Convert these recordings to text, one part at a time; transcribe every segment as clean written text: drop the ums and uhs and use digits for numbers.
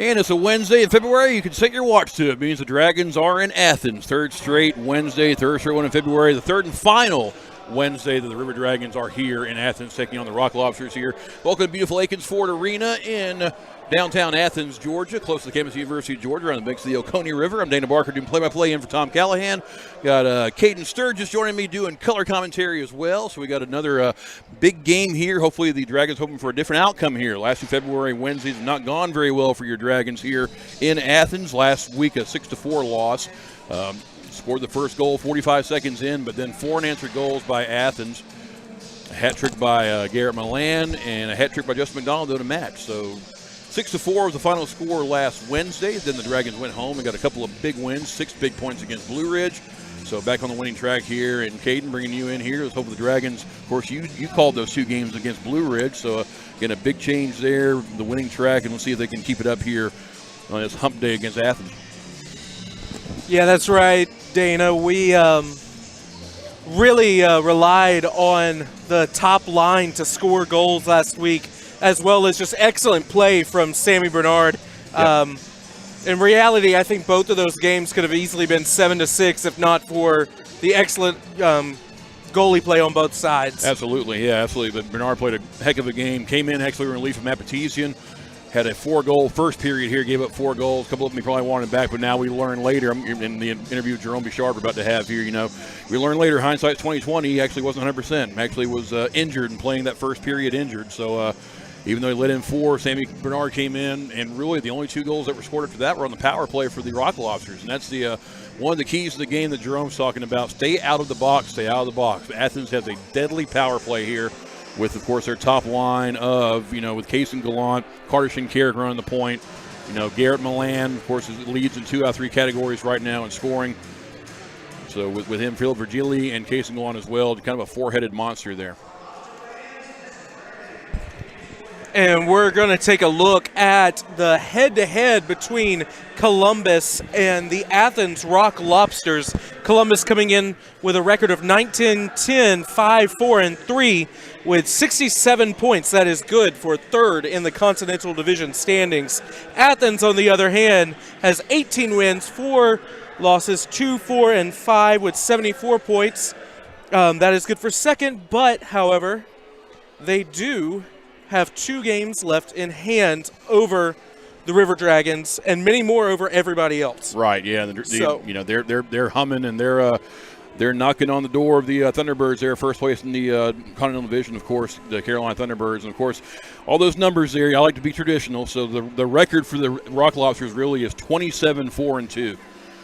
And it's a Wednesday in February. You can set your watch to it. It means the Dragons are in Athens. Third straight Wednesday, third straight one in February. The third and final Wednesday that the River Dragons are here in Athens, taking on the Rock Lobsters here. Welcome to beautiful Athens Ford Arena in downtown Athens, Georgia, close to the campus of the University of Georgia on the banks of the Oconee River. I'm Dana Barker doing play-by-play in for Tom Callahan. Got Cayden Sturges joining me doing color commentary as well. So we got another big game here. Hopefully the Dragons hoping for a different outcome here. Last two February Wednesdays have not gone very well for your Dragons here in Athens. Last week a 6-4 loss. Scored the first goal 45 seconds in, but then 4 unanswered goals by Athens. A hat trick by Garrett Milan and a hat trick by Justin McDonald to match. So 6-4 was the final score last Wednesday. Then the Dragons went home and got a couple of big wins, 6 big points against Blue Ridge. So back on the winning track here. And Cayden, bringing you in here. Let's hope the Dragons, of course, you called those 2 games against Blue Ridge. So again, a big change there, the winning track, and we'll see if they can keep it up here on this hump day against Athens. Yeah, that's right, Dana. We really relied on the top line to score goals last week, as well as just excellent play from Sammy Bernard. Yep. In reality, I think both of those games could have easily been 7-6 if not for the excellent goalie play on both sides. Absolutely, yeah, absolutely. But Bernard played a heck of a game. Came in actually in relief from Apatesian. Had a 4-goal first period here, gave up 4 goals. A couple of them he probably wanted back, but now we learn later in the interview Jerome Bouchard we're about to have here, we learn later, hindsight's 2020, he actually wasn't 100%. Actually was injured and playing that first period injured. So even though he let in 4, Sammy Bernard came in, and really the only 2 goals that were scored after that were on the power play for the Rock Lobsters. And that's the one of the keys to the game that Jerome's talking about. Stay out of the box, stay out of the box. Athens has a deadly power play here, with, of course, their top line of, with Cayden Gallant, Carter Shinkarek running the point. Garrett Milan, of course, leads in 2 out of 3 categories right now in scoring. So with him, Phil Virgili and Cayden Gallant as well, kind of a 4-headed monster there. And we're going to take a look at the head-to-head between Columbus and the Athens Rock Lobsters. Columbus coming in with a record of 19-10, 5-4-3 with 67 points. That is good for third in the Continental Division standings. Athens, on the other hand, has 18 wins, 4 losses, 2-4-5 with 74 points. That is good for second, but, however, they do have 2 games left in hand over the River Dragons and many more over everybody else. Right, yeah. They're humming, and they're knocking on the door of the Thunderbirds. They're first place in the Continental Division, of course, the Carolina Thunderbirds. And, of course, all those numbers there, I like to be traditional. So the record for the Rock Lobsters really is 27-4-2.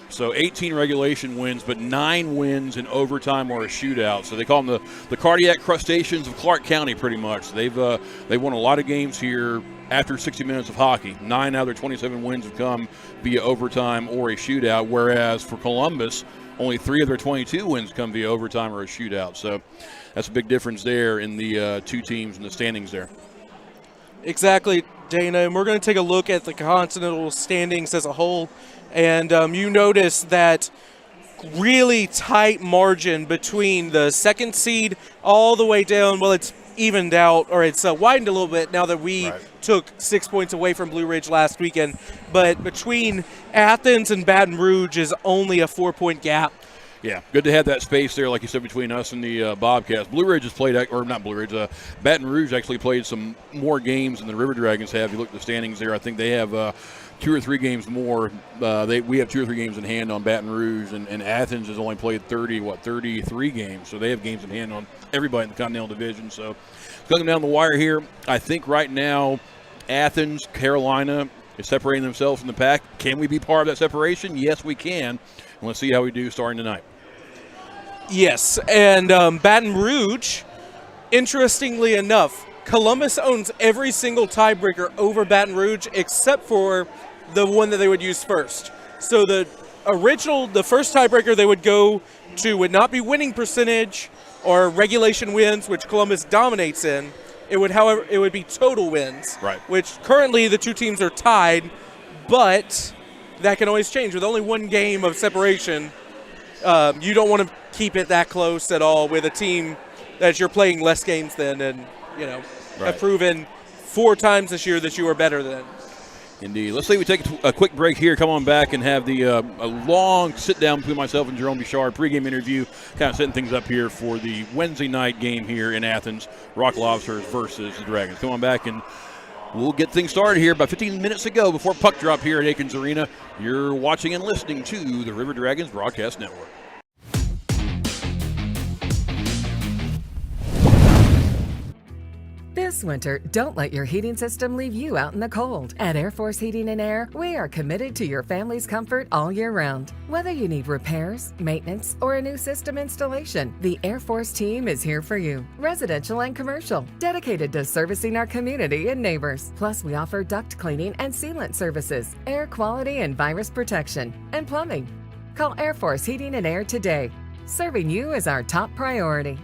So 18 regulation wins, but 9 wins in overtime or a shootout. So they call them the cardiac crustaceans of Clark County, pretty much. They've won a lot of games here after 60 minutes of hockey. 9 out of their 27 wins have come via overtime or a shootout, whereas for Columbus, only 3 of their 22 wins come via overtime or a shootout. So that's a big difference there in the 2 teams in the standings there. Exactly, Dana. And we're going to take a look at the Continental standings as a whole. And you notice that really tight margin between the second seed all the way down. Well, it's evened out, or it's widened a little bit now that we took 6 points away from Blue Ridge last weekend. But between Athens and Baton Rouge is only a 4-point gap. Yeah, good to have that space there, like you said, between us and the Bobcats. Blue Ridge has played, or not Blue Ridge, Baton Rouge actually played some more games than the River Dragons have. You look at the standings there, I think they have 2 or 3 games more. We have 2 or 3 games in hand on Baton Rouge, and Athens has only played 33 games. So they have games in hand on everybody in the Continental Division. So coming down the wire here, I think right now Athens, Carolina is separating themselves from the pack. Can we be part of that separation? Yes, we can. And let's see how we do starting tonight. Yes, and Baton Rouge, interestingly enough, Columbus owns every single tiebreaker over Baton Rouge except for the one that they would use first. So the first tiebreaker they would go to would not be winning percentage or regulation wins, which Columbus dominates in. It would be total wins, right? Which currently the 2 teams are tied, but that can always change. With only 1 game of separation, you don't want to keep it that close at all with a team that you're playing less games than and, have proven 4 times this year that you are better than. Indeed. Let's say we take a quick break here, come on back and have the a long sit-down between myself and Jerome Bouchard, pregame interview, kind of setting things up here for the Wednesday night game here in Athens, Rock Lobsters versus the Dragons. Come on back and we'll get things started here about 15 minutes ago before puck drop here at Aikens Arena. You're watching and listening to the River Dragons Broadcast Network. This winter, don't let your heating system leave you out in the cold. At Air Force Heating and Air, we are committed to your family's comfort all year round. Whether you need repairs, maintenance, or a new system installation, the Air Force team is here for you. Residential and commercial, dedicated to servicing our community and neighbors. Plus, we offer duct cleaning and sealant services, air quality and virus protection, and plumbing. Call Air Force Heating and Air today. Serving you is our top priority.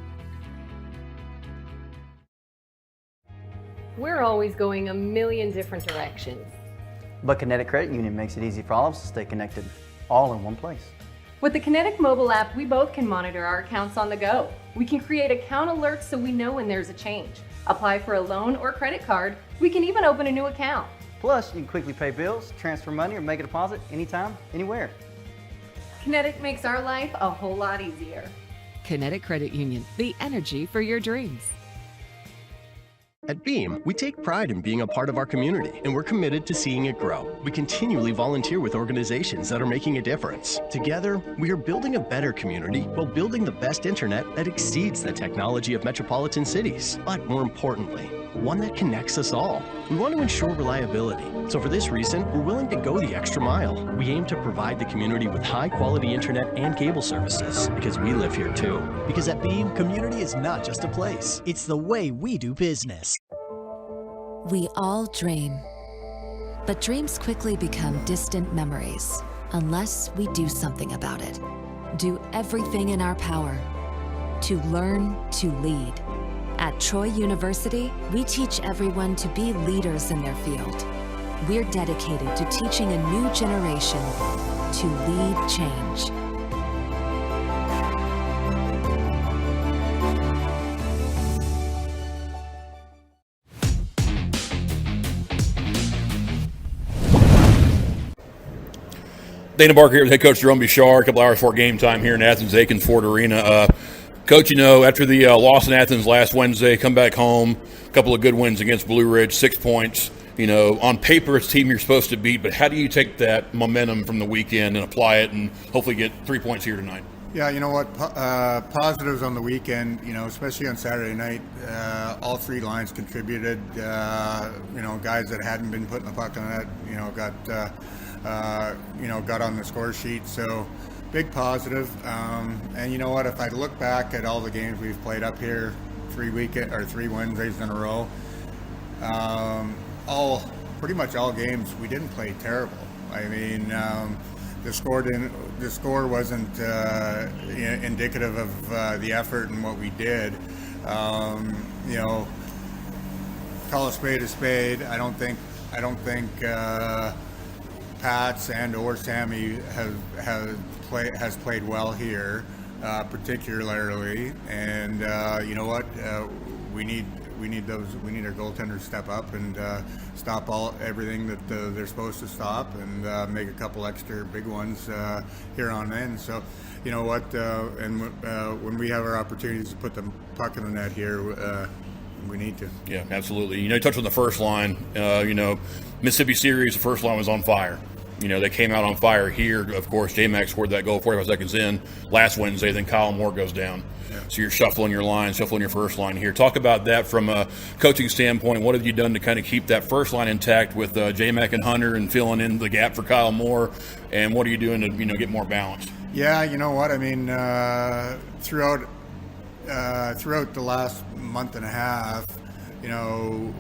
We're always going a million different directions. But Kinetic Credit Union makes it easy for all of us to stay connected, all in one place. With the Kinetic mobile app, we both can monitor our accounts on the go. We can create account alerts so we know when there's a change. Apply for a loan or credit card. We can even open a new account. Plus, you can quickly pay bills, transfer money, or make a deposit anytime, anywhere. Kinetic makes our life a whole lot easier. Kinetic Credit Union, the energy for your dreams. At Beam, we take pride in being a part of our community, and we're committed to seeing it grow. We continually volunteer with organizations that are making a difference. Together, we are building a better community while building the best internet that exceeds the technology of metropolitan cities, but more importantly, one that connects us all. We want to ensure reliability, so for this reason, we're willing to go the extra mile. We aim to provide the community with high-quality internet and cable services, because we live here too. Because at Beam, community is not just a place, it's the way we do business. We all dream, but dreams quickly become distant memories unless we do something about it. Do everything in our power to learn to lead. At Troy University, we teach everyone to be leaders in their field. We're dedicated to teaching a new generation to lead change. Dana Barker here with head coach Jerome Bouchard. A couple hours before game time here in Athens, Aikens Ford Arena. Coach, you know, after the loss in Athens last Wednesday, come back home, a couple of good wins against Blue Ridge, 6 points. You know, on paper, it's a team you're supposed to beat, but how do you take that momentum from the weekend and apply it and hopefully get 3 points here tonight? Yeah, you know what, positives on the weekend, you know, especially on Saturday night, all three lines contributed. You know, guys that hadn't been putting the puck on that, you know, got on the score sheet. So big positive. And you know what, if I look back at all the games we've played up here, 3 Wednesdays in a row, pretty much all games we didn't play terrible. I mean, the score wasn't indicative of the effort and what we did. You know, call a spade. I don't think Pats and or Sammy has played well here, particularly. And you know what, we need our goaltenders to step up and stop everything that they're supposed to stop, and make a couple extra big ones here on in. So, you know what, when we have our opportunities to put the puck in the net here, we need to. Yeah, absolutely. You know, you touched on the first line. You know, Mississippi series, the first line was on fire. You know, they came out on fire here. Of course, J-Mac scored that goal 45 seconds in last Wednesday. Then Kyle Moore goes down. Yeah. So you're shuffling your line, shuffling your first line here. Talk about that from a coaching standpoint. What have you done to kind of keep that first line intact with J-Mac and Hunter and filling in the gap for Kyle Moore? And what are you doing to, you know, get more balance? Yeah, you know what? I mean, throughout the last month and a half, you know,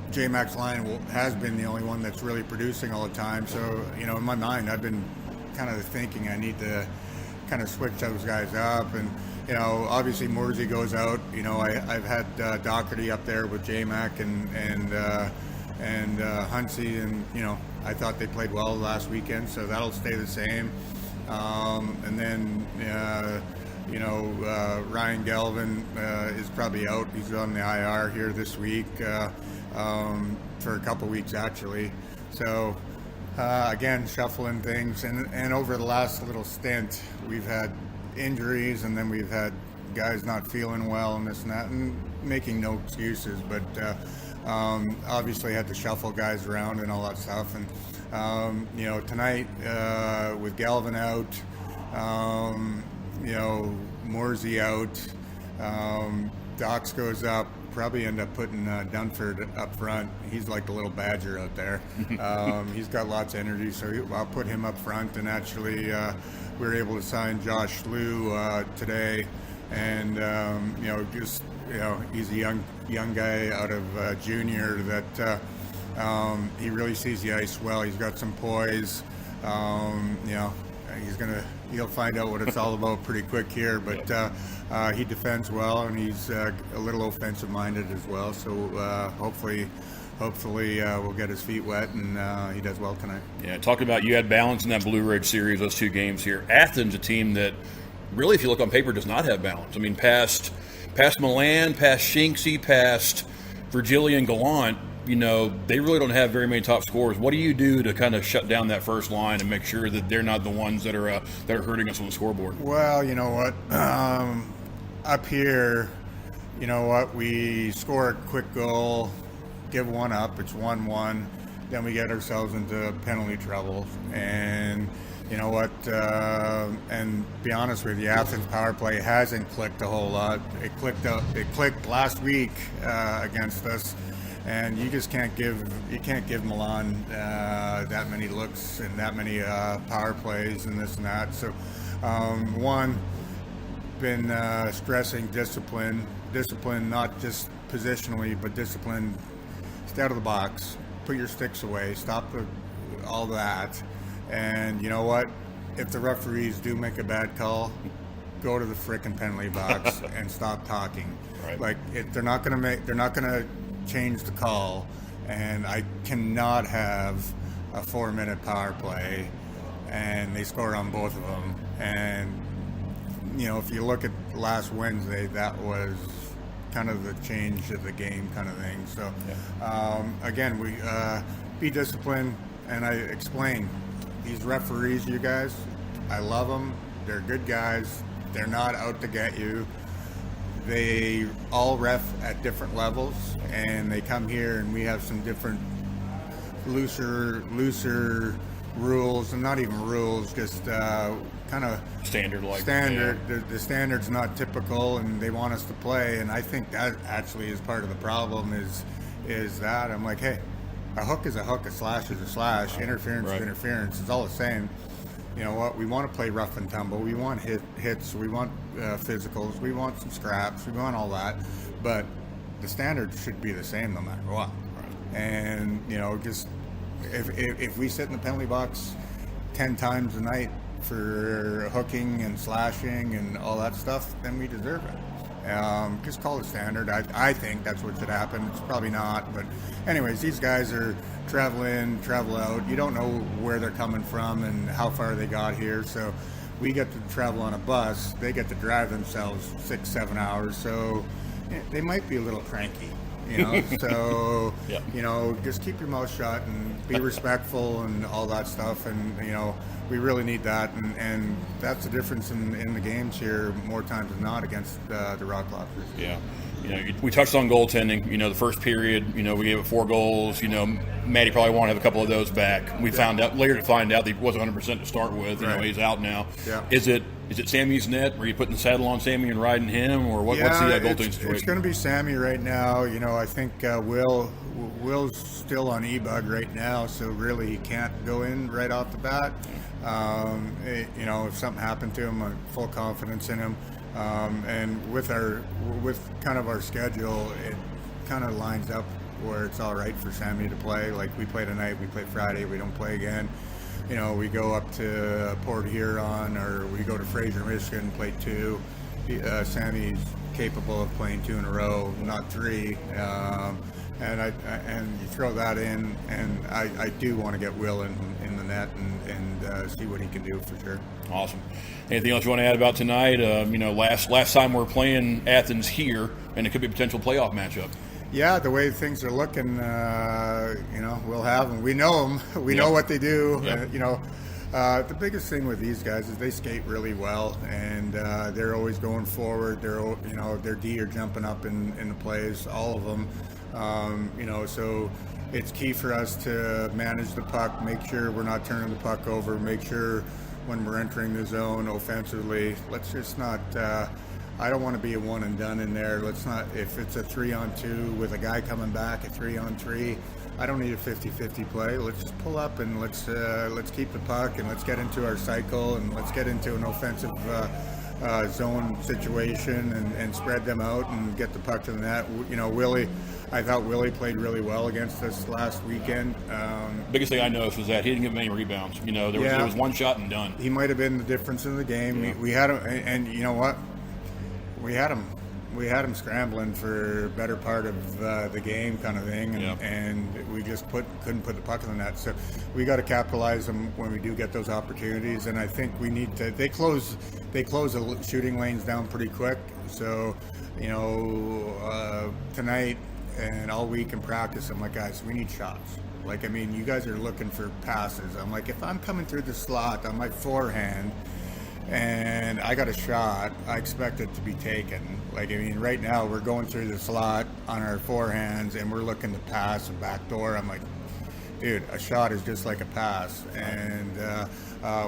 J-Mac's line has been the only one that's really producing all the time. So, you know, in my mind, I've been kind of thinking I need to kind of switch those guys up. And, you know, obviously Moorsey goes out. You know, I've had Doherty up there with J-Mac and Hunsey, and, you know, I thought they played well last weekend, so that'll stay the same. And then, you know, Ryan Galvin is probably out. He's on the IR here this week. For a couple weeks actually. So again, shuffling things, and over the last little stint, we've had injuries, and then we've had guys not feeling well and this and that, and making no excuses, but obviously had to shuffle guys around and all that stuff. And tonight with Galvin out, Morsey out, Dox goes up. Probably end up putting Dunford up front. He's like the little badger out there. He's got lots of energy, so I'll put him up front. And actually, we were able to sign Josh Slew today, and he's a young guy out of junior that he really sees the ice well. He's got some poise. He'll find out what it's all about pretty quick here, but he defends well, and he's a little offensive minded as well. So hopefully we'll get his feet wet, and he does well tonight. Yeah, talking about you had balance in that Blue Ridge series, those 2 games here. Athens, a team that really, if you look on paper, does not have balance. I mean, past Milan, past Shinksy, past Virgilio and Gallant, they really don't have very many top scorers. What do you do to kind of shut down that first line and make sure that they're not the ones that are hurting us on the scoreboard? Well, you know what, up here, we score a quick goal, give one up, it's 1-1, then we get ourselves into penalty trouble, and you know what, and be honest with you, Athens power play hasn't clicked a whole lot. It clicked last week against us. And you just can't give Milan that many looks and that many power plays and this and that. So, been stressing discipline, not just positionally, but discipline. Stay out of the box, put your sticks away, stop all that. And you know what? If the referees do make a bad call, go to the frickin' penalty box and stop talking. Right. Like they're not gonna change the call, and I cannot have a 4-minute power play and they score on both of them. And if you look at last Wednesday, that was kind of the change of the game kind of thing. So again, we be disciplined, and I explain these referees, you guys, I love them, they're good guys, they're not out to get you. They all ref at different levels, and they come here, and we have some different looser rules, and not even rules, just kind of standard. Yeah. The standard's not typical, and they want us to play, and I think that actually is part of the problem. Is that I'm like, hey, a hook is a hook, a slash is a slash, interference is interference. It's all the same. You know what? We want to play rough and tumble. We want hits. We want physicals. We want some scraps. We want all that. But the standard should be the same no matter what. Right. And just if we sit in the penalty box 10 times a night for hooking and slashing and all that stuff, then we deserve it. Just call it standard. I think that's what should happen. It's probably not, but anyways, these guys are travel in, travel out. You don't know where they're coming from and how far they got here. So we get to travel on a bus. They get to drive themselves 6-7 hours. So they might be a little cranky, So just keep your mouth shut and be respectful and all that stuff. And we really need that, and that's the difference in the games here more times than not against the Rock Lobsters. Yeah. We touched on goaltending. The first period, we gave it 4 goals. Matty probably want to have a couple of those back. We found out later that he wasn't 100% to start with. He's out now. Yeah. Is it Sammy's net? Were you putting the saddle on Sammy and riding him, or what's the goaltending situation? It's going to be Sammy right now. I think Will's still on E-bug right now, so really he can't go in right off the bat. If something happened to him, I have full confidence in him. And with kind of our schedule, it kind of lines up where it's all right for Sammy to play. Like we play tonight, we play Friday, we don't play again. We go up to Port Huron, or we go to Fraser, Michigan, play 2. Sammy's capable of playing 2 in a row, not 3. And you throw that in, and I do want to get Will in the net and see what he can do for sure. Awesome. Anything else you want to add about tonight? Last time we're playing Athens here, and it could be a potential playoff matchup. Yeah, the way things are looking, we'll have them. We know them. We know what they do. Yep. The biggest thing with these guys is they skate really well, and they're always going forward. Their D are jumping up in the plays, all of them. So it's key for us to manage the puck, make sure we're not turning the puck over, make sure when we're entering the zone offensively, let's just not. I don't want to be a one and done in there. Let's not. If it's a 3-on-2 with a guy coming back, a 3-on-3. I don't need a 50-50 play. Let's just pull up and let's keep the puck and let's get into our cycle and let's get into an offensive zone situation and spread them out and get the puck to the net. I thought Willie played really well against us last weekend. Biggest thing I noticed was that he didn't give many rebounds. There was one shot and done. He might have been the difference in the game. Yeah. We had him, and you know what? We had him scrambling for a better part of the game, kind of thing, and we just couldn't put the puck in the net. So we got to capitalize them when we do get those opportunities. And I think we need to. They close the shooting lanes down pretty quick. So tonight and all week in practice, I'm like, guys, we need shots. You guys are looking for passes. I'm like, if I'm coming through the slot on my forehand and I got a shot, I expect it to be taken. Right now we're going through the slot on our forehands and we're looking to pass a backdoor. I'm like, dude, a shot is just like a pass, and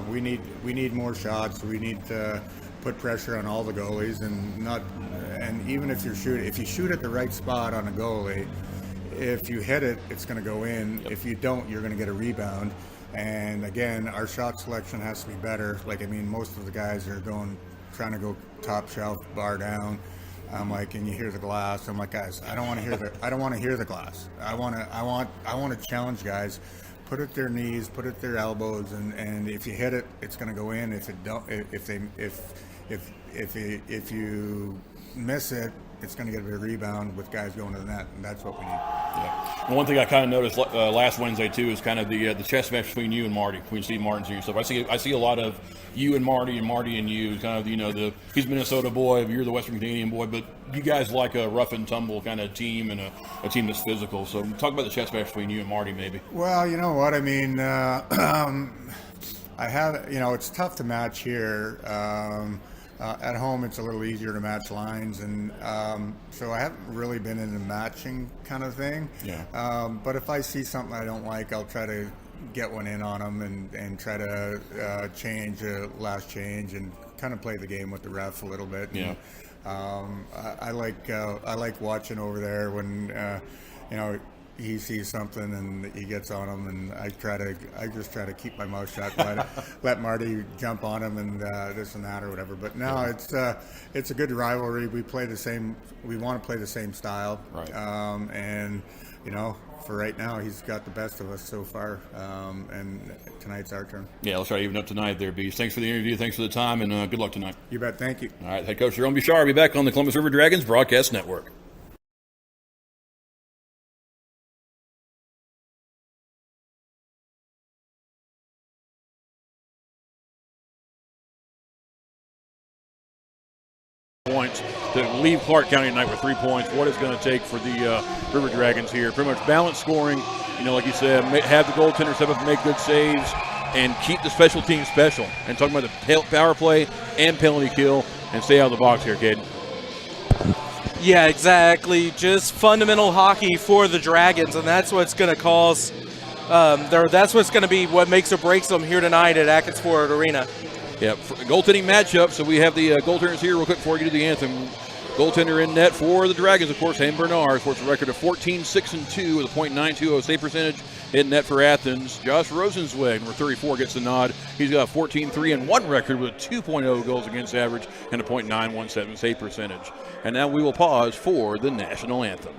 we need more shots. We need to put pressure on all the goalies, and even if you shoot at the right spot on a goalie, if you hit it, it's going to go in. If you don't, you're going to get a rebound. And again, our shot selection has to be better. Most of the guys are trying to go top shelf, bar down. I'm like, and you hear the glass. I'm like, guys, I don't want to hear the glass. I want to challenge guys. Put it their knees, put it their elbows, and if you hit it, it's going to go in. If it don't, if you miss it, it's going to get a rebound with guys going to the net, and that's what we need. Yeah. And one thing I kind of noticed last Wednesday too is kind of the chess match between you and Marty, between Steve Martin's and yourself. I see a lot of you and Marty and you. Kind of he's Minnesota boy, you're the Western Canadian boy, but you guys like a rough and tumble kind of team and a team that's physical. So talk about the chess match between you and Marty, maybe. Well, you know what I mean. I have it's tough to match here. At home, it's a little easier to match lines, and so I haven't really been in the matching kind of thing. Yeah. But if I see something I don't like, I'll try to get one in on them and try to change a last change and kind of play the game with the ref a little bit. Yeah. And, I like watching over there when he sees something and he gets on him, and I just try to keep my mouth shut, let Marty jump on him and this and that or whatever. But no, it's a good rivalry. We want to play the same style, right? And for right now, he's got the best of us so far, and tonight's our turn. Yeah, let's try to even up tonight there, Beast. Thanks for the interview. Thanks for the time, and good luck tonight. You bet. Thank you. All right, head coach Jerome Bouchard will be back on the Columbus River Dragons Broadcast Network. Points to leave Clark County tonight with 3 points. What it's going to take for the River Dragons here. Pretty much balanced scoring. Like you said, have the goaltender step up and make good saves and keep the special teams special. And talking about the power play and penalty kill and stay out of the box here, Cayden. Yeah, exactly. Just fundamental hockey for the Dragons, and that's what's going to cause that's what's going to be what makes or breaks them here tonight at Athens Ford Arena. Yeah, goaltending matchup. So we have the goaltenders here real quick before we get to the anthem. Goaltender in net for the Dragons, of course, Hayden Bernard. Of course, a record of 14-6-2 with a .920 save percentage. In net for Athens, Josh Rosenzweig, number 34, gets the nod. He's got a 14-3-1 record with a 2.0 goals against average and a .917 save percentage. And now we will pause for the national anthem.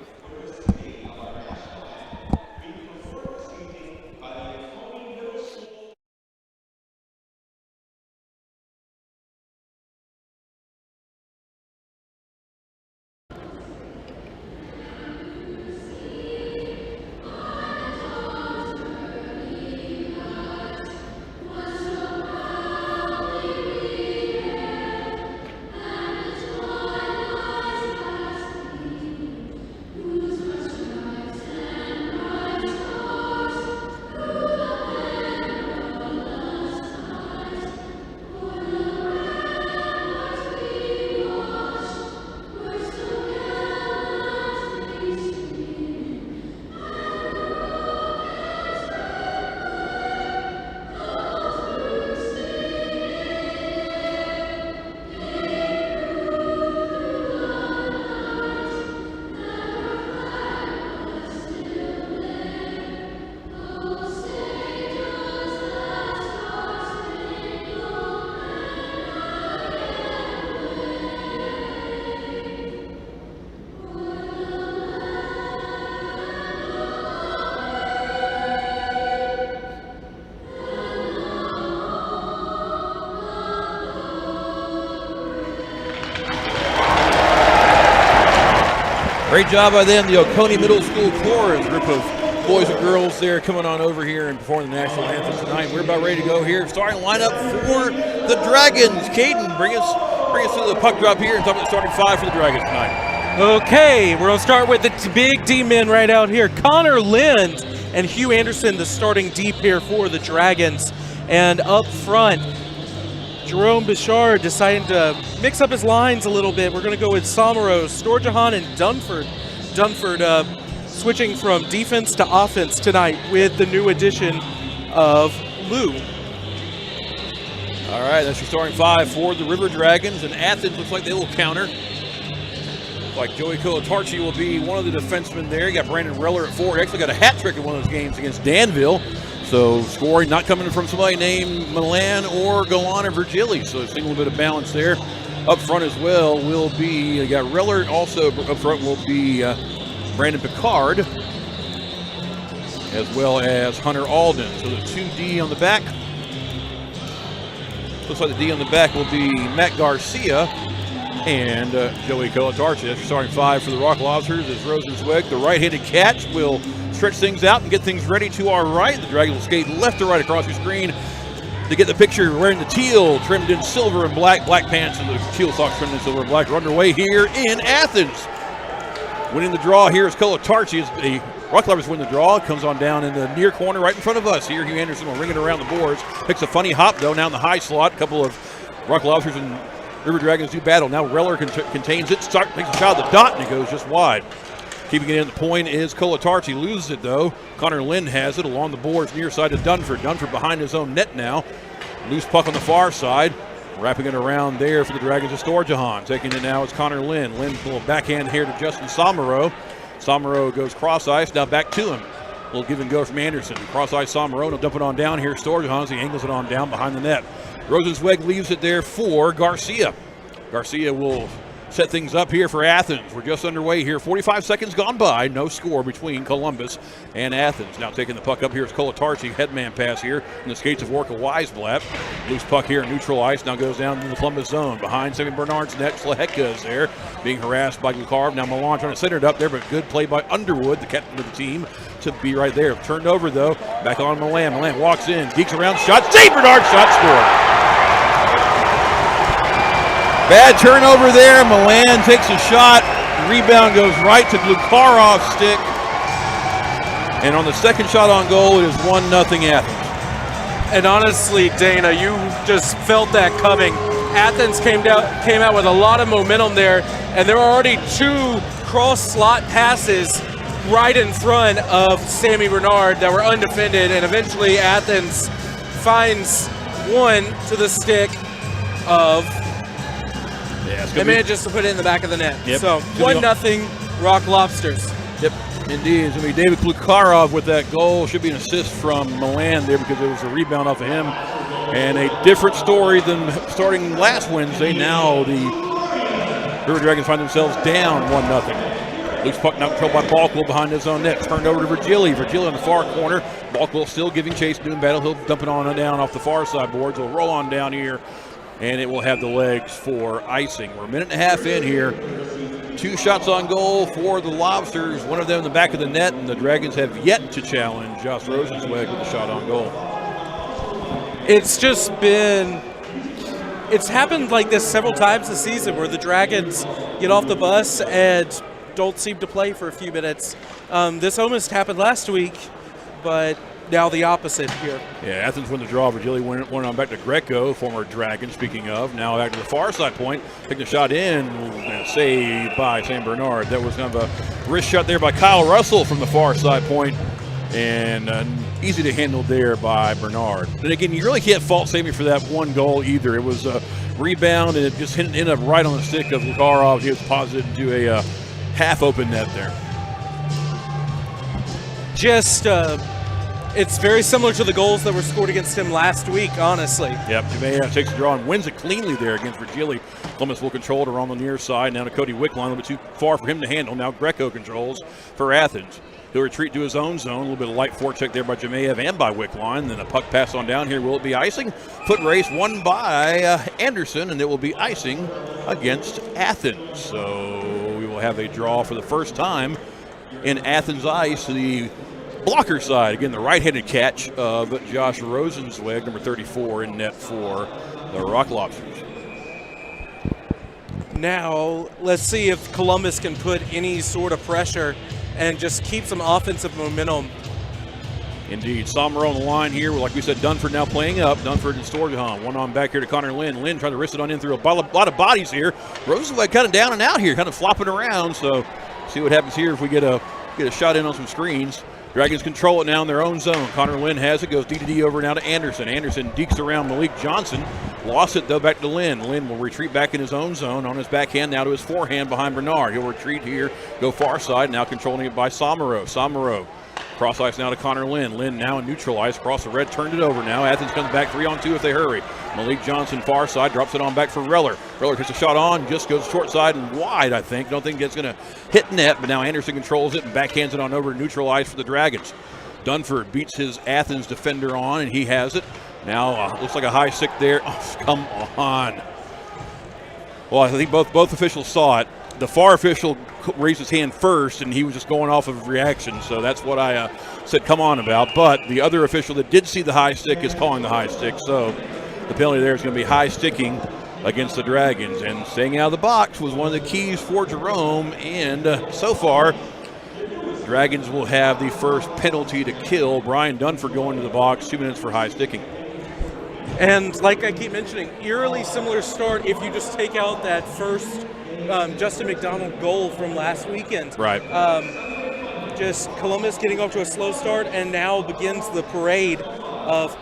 Great job by them, the Oconee Middle School Chorus, group of boys and girls there coming on over here and performing the national anthem tonight. We're about ready to go here. Starting lineup for the Dragons. Cayden, bring us to the puck drop here and talk about the starting five for the Dragons tonight. Okay, we're going to start with the big D-men right out here. Connor Lind and Hugh Anderson, the starting deep here for the Dragons. And up front, Jerome Bichard deciding to mix up his lines a little bit. We're going to go with Somero, Sturges, and Dunford. Dunford switching from defense to offense tonight with the new addition of Lou. All right, that's your starting five for the River Dragons, and Athens looks like they will counter. Like Joey Colatarchi will be one of the defensemen there. You got Brandon Reller at forward. He actually got a hat trick in one of those games against Danville. So scoring not coming from somebody named Milan or Golan or Virgili. So seeing a little bit of balance there. Up front as well will be, you got Reller. Also up front will be Brandon Picard, as well as Hunter Alden. So the 2D on the back. Looks like the D on the back will be Matt Garcia and Joey Colatarchi. That's your starting five for the Rock Lobsters. As Rosenzweig, the right-handed catch, will stretch things out and get things ready to our right. The Dragons will skate left to right across your screen to get the picture. Wearing the teal, trimmed in silver and black pants, and the teal socks trimmed in silver and black. We're underway here in Athens. Winning the draw here is Colatarchi. As the Rock Lobsters win the draw. It comes on down in the near corner right in front of us here. Hugh Anderson will ring it around the boards. Picks a funny hop, though, now in the high slot. A couple of Rock Lobsters and River Dragons do battle. Now Reller contains it. Takes a shot at the dot, and it goes just wide. Keeping it in the point is Colatarchi. Loses it, though. Connor Lind has it along the boards near side to Dunford. Dunford behind his own net now. Loose puck on the far side. Wrapping it around there for the Dragons of Sturges. Taking it now is Connor Lind. Lind a little backhand here to Justin Somero. Somero goes cross ice. Now back to him. A little give and go from Anderson. Cross ice Somero. He'll dump it on down here. Sturges. He angles it on down behind the net. Rosenzweig leaves it there for Garcia. Garcia will set things up here for Athens. We're just underway here. 45 seconds gone by. No score between Columbus and Athens. Now taking the puck up here is Colatarchi. Headman pass here in the skates of Orca Weisblatt. Loose puck here, neutral ice. Now goes down to the Columbus zone. Behind Sammy Bernard's net. Sleheka is there. Being harassed by Glukarov. Now Milan trying to center it up there, but good play by Underwood, the captain of the team, to be right there. Turned over, though. Back on Milan. Milan walks in. Geeks around. Shot. St. Bernard shot scored. Bad turnover there. Milan takes a shot. Rebound goes right to Glukarov's stick. And on the second shot on goal, it is 1-0 Athens. And honestly, Dana, you just felt that coming. Athens came out with a lot of momentum there, and there were already two cross-slot passes right in front of Sammy Bernard that were undefended, and eventually Athens finds one to the stick of and manages to put it in the back of the net. Yep. So 1-0 Rock Lobsters. Yep, indeed. It's going to be David Glukarov with that goal. Should be an assist from Milan there because it was a rebound off of him. And a different story than starting last Wednesday. Now the River Dragons find themselves down 1-0. Loose puck now controlled by Balkwell behind his own net. Turned over to Virgili. Virgili on the far corner. Balkwell still giving chase, doing battle. He'll dump it on and down off the far side boards. He'll roll on down here, and it will have the legs for icing. We're a minute and a half in here. 2 shots on goal for the Lobsters, one of them in the back of the net, and the Dragons have yet to challenge Josh Rosenzweig with a shot on goal. It's happened like this several times this season where the Dragons get off the bus and don't seem to play for a few minutes. This almost happened last week, but now the opposite here. Yeah, Athens won the draw. Virgili went on back to Greco, former Dragon, speaking of. Now back to the far side point. Taking the shot in. Saved by Sam Bernard. That was kind of a wrist shot there by Kyle Russell from the far side point. And easy to handle there by Bernard. But again, you really can't fault Sammy for that one goal either. It was a rebound, and it just ended up right on the stick of Glukarov. He was posited into a half-open net there. It's very similar to the goals that were scored against him last week, honestly. Yep, Jemea takes the draw and wins it cleanly there against Virgili. Columbus will control it around the near side. Now to Cody Wickline, a little bit too far for him to handle. Now Greco controls for Athens. He'll retreat to his own zone. A little bit of light forecheck there by Jemaev and by Wickline. Then a puck pass on down here. Will it be icing? Foot race won by Anderson, and it will be icing against Athens. So we will will have a draw for the first time in Athens ice, the blocker side. Again, the right-handed catch of Josh Rosenzweig, number 34, in net for the Rock Lobsters. Now, let's see if Columbus can put any sort of pressure and just keep some offensive momentum. Indeed. Sommer on the line here. Like we said, Dunford now playing up. Dunford and Sturges. One on back here to Connor Lynn. Lynn trying to wrist it on in through a lot of bodies here. Rosenzweig kind of down and out here, kind of flopping around. So see what happens here if we get a shot in on some screens. Dragons control it now in their own zone. Connor Lynn has it, goes D over now to Anderson. Anderson dekes around Malik Johnson. Lost it, though, back to Lynn. Lynn will retreat back in his own zone on his backhand, now to his forehand behind Bernard. He'll retreat here, go far side, now controlling it by Somero. Somero cross ice now to Connor Lynn. Lynn now in neutral ice, across the red, turned it over now. Athens comes back 3-on-2 if they hurry. Malik Johnson far side, drops it on back for Reller. Reller takes a shot on, just goes short side and wide, I think. Don't think it's going to hit net, but now Anderson controls it and backhands it on over to neutral ice for the Dragons. Dunford beats his Athens defender on, and he has it. Now, looks like a high stick there. Oh, come on. Well, I think both officials saw it. The far official raised his hand first, and he was just going off of reaction, so that's what I said come on about. But the other official that did see the high stick is calling the high stick, so the penalty there is going to be high sticking against the Dragons. And staying out of the box was one of the keys for Jerome, and so far, Dragons will have the first penalty to kill. Brian Dunford going to the box, 2 minutes for high sticking. And like I keep mentioning, eerily similar start if you just take out that first Justin McDonald goal from last weekend. Right. Just Columbus getting off to a slow start, and now begins the parade of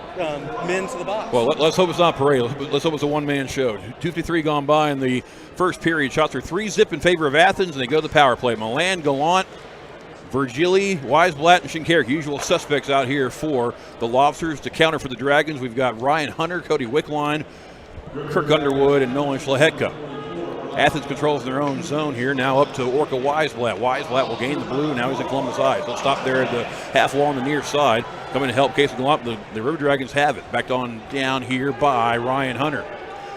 men to the box. Well, let's hope it's not parade. Let's hope it's a one-man show. 2:53 gone by in the first period. Shots are 3-zip in favor of Athens, and they go to the power play. Milan, Gallant, Virgili, Weisblatt, and Shinkarik, usual suspects out here for the Lobsters. To counter for the Dragons, we've got Ryan Hunter, Cody Wickline, Kirk Underwood, and Nolan Schlahetka. Athens controls their own zone here. Now up to Orca Weisblatt. Weisblatt will gain the blue. Now he's at Columbus Ice. He'll stop there at the half wall on the near side. Coming to help Casey Gallant. The River Dragons have it. Backed on down here by Ryan Hunter.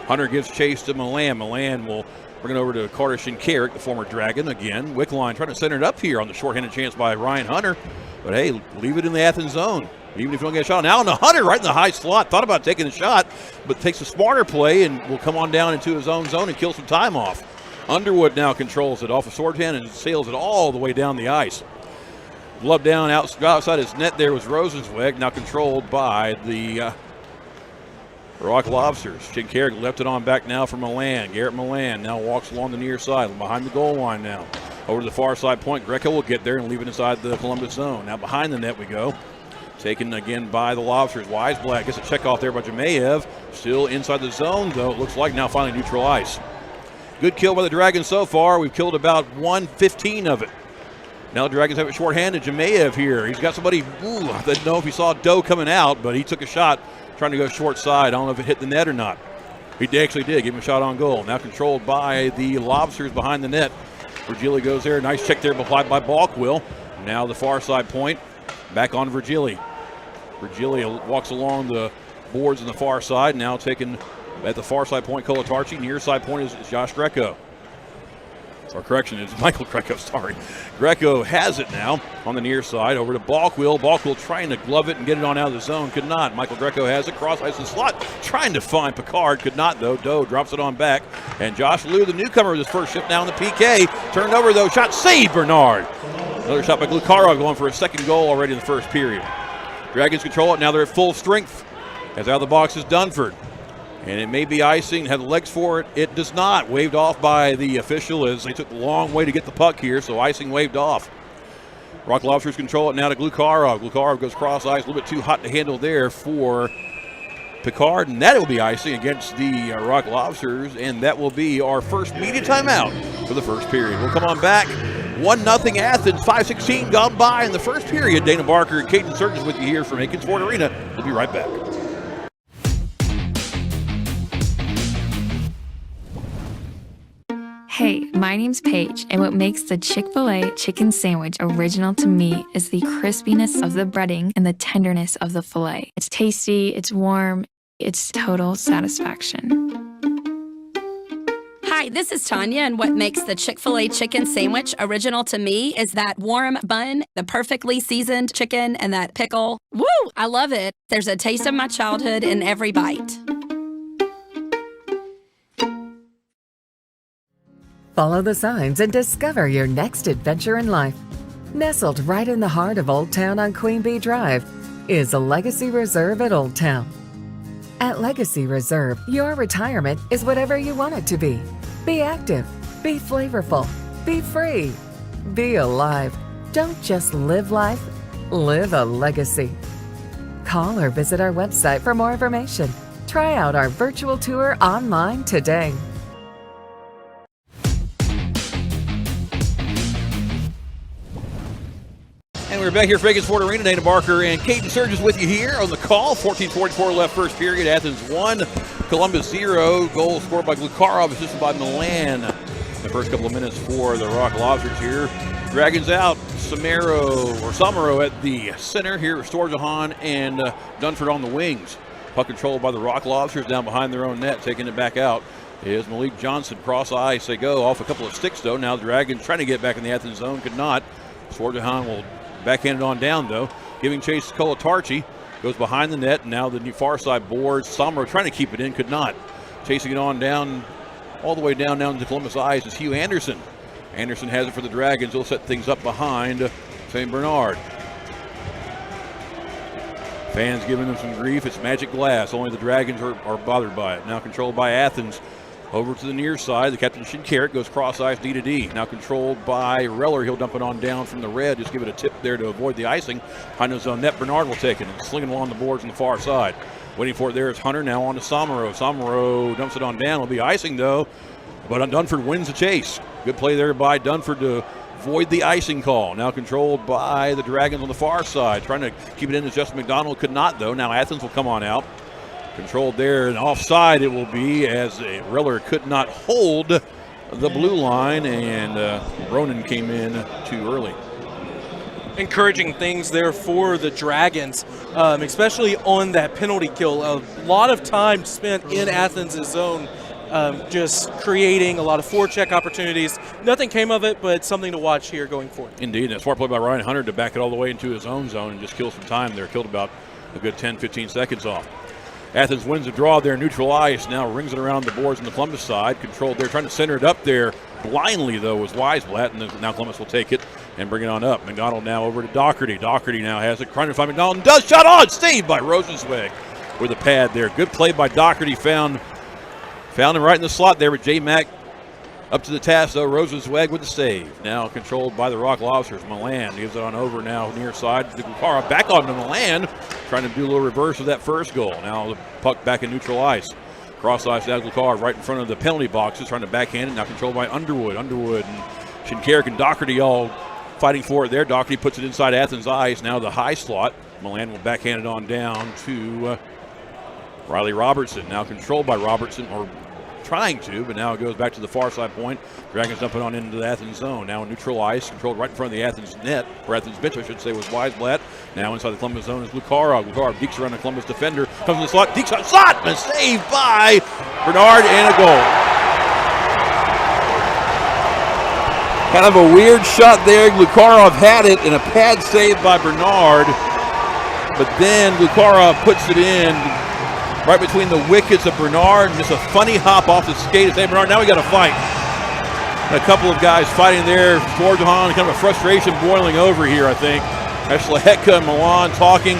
Hunter gives chase to Milan. Milan will bring it over to Carter Shinkarik, the former Dragon. Again, Wickline trying to center it up here on the shorthanded chance by Ryan Hunter. But hey, leave it in the Athens zone. Even if you don't get a shot. Now on the Hunter right in the high slot. Thought about taking a shot, but takes a smarter play and will come on down into his own zone and kill some time off. Underwood now controls it off a shorthand and sails it all the way down the ice. Glove down outside his net there was Rosenzweig, now controlled by the Rock Lobsters. Shinkarik left it on back now for Milan. Garrett Milan now walks along the near side, behind the goal line now. Over to the far side point. Greco will get there and leave it inside the Columbus zone. Now behind the net we go. Taken again by the Lobsters. Weisblatt gets a check off there by Jemayev. Still inside the zone, though, it looks like now finally neutral ice. Good kill by the Dragons so far. We've killed about 1/15 of it. Now the Dragons have it shorthanded. Jemayev here. He's got somebody, I didn't know if he saw Doe coming out, but he took a shot trying to go short side. I don't know if it hit the net or not. He actually did. Give him a shot on goal. Now controlled by the Lobsters behind the net. Virgili goes there. Nice check there applied by Balkwill. Now the far side point. Back on Virgili. Virgili walks along the boards on the far side. Now taken at the far side point, Colatarchi. Near side point is Josh Greco. Or correction, it's Michael Greco, sorry. Greco has it now on the near side. Over to Balkwill. Balkwill trying to glove it and get it on out of the zone. Could not. Michael Greco has it. Cross ice and slot. Trying to find Picard. Could not, though. Doe drops it on back. And Josh Liu, the newcomer, with his first shift now in the PK. Turned over, though. Shot saved, Bernard. Another shot by Glukarov going for a second goal already in the first period. Dragons control it. Now they're at full strength. As out of the box is Dunford. And it may be icing, have the legs for it. It does not. Waved off by the official as they took a long way to get the puck here, so icing waved off. Rock Lobsters control it now to Glukarov. Glukarov goes cross ice, a little bit too hot to handle there for Picard, and that will be icing against the Rock Lobsters, and that will be our first media timeout for the first period. We'll come on back. 1-0 Athens, 5:16 gone by in the first period. Dana Barker and Cayden Sturges with you here from Aiken Sport Arena. We'll be right back. Hey, my name's Paige, and what makes the Chick-fil-A chicken sandwich original to me is the crispiness of the breading and the tenderness of the filet. It's tasty, it's warm, it's total satisfaction. Hi, Hi, this is Tanya, and what makes the Chick-fil-A chicken sandwich original to me is that warm bun, the perfectly seasoned chicken, and that pickle. Woo! I love it. There's a taste of my childhood in every bite. Follow the signs and discover your next adventure in life. Nestled right in the heart of Old Town on Queen Bee Drive is a Legacy Reserve at Old Town. At Legacy Reserve, your retirement is whatever you want it to be. Be active, be flavorful, be free, be alive. Don't just live life, live a legacy. Call or visit our website for more information. Try out our virtual tour online today. And we're back here at Vegas Ford Arena. Dana Barker and Cayden Sturges with you here on the call. 14:44 left first period. Athens 1, Columbus 0. Goal scored by Glukarov, assisted by Milan. The first couple of minutes for the Rock Lobsters here. Dragons out. Samaro at the center here. Sturges and Dunford on the wings. Puck controlled by the Rock Lobsters down behind their own net. Taking it back out is Malik Johnson. Cross ice they go. Off a couple of sticks though. Now the Dragons trying to get back in the Athens zone. Could not. Sturges will backhand it on down, though. Giving chase to Colatarchi. Goes behind the net. Now the new far side boards. Samaro trying to keep it in. Could not. Chasing it on down, all the way down to Columbus Eyes is Hugh Anderson. Anderson has it for the Dragons. He'll set things up behind St. Bernard. Fans giving them some grief. It's magic glass. Only the Dragons are bothered by it. Now controlled by Athens. Over to the near side, the captain Shinkarik goes cross ice D to D. Now controlled by Reller. He'll dump it on down from the red. Just give it a tip there to avoid the icing. Behind his own net, Bernard will take it and sling it along the boards on the far side. Waiting for it there is Hunter. Now on to Samaro. Samaro dumps it on down. It'll be icing though, but Dunford wins the chase. Good play there by Dunford to avoid the icing call. Now controlled by the Dragons on the far side. Trying to keep it in as Justin McDonald could not though. Now Athens will come on out. Controlled there and offside it will be as Reller could not hold the blue line and Ronan came in too early. Encouraging things there for the Dragons, especially on that penalty kill. A lot of time spent in Athens' zone, just creating a lot of forecheck opportunities. Nothing came of it, but something to watch here going forward. Indeed, and a smart play by Ryan Hunter to back it all the way into his own zone and just kill some time there. Killed about a good 10-15 seconds off. Athens wins the draw there, neutral ice. Now rings it around the boards on the Columbus side. Controlled there, trying to center it up there. Blindly, though, was Weisblatt, and now Columbus will take it and bring it on up. McDonald now over to Doherty. Doherty now has it, trying to find McDonald, and does. Shot on, saved by Rosenzweig with a pad there. Good play by Doherty, found him right in the slot there with J-Mac up to the task, though. Rosenzweig with the save. Now controlled by the Rock Lobsters. Milan gives it on over now near side. Glukarov back on to Milan, trying to do a little reverse of that first goal. Now the puck back in neutral ice. Cross ice down Glukarov right in front of the penalty boxes, trying to backhand it. Now controlled by Underwood. Underwood and Shinkarik and Doherty all fighting for it there. Doherty puts it inside Athens' ice. Now the high slot. Milan will backhand it on down to Riley Robertson. Now controlled by Robertson, or trying to, but now it goes back to the far side point. Dragons dump it on into the Athens zone. Now in neutral ice, controlled right in front of the Athens net, or Athens bench, I should say, was Weisblatt. Now inside the Columbus zone is Glukarov. Glukarov dekes around the Columbus defender, comes in the slot, dekes on shot, and a save by Bernard and a goal. Kind of a weird shot there. Glukarov had it, and a pad save by Bernard, but then Glukarov puts it in right between the wickets of Bernard, and just a funny hop off the skate of St. Bernard. Now we got a fight. And a couple of guys fighting there. Sturges, kind of a frustration boiling over here, I think. Lehecka and Milan talking.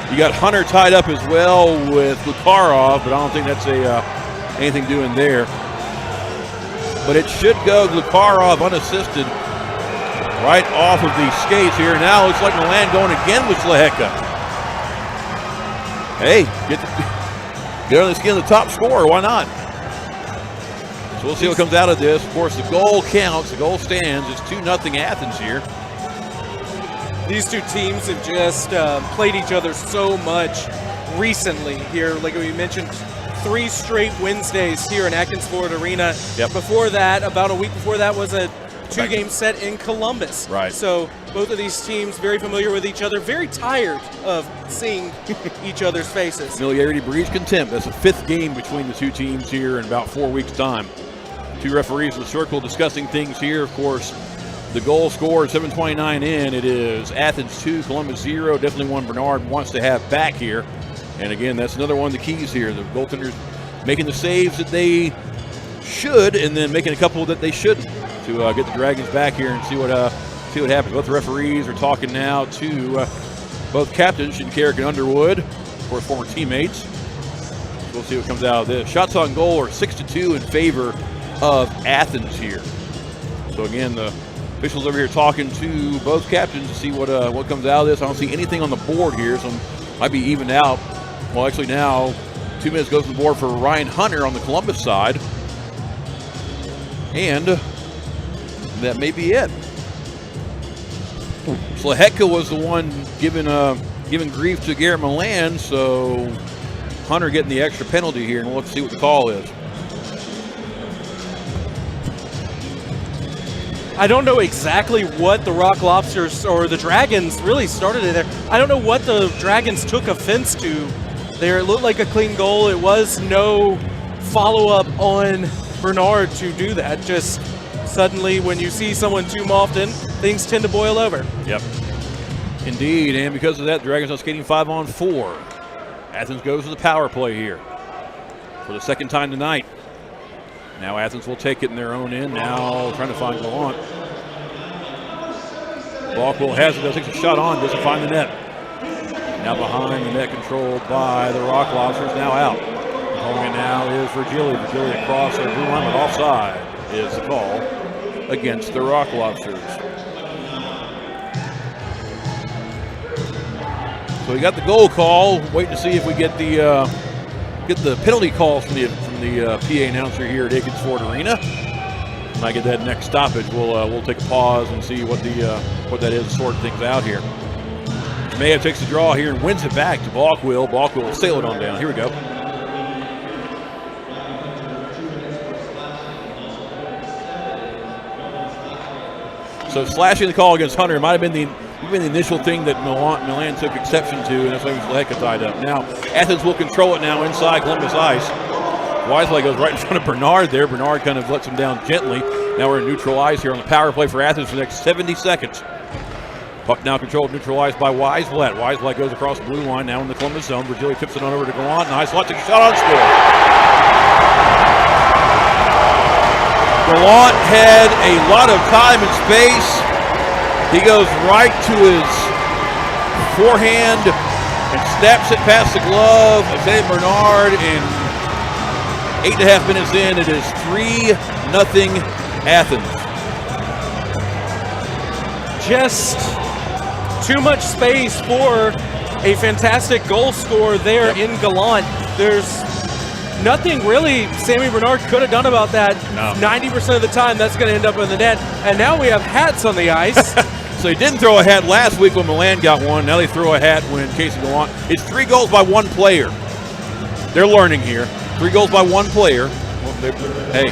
You got Hunter tied up as well with Glukarov, but I don't think that's anything doing there. But it should go Glukarov unassisted right off of the skates here. Now it looks like Milan going again with Lehecka. Hey, get on the skin of the top scorer. Why not? So we'll see what comes out of this. Of course, the goal counts. The goal stands. It's 2-0 Athens here. These two teams have just played each other so much recently here. Like we mentioned, 3 straight Wednesdays here in Athens Ford Arena. Yep. Before that, about a week before that, was a 2-game set in Columbus. Right. So both of these teams very familiar with each other, very tired of seeing each other's faces. Familiarity breeds contempt. That's the 5th game between the two teams here in about 4 weeks' time. Two referees in the circle discussing things here. Of course, the goal scored 7:29 in. It is Athens 2, Columbus 0. Definitely one Bernard wants to have back here. And again, that's another one of the keys here. The goaltenders making the saves that they should, and then making a couple that they shouldn't to get the Dragons back here and see what happens. Both referees are talking now to both captains, Shinkarik and Underwood, of course, former teammates. So we'll see what comes out of this. Shots on goal are 6-2 in favor of Athens here. So again, the officials over here talking to both captains to see what comes out of this. I don't see anything on the board here, so might be evened out. Well, actually now 2 minutes goes to the board for Ryan Hunter on the Columbus side. And that may be it. Slahecka was the one giving grief to Garrett Milan, so Hunter getting the extra penalty here, and we'll have to see what the call is. I don't know exactly what the Rock Lobsters or the Dragons really started it there. I don't know what the Dragons took offense to there. It looked like a clean goal. It was no follow-up on Bernard to do that. Just suddenly when you see someone too often, things tend to boil over. Yep. Indeed, and because of that, the Dragons are skating 5-on-4. Athens goes to the power play here for the second time tonight. Now Athens will take it in their own end. Now trying to find Gallant. Balkwell has it, takes a shot on, doesn't find the net. Now behind the net, controlled by the Rock Lobsters, now out. Calling it now is Virgili. Virgili across the blue line, but offside is the call against the Rock Lobsters. So we got the goal call. Waiting to see if we get the penalty calls from the PA announcer here at Aikens Ford Arena. When I get that next stoppage, we'll take a pause and see what that is, sort things out here. Maya takes the draw here and wins it back to Balkwell. Balkwell will sail it on down. Here we go. So slashing the call against Hunter might have been the initial thing that Milan took exception to, and that's why Slahecka tied up. Now, Athens will control it now inside Columbus ice. Wisely goes right in front of Bernard there. Bernard kind of lets him down gently. Now we're in neutral ice here on the power play for Athens for the next 70 seconds. Puck now controlled neutral ice by Weisblatt. Weisblatt goes across the blue line now in the Columbus zone. Virgili tips it on over to Gallant. Nice lot, takes a shot on score. Gallant had a lot of time and space. He goes right to his forehand and snaps it past the glove of St. Bernard, and 8.5 minutes in, it is 3-0 Athens. Just too much space for a fantastic goal scorer there in Gallant. There's nothing really Sammy Bernard could have done about that. No. 90% of the time, that's going to end up in the net. And now we have hats on the ice. So he didn't throw a hat last week when Milan got one. Now they throw a hat when Casey Gallant. It's 3 goals by 1 player. They're learning here. 3 goals by 1 player. Well, hey.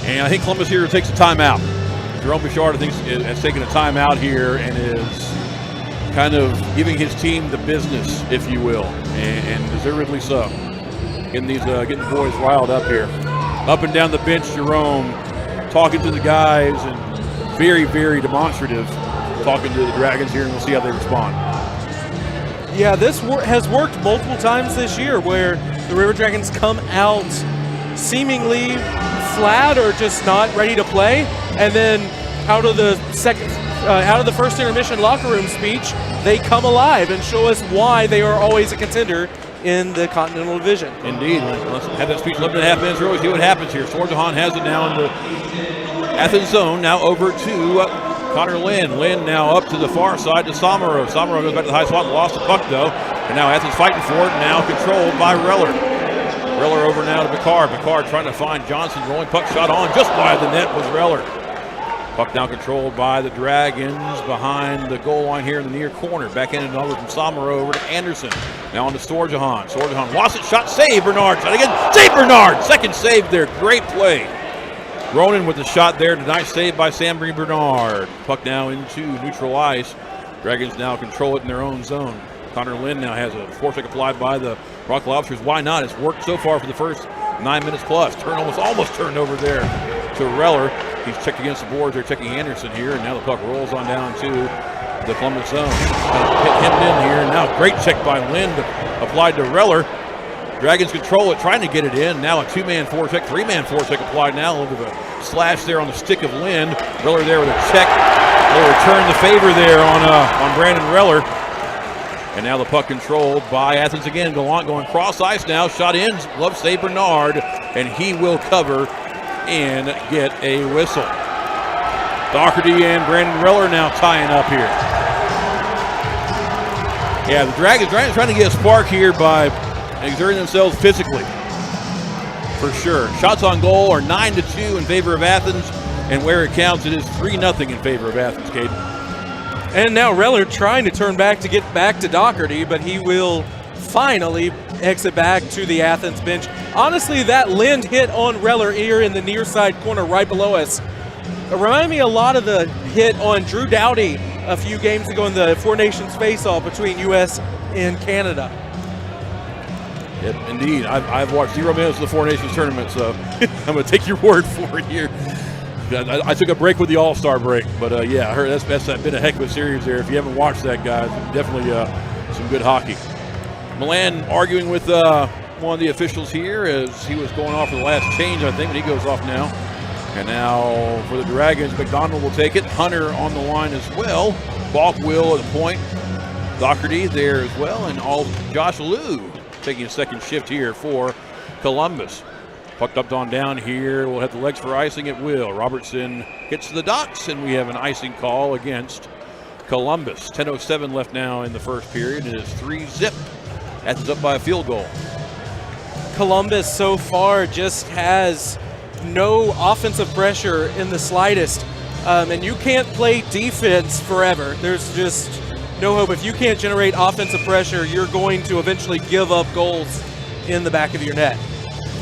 And I think Columbus here takes a timeout. Jerome Bouchard, I think, has taken a timeout here and is kind of giving his team the business, if you will, and deservedly so. Getting the boys riled up here. Up and down the bench, Jerome talking to the guys and very, very demonstrative talking to the Dragons here, and we'll see how they respond. Yeah, this has worked multiple times this year where the River Dragons come out seemingly flat or just not ready to play, and then out of the first intermission locker room speech, they come alive and show us why they are always a contender in the Continental Division. Indeed. Let's have that speech 11.5 minutes early, see what happens here. Sturges has it now in the Athens zone, now over to Connor Lynn. Lynn now up to the far side to Somero. Somero goes back to the high spot, lost the puck though, and now Athens fighting for it, now controlled by Reller. Reller over now to Picard. Picard trying to find Johnson, rolling puck shot on, just wide the net was Reller. Puck now controlled by the Dragons behind the goal line here in the near corner. Back in and over from Somero over to Anderson. Now on to Sturges. Sturges lost it, shot, save Bernard. Shot again, save Bernard. Second save there, great play. Ronan with the shot there, nice save by Sam Bernard. Puck now into neutral ice. Dragons now control it in their own zone. Connor Lynn now has a forecheck applied by the Rock Lobsters. Why not? It's worked so far for the first 9 minutes plus. Almost turned over there to Reller. He's checked against the boards. They're checking Anderson here, and now the puck rolls on down to the Columbus zone. Hit him in here. Now great check by Lind applied to Reller. Dragons control it, trying to get it in. Now a 2-man forecheck, 3-man forecheck applied now. Look at the slash there on the stick of Lind. Reller there with a check. They'll return the favor there on Brandon Reller. And now the puck controlled by Athens again. Gallant going cross ice now. Shot in. Glove save Bernard. And he will cover and get a whistle. Doherty and Brandon Reller now tying up here. Yeah, the Dragons trying to get a spark here by exerting themselves physically. For sure. Shots on goal are 9-2 in favor of Athens. And where it counts, it is 3-0 in favor of Athens, Cayden. And now Reller trying to turn back to get back to Doherty, but he will finally exit back to the Athens bench. Honestly, that Lind hit on Reller here in the near side corner right below us. It reminded me a lot of the hit on Drew Doughty a few games ago in the Four Nations face-off between U.S. and Canada. Yep, indeed. I've watched 0 minutes of the Four Nations tournament, so I'm going to take your word for it here. I took a break with the All-Star break, but yeah, I heard that's been a heck of a series there. If you haven't watched that, guys, definitely some good hockey. Milan arguing with one of the officials here as he was going off for the last change, I think, but he goes off now. And now for the Dragons, McDonald will take it. Hunter on the line as well. Balk will at the point. Doherty there as well, and Josh Liu taking a second shift here for Columbus. Pucked up on down here. We'll have the legs for icing. It will. Robertson gets to the docks, and we have an icing call against Columbus. 10:07 left now in the first period. It is 3-0. Athens up by a field goal. Columbus so far just has no offensive pressure in the slightest. And you can't play defense forever. There's just no hope. If you can't generate offensive pressure, you're going to eventually give up goals in the back of your net.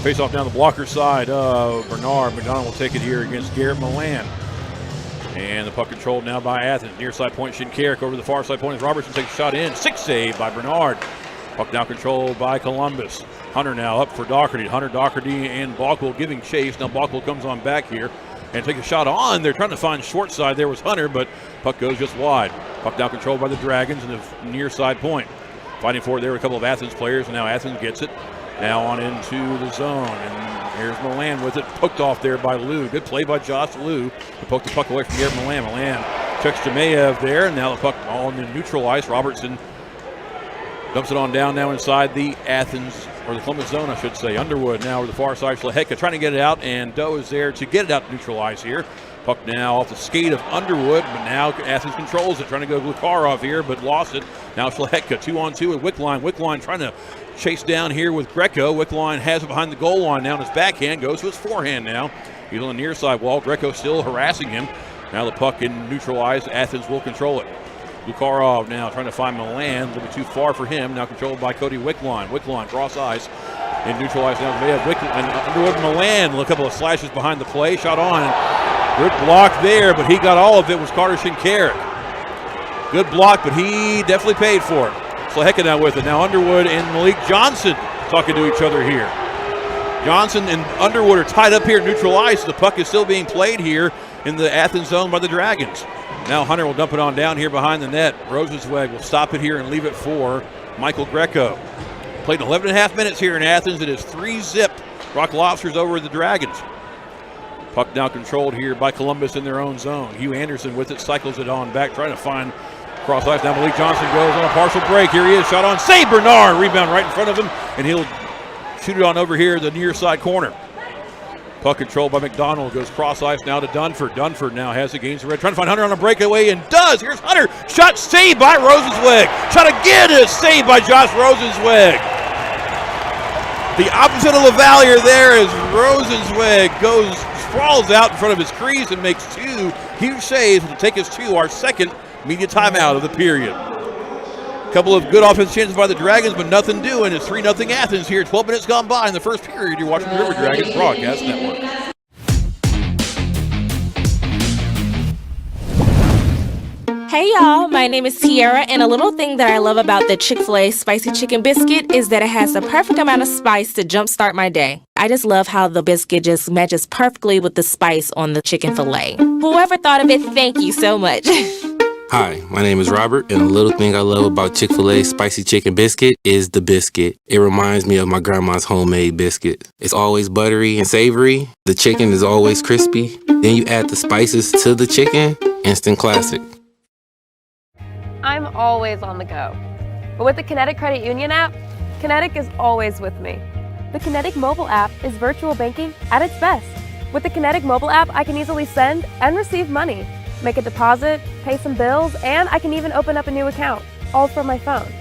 Face off down the blocker side of Bernard. McDonald will take it here against Garrett Milan. And the puck controlled now by Athens. Near side point, Shinkarik over the far side point as Robertson takes a shot in. 6 save by Bernard. Puck now controlled by Columbus. Hunter now up for Doherty. Hunter, Doherty, and Balkwell giving chase. Now Balkwell comes on back here and takes a shot on. They're trying to find short side. There was Hunter, but puck goes just wide. Puck now controlled by the Dragons and the near side point. Fighting for it there were a couple of Athens players, and now Athens gets it. Now on into the zone, and here's Milan with it. Poked off there by Liu. Good play by Josh Liu to poke the puck away from Garrett Milan. Milan checks Jamayev there, and now the puck all in the neutral ice. Robertson dumps it on down now inside the Athens, or the Columbus zone, I should say. Underwood now over the far side. Schlehecka trying to get it out, and Doe is there to get it out to neutral ice here. Puck now off the skate of Underwood, but now Athens controls it. Trying to go Glukarov here, but lost it. Now Schlehecka 2-on-2 with Wickline. Wickline trying to chase down here with Greco. Wickline has it behind the goal line now, and his backhand goes to his forehand now. He's on the near side wall. Greco still harassing him. Now the puck in neutral ice. Athens will control it. Glukarov now trying to find Milan. A little bit too far for him. Now controlled by Cody Wickline. Wickline cross ice. In neutral ice now. They have Wickline and Underwood and Milan. A couple of slashes behind the play. Shot on. Good block there, but he got all of it was Carter Shinkarik. Good block, but he definitely paid for it. Schlehecka now with it. Now Underwood and Malik Johnson talking to each other here. Johnson and Underwood are tied up here at neutral ice. The puck is still being played here in the Athens zone by the Dragons. Now Hunter will dump it on down here behind the net. Rosenzweig will stop it here and leave it for Michael Greco. Played 11 and a half minutes here in Athens. It is 3-0. Rock Lobsters over the Dragons. Puck now controlled here by Columbus in their own zone. Hugh Anderson with it, cycles it on back, trying to find cross ice. Now Malik Johnson goes on a partial break. Here he is, shot on, save Bernard. Rebound right in front of him, and he'll shoot it on over here the near side corner. Puck controlled by McDonald, goes cross ice now to Dunford. Dunford now has it, gains the red, trying to find Hunter on a breakaway, and does. Here's Hunter, shot saved by Rosenzweig. Shot again is saved by Josh Rosenzweig. The opposite of LaValliere there is Rosenzweig sprawls out in front of his crease and makes 2 huge saves to take us to our second media timeout of the period. A couple of good offensive chances by the Dragons, but nothing doing. It's 3-0 Athens here. 12 minutes gone by in the first period. You're watching the River Dragons Broadcast Network. Hey y'all, my name is Tiara, and a little thing that I love about the Chick-fil-A spicy chicken biscuit is that it has the perfect amount of spice to jumpstart my day. I just love how the biscuit just matches perfectly with the spice on the chicken fillet. Whoever thought of it, thank you so much. Hi, my name is Robert, and a little thing I love about Chick-fil-A spicy chicken biscuit is the biscuit. It reminds me of my grandma's homemade biscuit. It's always buttery and savory. The chicken is always crispy. Then you add the spices to the chicken, instant classic. I'm always on the go. But with the Kinetic Credit Union app, Kinetic is always with me. The Kinetic mobile app is virtual banking at its best. With the Kinetic mobile app, I can easily send and receive money, make a deposit, pay some bills, and I can even open up a new account, all from my phone.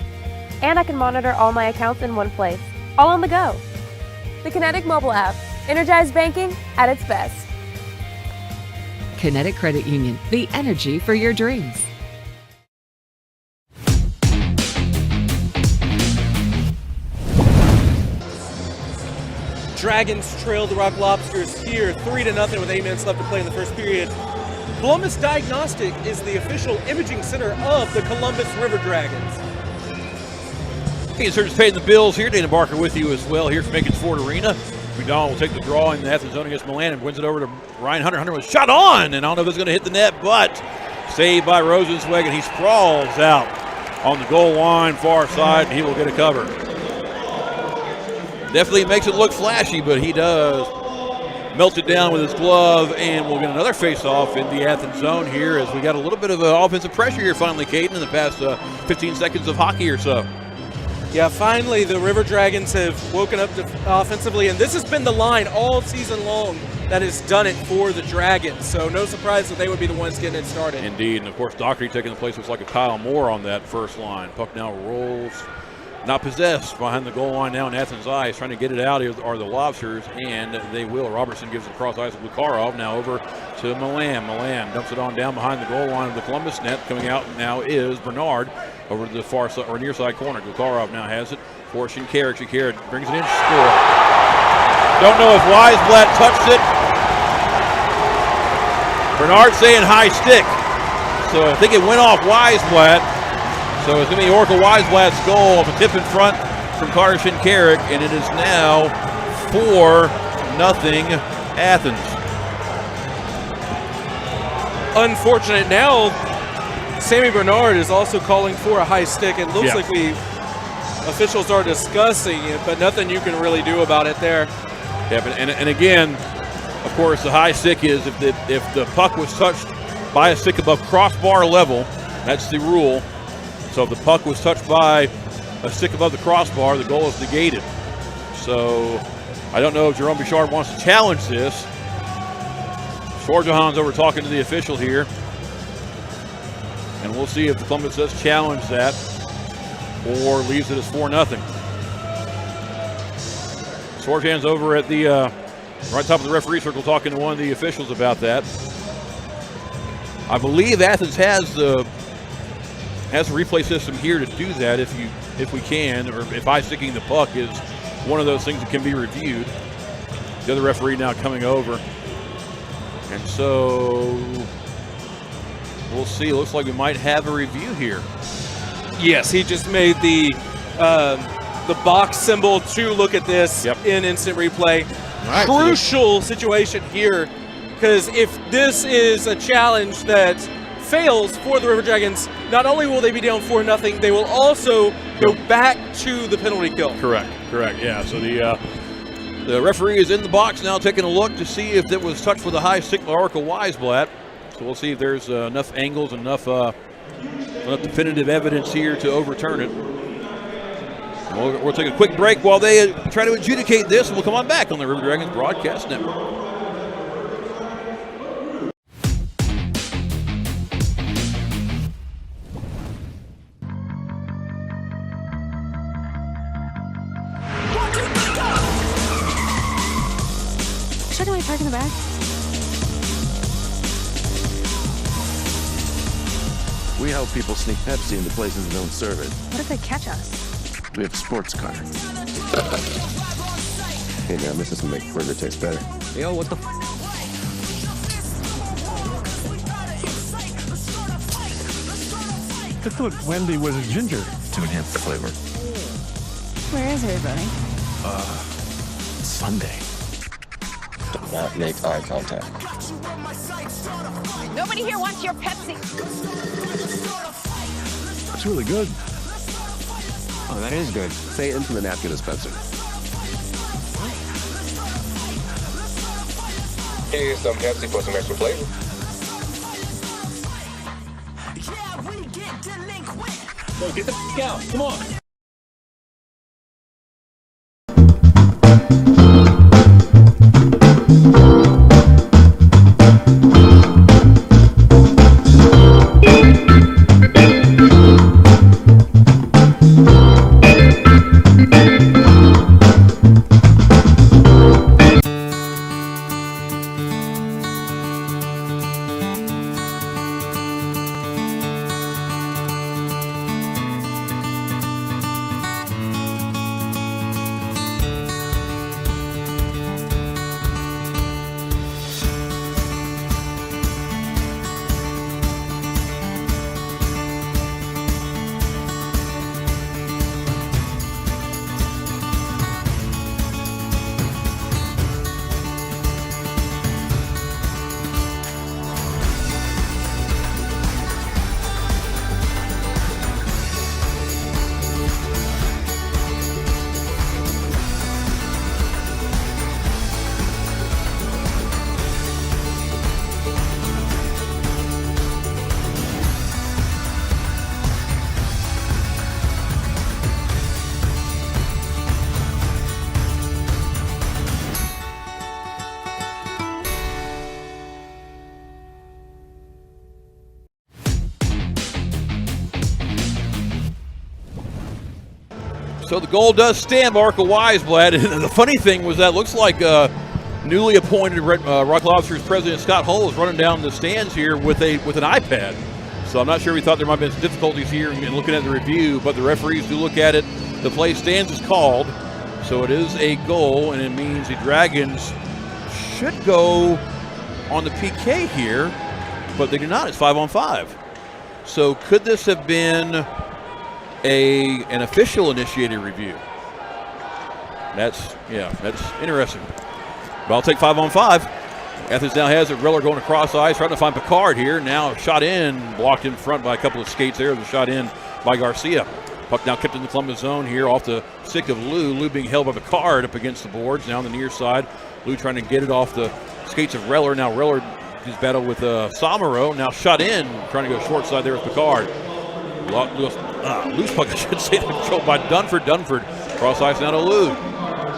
And I can monitor all my accounts in one place, all on the go. The Kinetic mobile app, energized banking at its best. Kinetic Credit Union, the energy for your dreams. Dragons trail the Rock Lobsters here 3-0 with 8 minutes left to play in the first period. Columbus Diagnostic is the official imaging center of the Columbus River Dragons. Hey, Sturges paying the bills here. Dana Barker with you as well here from Aikens Ford Arena. McDonald will take the draw in the Athens zone against Milan and wins it over to Ryan Hunter. Hunter was shot on, and I don't know if it's going to hit the net, but saved by Rosenzweig, and he sprawls out on the goal line far side, and he will get a cover. Definitely makes it look flashy, but he does melt it down with his glove, and we'll get another face-off in the Athens zone here as we got a little bit of offensive pressure here finally, Cayden, in the past 15 seconds of hockey or so. Yeah, finally the River Dragons have woken up offensively, and this has been the line all season long that has done it for the Dragons, so no surprise that they would be the ones getting it started. Indeed, and of course Doherty taking the place looks like a Kyle Moore on that first line. Puck now rolls. Not possessed behind the goal line now in Athens ice. Trying to get it out are the Lobsters, and they will. Robertson gives it across ice with Bukharov. Now over to Milan. Milan dumps it on down behind the goal line of the Columbus net. Coming out now is Bernard over to the far side or near side corner. Bukharov now has it for Shinkarich. Shinkarich brings it in. Score. Don't know if Weisblatt touched it. Bernard saying high stick. So I think it went off Weisblatt. So it's going to be Orca Weisblatt's goal of a tip in front from Carter Shinkarich, and it is now 4-0 Athens. Unfortunate now, Sammy Bernard is also calling for a high stick. It looks like officials are discussing it, but nothing you can really do about it there. Yeah, and again, of course, the high stick is if the puck was touched by a stick above crossbar level, that's the rule. So if the puck was touched by a stick above the crossbar, the goal is negated. So I don't know if Jerome Bouchard wants to challenge this. Sorjahan's over talking to the official here. And we'll see if the Columbus does challenge that or leaves it as 4-0. Sorjahan's over at the right top of the referee circle talking to one of the officials about that. I believe Athens has a replay system here to do that if we can, or if eye sticking the puck is one of those things that can be reviewed. The other referee now coming over. And so we'll see. It looks like we might have a review here. Yes, he just made the box symbol to look at this in instant replay. Right, crucial situation here, because if this is a challenge that fails for the River Dragons, not only will they be down 4-0, they will also go back to the penalty kill. Correct. Yeah, so the referee is in the box now taking a look to see if it was touched with a high stick by Orca Weisblatt. So we'll see if there's enough angles, enough definitive evidence here to overturn it. We'll take a quick break while they try to adjudicate this, and we'll come on back on the River Dragons Broadcast Network. Should I park in the back? We help people sneak Pepsi into places that don't serve it. What if they catch us? We have a sports car. Hey man, this doesn't make burger taste better. Yo, what the I thought Wendy was a ginger. To enhance the flavor. Where is everybody? Sunday. Do not make eye contact. Nobody here wants your Pepsi. It's really good. Oh, that is good. Say it into the napkin dispenser. Here's some Pepsi for some extra flavor. So get the f*** out. Come on. So the goal does stand, Marco Weisblatt. And the funny thing was that looks like newly appointed Rock Lobsters president Scott Hull is running down the stands here with an iPad. So I'm not sure we thought there might have been some difficulties here in looking at the review, but the referees do look at it. The play stands is called, so it is a goal, and it means the Dragons should go on the PK here, but they do not. It's 5-on-5. So could this have been an official initiated review? That's interesting. But I'll take 5-on-5. Athens now has it. Reller going across ice, trying to find Picard here. Now shot in, blocked in front by a couple of skates there. The shot in by Garcia. Puck now kept in the Columbus zone here off the stick of Lou. Lou being held by Picard up against the boards. Now on the near side. Lou trying to get it off the skates of Reller. Now Reller his battle with Samaro. Now shot in, trying to go short side there with Picard. Loose puck, I should say, controlled by Dunford. Dunford cross ice now to Lou.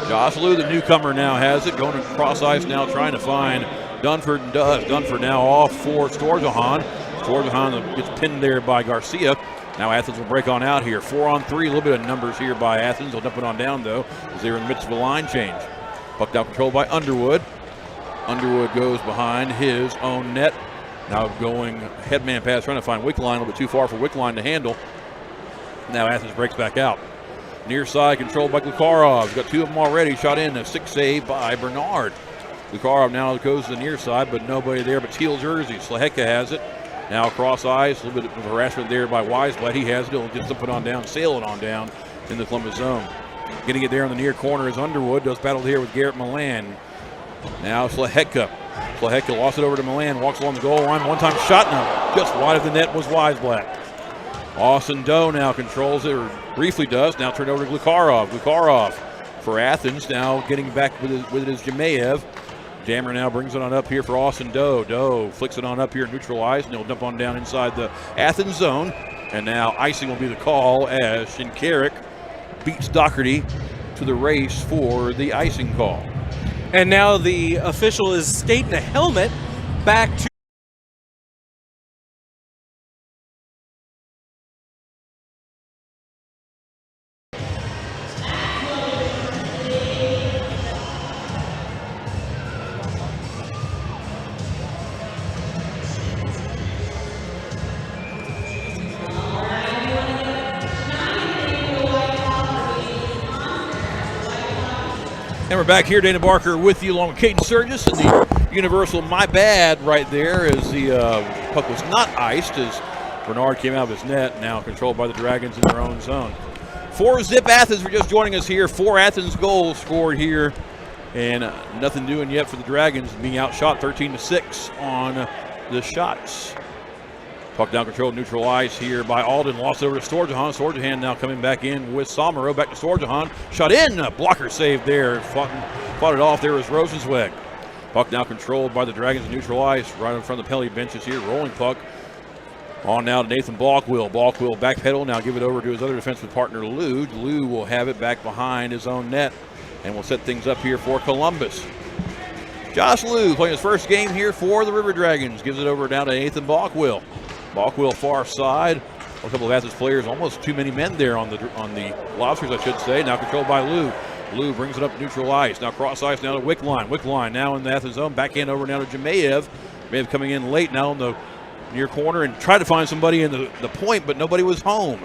Josh Lou, the newcomer, now has it. Going across ice now, trying to find Dunford, and does. Dunford now off for Sturges. Sturges gets pinned there by Garcia. Now Athens will break on out here. 4-on-3, a little bit of numbers here by Athens. They'll dump it on down, though, as they're in the midst of a line change. Puck now controlled by Underwood. Underwood goes behind his own net. Now going headman pass, trying to find Wickline, a little bit too far for Wickline to handle. Now Athens breaks back out. Near side controlled by Glukarov. He's got two of them already. Shot in, a 6 save by Bernard. Glukarov now goes to the near side, but nobody there but teal jersey. Sleheka has it. Now across ice, a little bit of harassment there by Weisblatt. He has it. He'll just dump it on down, sail it on down in the Columbus zone. Getting it there on the near corner is Underwood. Does battle here with Garrett Milan. Now Sleheka. Sleheka lost it over to Milan. Walks along the goal line. One-time shot now. Just wide of the net was Weisblatt. Austin Doe now controls it, or briefly does. Now turned over to Glukarov. Glukarov for Athens. Now getting back with it is Jemayev. Jammer now brings it on up here for Austin Doe. Doe flicks it on up here, neutralized, and he'll dump on down inside the Athens zone. And now icing will be the call as Shinkarik beats Doherty to the race for the icing call. And now the official is skating a helmet back to And we're back here, Dana Barker with you along with Cayden Sturges, and the universal my bad right there as the puck was not iced as Bernard came out of his net, now controlled by the Dragons in their own zone. 4-zip Athens for just joining us here. 4 Athens goals scored here, and nothing doing yet for the Dragons, being outshot 13-6 on the shots. Puck down control, neutral ice here by Alden. Lost over to Sturges. Sturges now coming back in with Somero. Back to Sturges. Shot in. A blocker save there. Fought it off. There was Rosenzweig. Puck now controlled by the Dragons in neutral ice. Right in front of the penalty benches here. Rolling puck. On now to Nathan Balkwill. Balkwill backpedal. Now give it over to his other defensive partner, Lou. Lou will have it back behind his own net. And we'll set things up here for Columbus. Josh Lou playing his first game here for the River Dragons. Gives it over down to Nathan Balkwill. Balkwill far side. A couple of Athens players, almost too many men there on the Lobsters, I should say. Now controlled by Lou. Lou brings it up neutral ice. Now cross ice now to Wickline. Wickline now in the Athens zone. Backhand over now to Jamayev. Jamayev coming in late now in the near corner and tried to find somebody in the point, but nobody was home.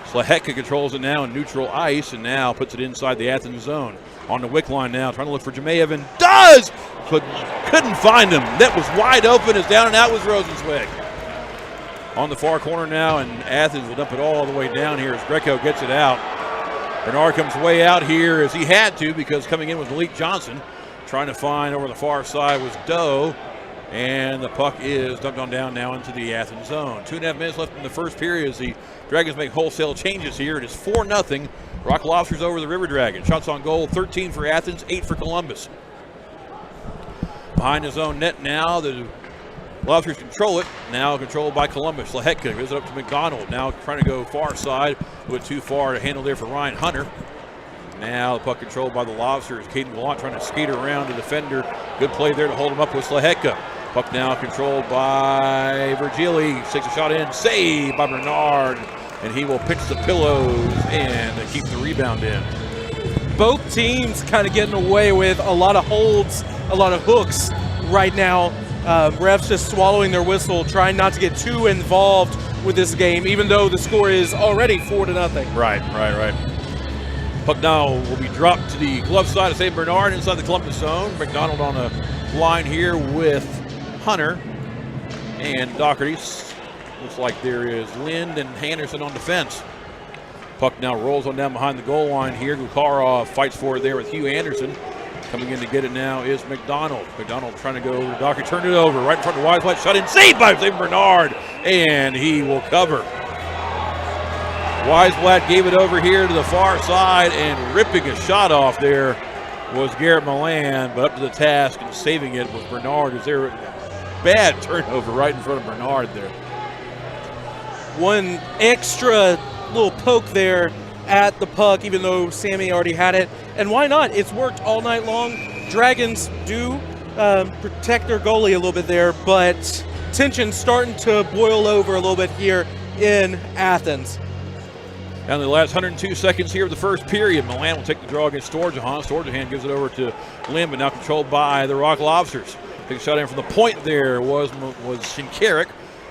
Slahecka controls it now in neutral ice and now puts it inside the Athens zone. On the Wickline now, trying to look for Jamayev and does! Couldn't find him. That was wide open as down and out was Rosenzweig. On the far corner now, and Athens will dump it all the way down here as Greco gets it out. Bernard comes way out here as he had to because coming in was Malik Johnson. Trying to find over the far side was Doe. And the puck is dumped on down now into the Athens zone. 2.5 minutes left in the first period as the Dragons make wholesale changes here. It is 4-0. Rock Lobsters over the River Dragons. Shots on goal, 13 for Athens, 8 for Columbus. Behind his own net now, the Lobsters control it. Now controlled by Columbus. Slahecka gives it up to McDonald. Now trying to go far side. A bit too far to handle there for Ryan Hunter. Now the puck controlled by the Lobsters. Cayden trying to skate around the defender. Good play there to hold him up with Slahecka. Puck now controlled by Virgili. Takes a shot in. Saved by Bernard. And he will pitch the pillows and keep the rebound in. Both teams kind of getting away with a lot of holds, a lot of hooks right now. Refs just swallowing their whistle, trying not to get too involved with this game, even though the score is already 4-0. Right. Puck now will be dropped to the glove side of St. Bernard inside the Columbus zone. McDonald on a line here with Hunter and Doherty. Looks like there is Lind and Anderson on defense. Puck now rolls on down behind the goal line here. Gukharov fights for it there with Hugh Anderson. Coming in to get it now is McDonald. McDonald trying to go to Doherty, turned it over right in front of Wiseblatt. Shot in, saved by St. Bernard, and he will cover. Wiseblatt gave it over here to the far side, and ripping a shot off there was Garrett Milan, but up to the task and saving it was Bernard. Is there a bad turnover right in front of Bernard there? One extra little poke there at the puck, even though Sammy already had it. And why not? It's worked all night long. Dragons do protect their goalie a little bit there, but tension's starting to boil over a little bit here in Athens. Down to the last 102 seconds here of the first period. Milan will take the draw against Sturges. Sturges gives it over to Lim, but now controlled by the Rock Lobsters. Takes a shot in from the point there was Shinkarik.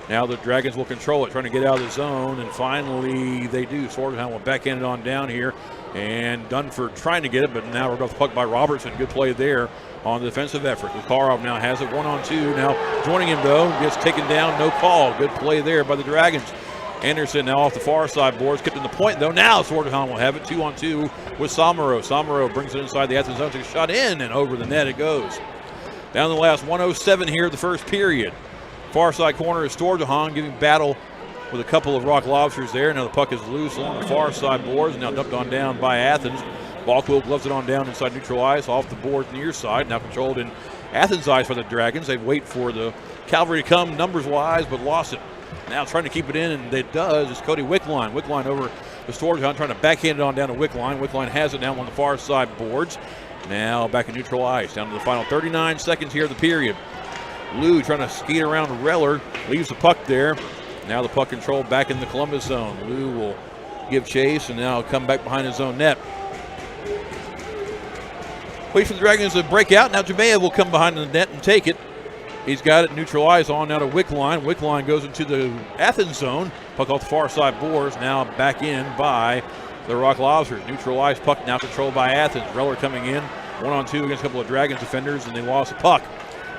Now the Dragons will control it, trying to get out of the zone, and finally they do. Sturges will backhand it on down here, and Dunford trying to get it, but now we're off the puck by Robertson. Good play there on the defensive effort. Gukharov now has it 1-on-2. Now joining him though, gets taken down, no call. Good play there by the Dragons. Anderson now off the far side boards, kept in the point though. Now Sturges will have it 2-on-2 with Somero. Somero brings it inside the Athens zone, takes a shot in, and over the net it goes. Down to the last 107 here of the first period. Far side corner is Sturges giving battle with a couple of Rock Lobsters there. Now the puck is loose along the far side boards, now dumped on down by Athens. Balkwill gloves it on down inside neutral ice, off the board near side. Now controlled in Athens ice by the Dragons. They wait for the cavalry to come numbers-wise, but lost it. Now trying to keep it in, and it does. It's Cody Wickline. Wickline over to Sturges, trying to backhand it on down to Wickline. Wickline has it now on the far side boards. Now back in neutral ice, down to the final 39 seconds here of the period. Lou trying to skate around Reller, leaves the puck there. Now the puck control back in the Columbus zone. Lou will give chase and now come back behind his own net. Wait for the Dragons to break out. Now Jamayev will come behind the net and take it. He's got it neutral ice on now to Wickline. Wickline goes into the Athens zone. Puck off the far side boards, now back in by the Rock Lobsters. Neutral ice puck now controlled by Athens. Reller coming in 1-on-2 against a couple of Dragons defenders, and they lost the puck.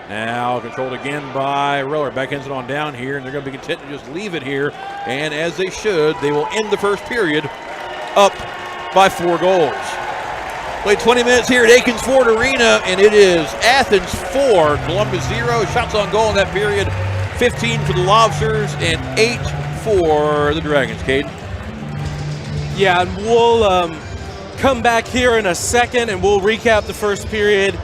Now controlled again by Roller. Backhands it on down here, and they're going to be content to just leave it here. And as they should, they will end the first period up by 4 goals. Played 20 minutes here at Athens Ford Arena, and it is Athens 4, Columbus 0. Shots on goal in that period, 15 for the Lobsters and 8 for the Dragons. Cayden? Yeah, and we'll come back here in a second, and we'll recap the first period.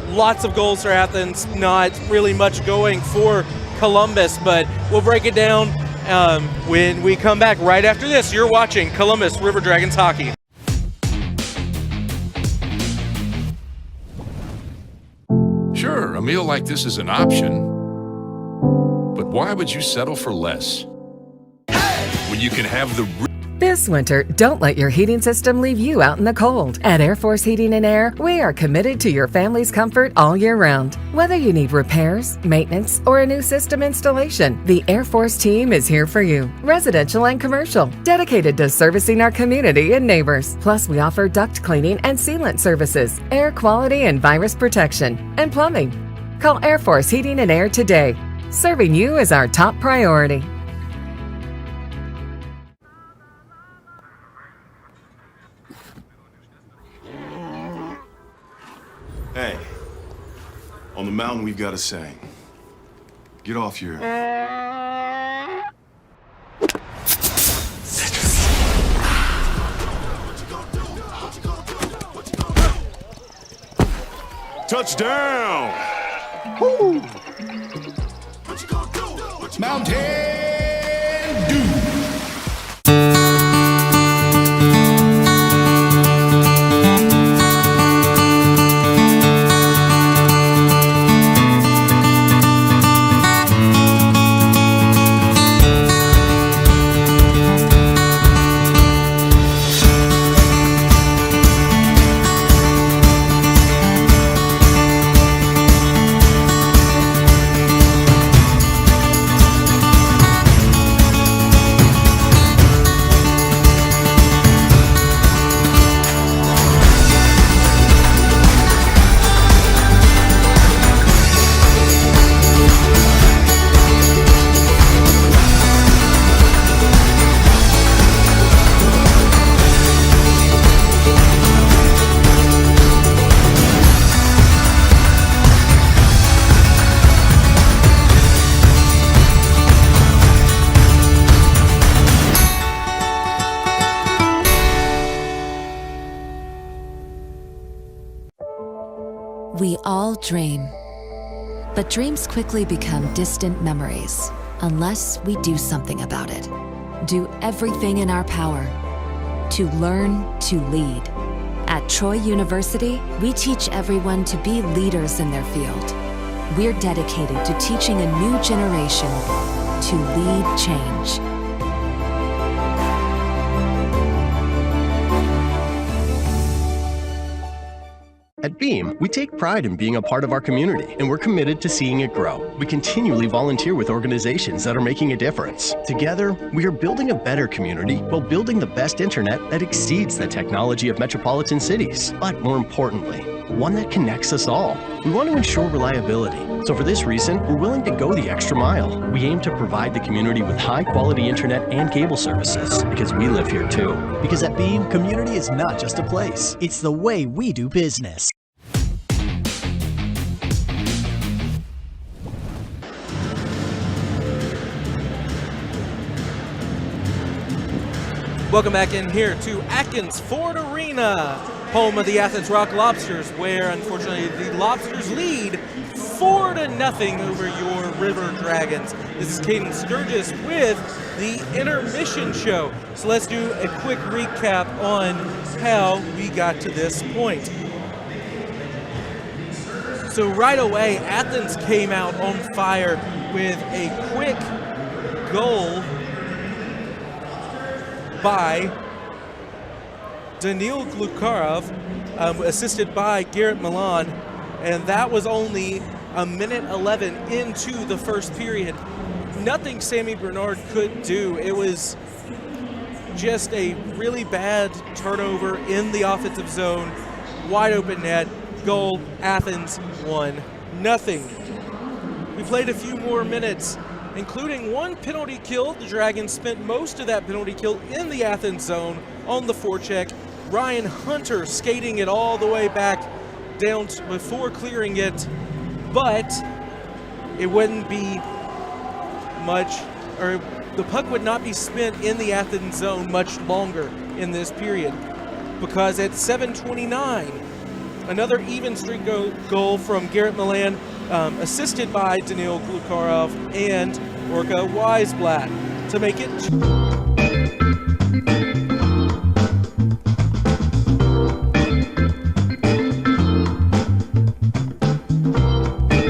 Lots of goals for Athens, not really much going for Columbus, but we'll break it down when we come back right after this. You're watching Columbus River Dragons Hockey. Sure, a meal like this is an option, but why would you settle for less? When you can have the... This winter, don't let your heating system leave you out in the cold. At Air Force Heating and Air, we are committed to your family's comfort all year round. Whether you need repairs, maintenance, or a new system installation, the Air Force team is here for you. Residential and commercial, dedicated to servicing our community and neighbors. Plus, we offer duct cleaning and sealant services, air quality and virus protection, and plumbing. Call Air Force Heating and Air today. Serving you is our top priority. Hey, on the mountain we've got a saying. Get off your... Touchdown! Woo! Mountain Dew! We all dream, but dreams quickly become distant memories unless we do something about it. Do everything in our power to learn to lead. At Troy University, we teach everyone to be leaders in their field. We're dedicated to teaching a new generation to lead change. At Beam, we take pride in being a part of our community, and we're committed to seeing it grow. We continually volunteer with organizations that are making a difference. Together, we are building a better community while building the best internet that exceeds the technology of metropolitan cities. But more importantly, one that connects us all. We want to ensure reliability. So for this reason, we're willing to go the extra mile. We aim to provide the community with high-quality internet and cable services, because we live here too. Because at Beam, community is not just a place, it's the way we do business. Welcome back in here to Athens Ford Arena, home of the Athens Rock Lobsters, where unfortunately the Lobsters lead 4-0 over your River Dragons. This is Cayden Sturges with the Intermission show. So let's do a quick recap on how we got to this point. So right away, Athens came out on fire with a quick goal by Daniil Glukharov, assisted by Garrett Milan, and that was only a minute 11 into the first period. Nothing Sammy Bernard could do. It was just a really bad turnover in the offensive zone, wide open net, goal, Athens 1-0. We played a few more minutes, including one penalty kill. The Dragons spent most of that penalty kill in the Athens zone on the forecheck. Ryan Hunter skating it all the way back down before clearing it, but it wouldn't be much, or the puck would not be spent in the Athens zone much longer in this period, because at 7:29, another even strength goal from Garrett Milan, assisted by Daniil Glukharov and Orca Weisblatt to make it.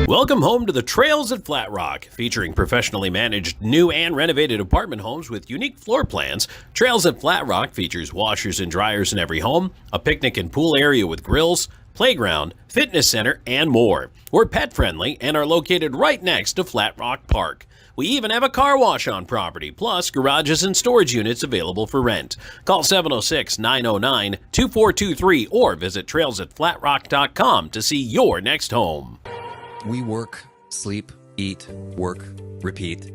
Welcome home to the Trails at Flat Rock, featuring professionally managed new and renovated apartment homes with unique floor plans. Trails at Flat Rock features washers and dryers in every home, a picnic and pool area with grills, playground, fitness center, and more. We're pet friendly and are located right next to Flat Rock Park. We even have a car wash on property, plus garages and storage units available for rent. Call 706-909-2423 or visit trailsatflatrock.com to see your next home. We work, sleep, eat, work, repeat.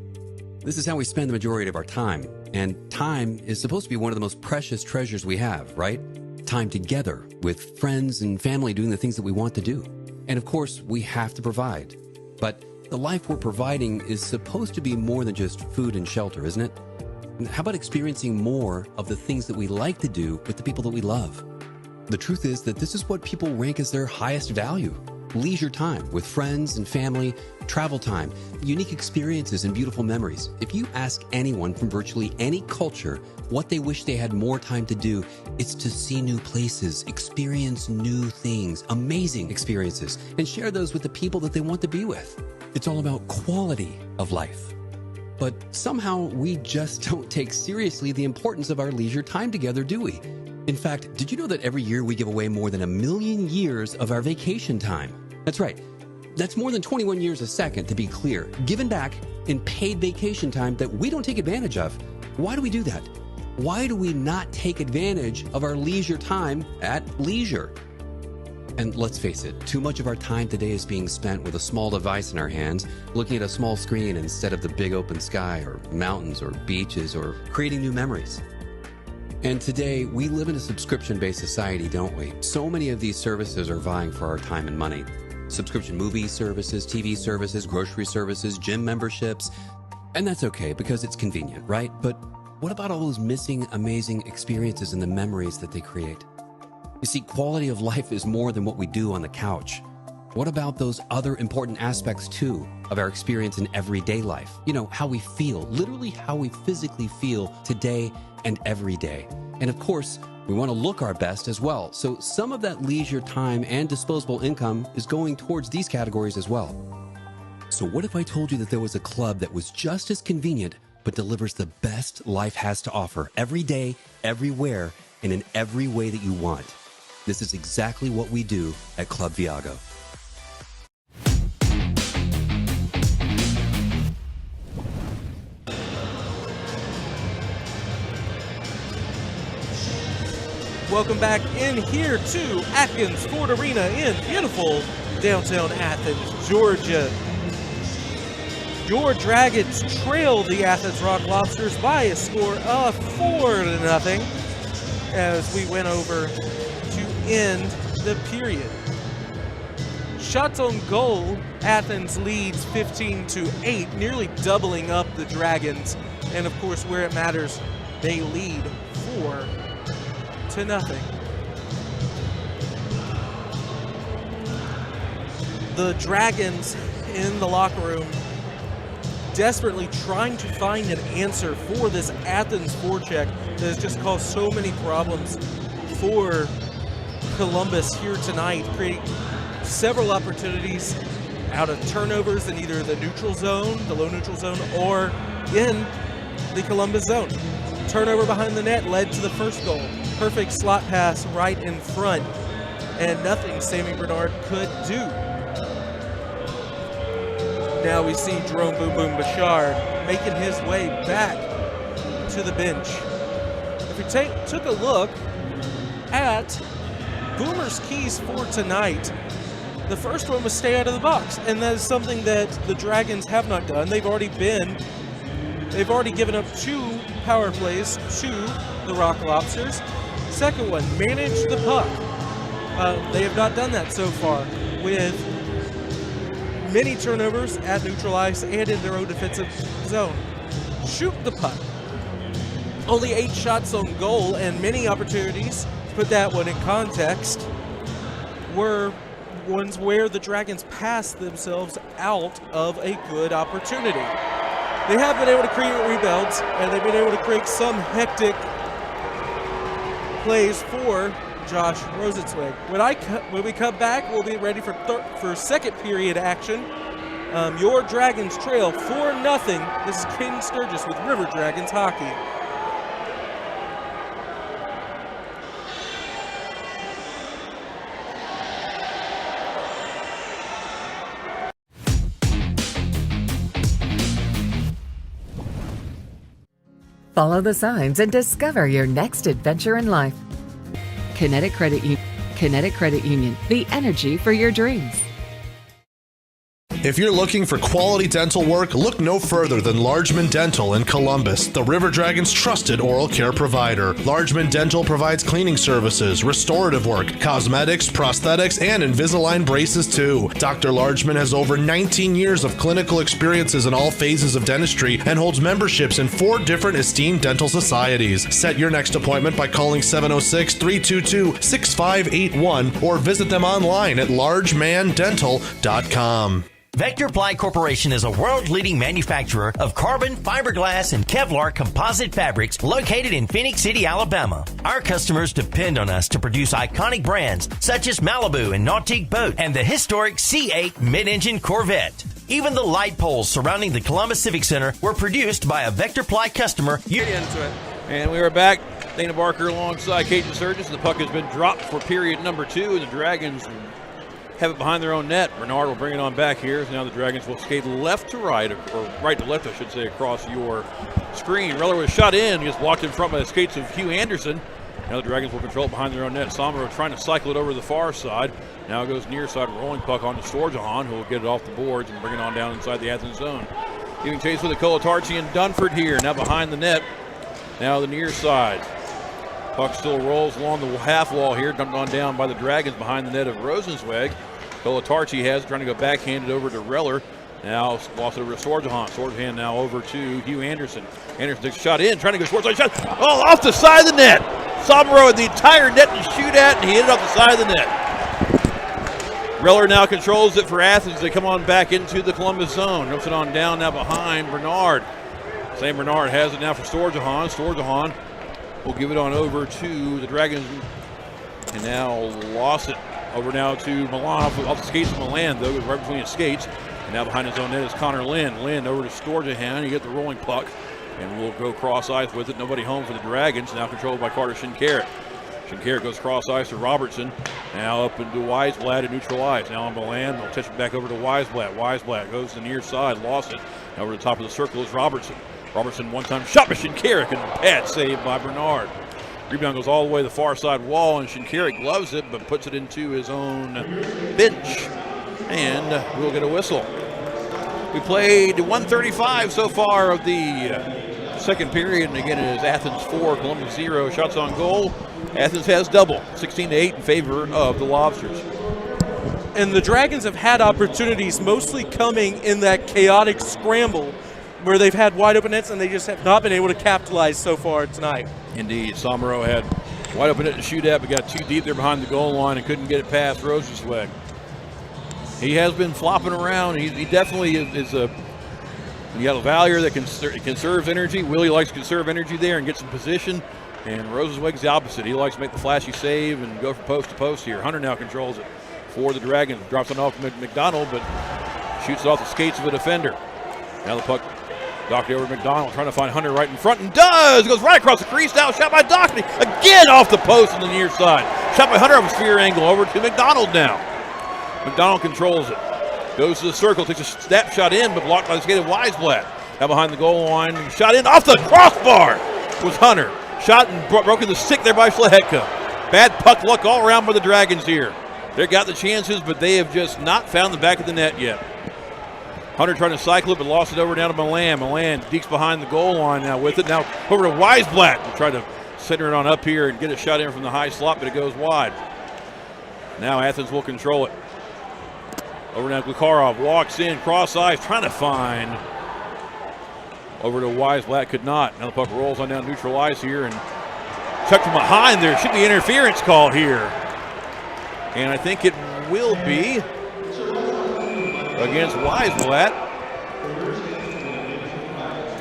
This is how we spend the majority of our time. And time is supposed to be one of the most precious treasures we have, right? Time together with friends and family doing the things that we want to do. And of course, we have to provide. But the life we're providing is supposed to be more than just food and shelter, isn't it? How about experiencing more of the things that we like to do with the people that we love? The truth is that this is what people rank as their highest value. Leisure time with friends and family, travel time, unique experiences and beautiful memories. If you ask anyone from virtually any culture what they wish they had more time to do, it's to see new places, experience new things, amazing experiences, and share those with the people that they want to be with. It's all about quality of life. But somehow we just don't take seriously the importance of our leisure time together, do we? In fact, did you know that every year we give away more than 1 million years of our vacation time? That's right. That's more than 21 years a second, to be clear, given back in paid vacation time that we don't take advantage of. Why do we do that? Why do we not take advantage of our leisure time at leisure? And let's face it, too much of our time today is being spent with a small device in our hands, looking at a small screen instead of the big open sky or mountains or beaches or creating new memories. And today, we live in a subscription-based society, don't we? So many of these services are vying for our time and money. Subscription movie services, TV services, grocery services, gym memberships. And that's okay because it's convenient, right? But what about all those missing amazing experiences and the memories that they create? You see, quality of life is more than what we do on the couch. What about those other important aspects, too, of our experience in everyday life? You know, how we feel, literally how we physically feel today and every day. And of course, we want to look our best as well. So some of that leisure time and disposable income is going towards these categories as well. So what if I told you that there was a club that was just as convenient, but delivers the best life has to offer every day, everywhere, and in every way that you want? This is exactly what we do at Club Viago. Welcome back in here to Atkins Ford Arena in beautiful downtown Athens, Georgia. Your Dragons trail the Athens Rock Lobsters by a score of 4-0 as we went over to end the period. Shots on goal, Athens leads 15-8, nearly doubling up the Dragons. And of course, where it matters, they lead 4-0. The Dragons in the locker room desperately trying to find an answer for this Athens forecheck that has just caused so many problems for Columbus here tonight, creating several opportunities out of turnovers in either the neutral zone, the low neutral zone, or in the Columbus zone. Turnover behind the net led to the first goal. Perfect slot pass right in front, and nothing Sammy Bernard could do. Now we see Jerome Boom Boom Bouchard making his way back to the bench. If we took a look at Boomer's keys for tonight, The first one was stay out of the box, and that is something that the Dragons have not done. They've already given up 2 power plays to the Rock Lobsters. Second one, manage the puck. They have not done that so far, with many turnovers at neutral ice and in their own defensive zone. Shoot the puck. Only 8 shots on goal, and many opportunities, to put that one in context, were ones where the Dragons passed themselves out of a good opportunity. They have been able to create rebounds, and they've been able to create some hectic plays for Josh Rosenzweig. When we come back, we'll be ready for second period action. Your Dragons trail 4-0. This is Cayden Sturges with River Dragons Hockey. Follow the signs and discover your next adventure in life. Kinetic Credit Union, the energy for your dreams. If you're looking for quality dental work, look no further than Largeman Dental in Columbus, the River Dragons' trusted oral care provider. Largeman Dental provides cleaning services, restorative work, cosmetics, prosthetics, and Invisalign braces too. Dr. Largeman has over 19 years of clinical experiences in all phases of dentistry and holds memberships in 4 different esteemed dental societies. Set your next appointment by calling 706-322-6581 or visit them online at largemandental.com. Vector Ply Corporation is a world-leading manufacturer of carbon, fiberglass, and Kevlar composite fabrics located in Phoenix City, Alabama. Our customers depend on us to produce iconic brands such as Malibu and Nautique Boat and the historic C8 mid-engine Corvette. Even the light poles surrounding the Columbus Civic Center were produced by a Vector Ply customer. And we are back. Dana Barker alongside Cayden Sturges. The puck has been dropped for period number 2, and the Dragons have it behind their own net. Bernard will bring it on back here. So now the Dragons will skate left to right, or right to left, I should say, across your screen. Reller was shot in. He was blocked in front by the skates of Hugh Anderson. Now the Dragons will control it behind their own net. Somero trying to cycle it over the far side. Now it goes near side, rolling puck on to Sturges, who will get it off the boards and bring it on down inside the Athens zone. Giving chase with the Colatarchi and Dunford here. Now behind the net. Now the near side. Puck still rolls along the half wall here, dumped on down by the Dragons behind the net of Rosenzweig. Colatarchi has trying to go backhanded over to Reller. Now lost over to Sturges. Sturges now over to Hugh Anderson. Anderson takes a shot in, trying to go Sturges. Shot off the side of the net. Somero had the entire net to shoot at, and he hit it off the side of the net. Reller now controls it for Athens. They come on back into the Columbus zone. Dumps it on down now behind Bernard. Same Bernard has it now for Sturges. Sturges will give it on over to the Dragons. And now lost it over now to Milan off the skates of Milan, though, right between his skates. And now behind his own net is Connor Lynn. Lynn over to Sturges. You get the rolling puck, and we'll go cross ice with it. Nobody home for the Dragons. Now controlled by Carter Shinkaret. Shinkaret goes cross ice to Robertson. Now up into Weisblatt at neutral ice. Now on Milan. They'll touch it back over to Weisblatt. Weisblatt goes to the near side, lost it. Now over the top of the circle is Robertson. Robertson one-time shot by Shinkaret, and bad save by Bernard. Rebound goes all the way to the far side wall, and Shinkaret gloves it, but puts it into his own bench. And we'll get a whistle. We played 135 so far of the second period, and again it is Athens 4, Columbus 0. Shots on goal. Athens has double, 16-8 in favor of the Lobsters. And the Dragons have had opportunities mostly coming in that chaotic scramble where they've had wide open nets and they just have not been able to capitalize so far tonight. Indeed, Somero had wide open net to shoot at, but got too deep there behind the goal line and couldn't get it past Rosenzweig. He has been flopping around. He definitely is a Valier that conserves energy. Willie likes to conserve energy there and get some position. And Rosenzweig's the opposite. He likes to make the flashy save and go from post to post here. Hunter now controls it for the Dragons. Drops it off to McDonald, but shoots it off the skates of a defender. Now the puck Dockney over to McDonald, trying to find Hunter right in front, and does! Goes right across the crease now, shot by Dockney. Again off the post on the near side. Shot by Hunter off a sphere angle over to McDonald now. McDonald controls it. Goes to the circle, takes a snapshot in, but blocked by the skate of Weisblatt. Now behind the goal line, shot in off the crossbar was Hunter. Shot and broken the stick there by Schlehetka. Bad puck luck all around by the Dragons here. They've got the chances, but they have just not found the back of the net yet. Hunter trying to cycle it, but lost it over down to Milan. Milan deeks behind the goal line now with it. Now over to Weisblatt to try to center it on up here and get a shot in from the high slot, but it goes wide. Now Athens will control it. Over now Glukarov walks in, cross eyes, trying to find. Over to Weisblatt, could not. Now the puck rolls on down neutral ice here and checked from behind there. Should be interference called here. And I think it will be against Weisblatt.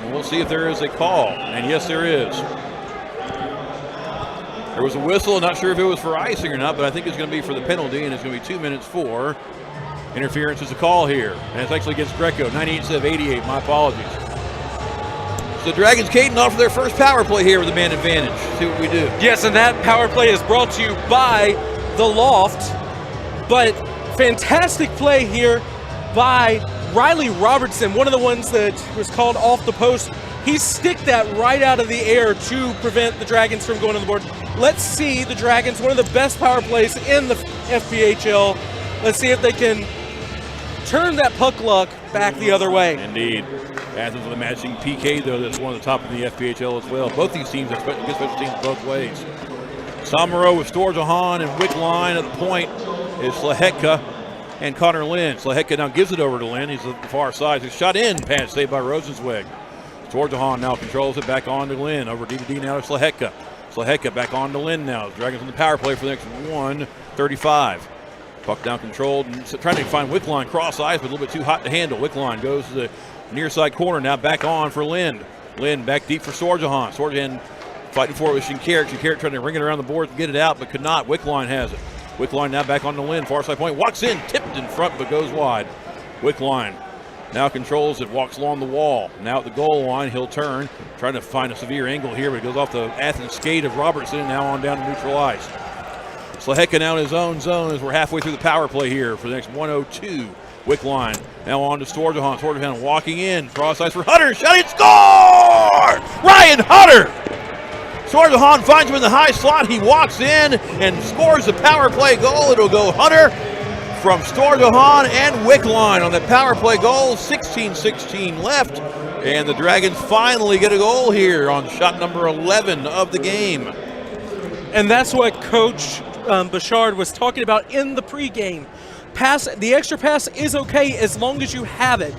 And we'll see if there is a call. And yes, there is. There was a whistle. Not sure if it was for icing or not, but I think it's going to be for the penalty, and it's going to be 2 minutes for interference is a call here. And it's actually against Greco. 98 instead of 88. My apologies. So the Dragons Cayden off for their first power play here with a man advantage. See what we do. Yes, and that power play is brought to you by the Loft. But fantastic play here by Riley Robertson, one of the ones that was called off the post. He sticked that right out of the air to prevent the Dragons from going on the board. Let's see the Dragons, one of the best power plays in the FPHL. Let's see if they can turn that puck luck back the other way. Indeed. Athens with a matching PK, though, that's one of the top of the FPHL as well. Both these teams have good special teams both ways. Samaro with Sturges and Wickline at the point is Slehetka and Connor Lynn. Slehetka now gives it over to Lynn. He's at the far side. He's shot in, pass saved by Rosenzweig. Sturges now controls it back on to Lynn. Over D now to Slehetka. Slehetka back on to Lynn now. Dragons on the power play for the next 1:35. Puck down controlled and trying to find Wickline cross ice, but a little bit too hot to handle. Wickline goes to the near side corner, now back on for Lynn. Lynn back deep for Sturges. Sturges fighting for it with Shinkarik. Shinkarik trying to ring it around the boards and get it out, but could not. Wickline has it. Wickline now back on to Lynn, far side point. Walks in, tipped in front, but goes wide. Wickline now controls it, walks along the wall. Now at the goal line, he'll turn, trying to find a severe angle here, but it goes off the Athens skate of Robertson, now on down to neutral ice. Slehetka now in his own zone as we're halfway through the power play here for the next 1:02. Wickline now on to Sturges. Sturges walking in, cross ice for Hunter, shot it, score! Ryan Hunter! Sturges finds him in the high slot. He walks in and scores the power play goal. It'll go Hunter from Sturges and Wickline on the power play goal. 16-16 left, and the Dragons finally get a goal here on shot number 11 of the game. And that's what Coach Bouchard was talking about in the pregame. The extra pass is okay as long as you have it.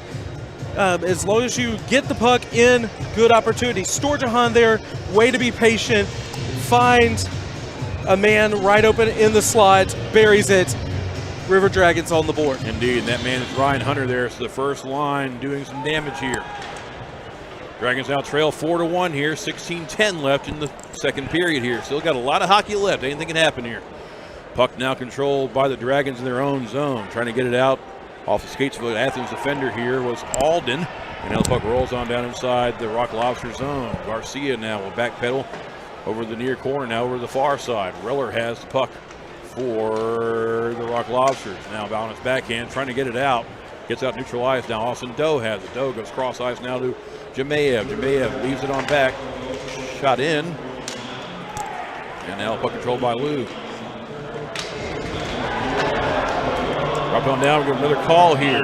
As long as you get the puck in good opportunity. Sturges there, way to be patient, finds a man right open in the slot, buries it. River Dragons on the board. Indeed, and that man is Ryan Hunter there. So the first line doing some damage here. Dragons now trail 4-1 here, 16-10 left in the second period here. Still got a lot of hockey left. Anything can happen here. Puck now controlled by the Dragons in their own zone. Trying to get it out off the skates of the Athens defender here was Alden. And now the puck rolls on down inside the Rock Lobster zone. Garcia now will backpedal over the near corner, now over the far side. Reller has the puck for the Rock Lobsters. Now on his backhand, trying to get it out. Gets out neutral ice. Now Austin Doe has it. Doe goes cross ice now to Jamayev. Jamayev leaves it on back. Shot in. And now puck controlled by Lou. Drop on down, we get another call here.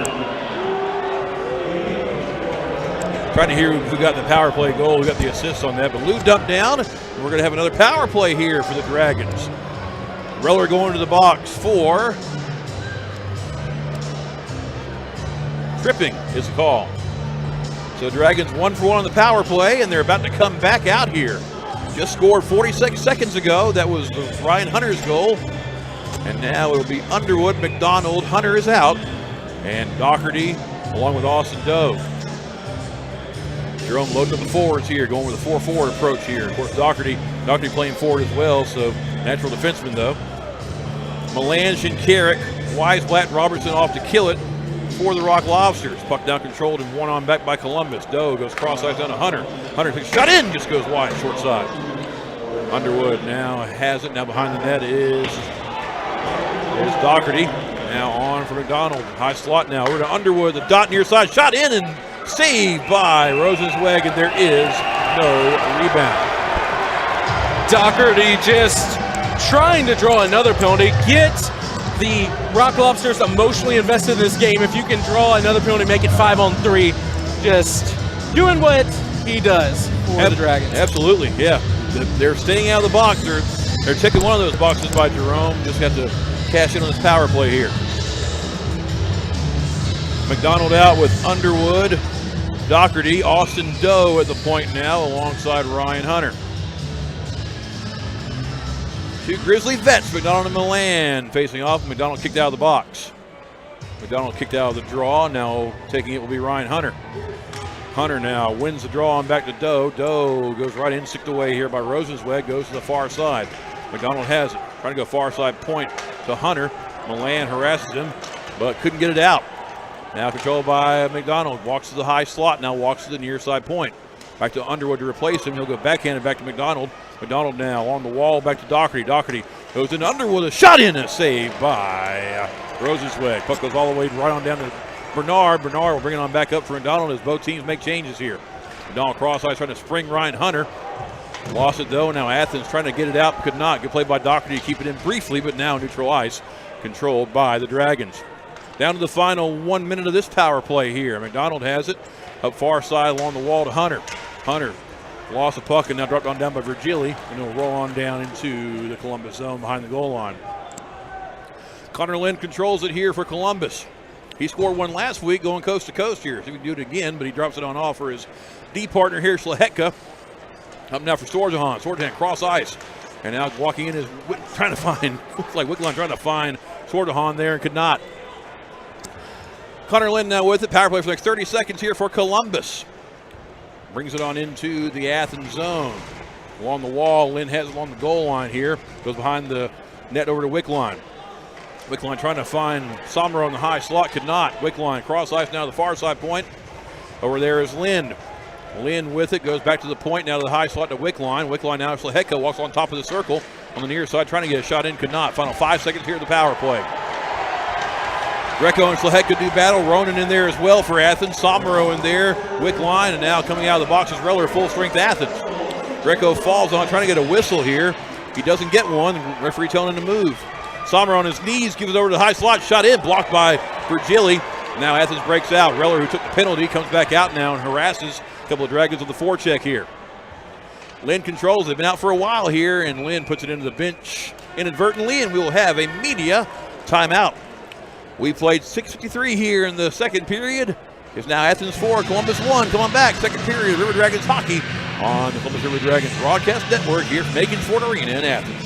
Trying to hear who got the power play goal, who got the assist on that, but Lou dumped down, and we're going to have another power play here for the Dragons. Reller going to the box for tripping is the call. So Dragons 1 for 1 on the power play, and they're about to come back out here. Just scored 46 seconds ago. That was Ryan Hunter's goal. And now it'll be Underwood, McDonald. Hunter is out. And Doherty along with Austin Doe. Jerome loading up the forwards here, going with a 4-forward approach here. Of course, Doherty playing forward as well, so natural defenseman though. Milan, Shinkarik, Weisblatt, Robertson off to kill it for the Rock Lobsters. Puck down controlled and one on back by Columbus. Doe goes cross ice down to Hunter. Hunter takes shot in, just goes wide, short side. Underwood now has it. Now behind the net is Doherty. Now on for McDonald. High slot now over to Underwood. The dot near side. Shot in and saved by Rosenzweig, and there is no rebound. Doherty just trying to draw another penalty. Get the Rock Lobsters emotionally invested in this game. If you can draw another penalty, make it 5-on-3, just doing what he does for the Dragons. Absolutely, yeah. They're staying out of the box. They're taking one of those boxes by Jerome. Just got to cash in on this power play here. McDonald out with Underwood, Doherty, Austin Doe at the point now alongside Ryan Hunter. Two Grizzly vets, McDonald and Milan facing off. McDonald kicked out of the box. McDonald kicked out of the draw. Now taking it will be Ryan Hunter. Hunter now wins the draw and back to Doe. Doe goes right in, sticked away here by Rosenzweig, goes to the far side. McDonald has it, trying to go far side point to Hunter. Milan harasses him, but couldn't get it out. Now controlled by McDonald, walks to the high slot, now walks to the near side point. Back to Underwood to replace him. He'll go backhanded back to McDonald. McDonald now on the wall, back to Doherty. Doherty goes into Underwood, a shot in, a save by Rosenzweig. Puck goes all the way right on down to Bernard. Bernard will bring it on back up for McDonald as both teams make changes here. McDonald cross-ice trying to spring Ryan Hunter. Lost it though. Now Athens trying to get it out, could not. Good play by Doherty to keep it in briefly, but now neutral ice controlled by the Dragons. Down to the final 1 minute of this power play here. McDonald has it up far side along the wall to Hunter. Hunter lost the puck and now dropped on down by Virgili, and he'll roll on down into the Columbus zone behind the goal line. Connor Lind controls it here for Columbus. He scored one last week going coast to coast here, so he can do it again, but he drops it on off for his D partner here, Schlehetka. Up now for Sturges. Sturges cross ice, and now walking in is trying to find, looks like Wickline trying to find Sturges there and could not. Connor Lind now with it. Power play for the next 30 seconds here for Columbus. Brings it on into the Athens zone. Along the wall, Lind has it along the goal line here. Goes behind the net over to Wickline. Wickline trying to find Sommer on the high slot, could not. Wickline cross ice now to the far side point. Over there is Lind. Lind with it, goes back to the point, now to the high slot to Wickline. Wickline now, Schlehetka walks on top of the circle on the near side, trying to get a shot in, could not. Final 5 seconds here of the power play. Greco and Schlehetka do battle. Ronan in there as well for Athens. Somero in there. Wickline, and now coming out of the box is Reller, full strength Athens. Greco falls on, trying to get a whistle here. He doesn't get one. The referee telling him to move. Sommer on his knees, gives it over to the high slot, shot in, blocked by Virgili. Now Athens breaks out. Reller, who took the penalty, comes back out now and harasses a couple of Dragons with the forecheck here. Lind controls. They've been out for a while here, and Lind puts it into the bench inadvertently, and we will have a media timeout. We played 6:53 here in the second period. It's now Athens 4, Columbus 1. Come on back. Second period, River Dragons hockey on the Columbus River Dragons broadcast network here from Aiken Ford Arena in Athens.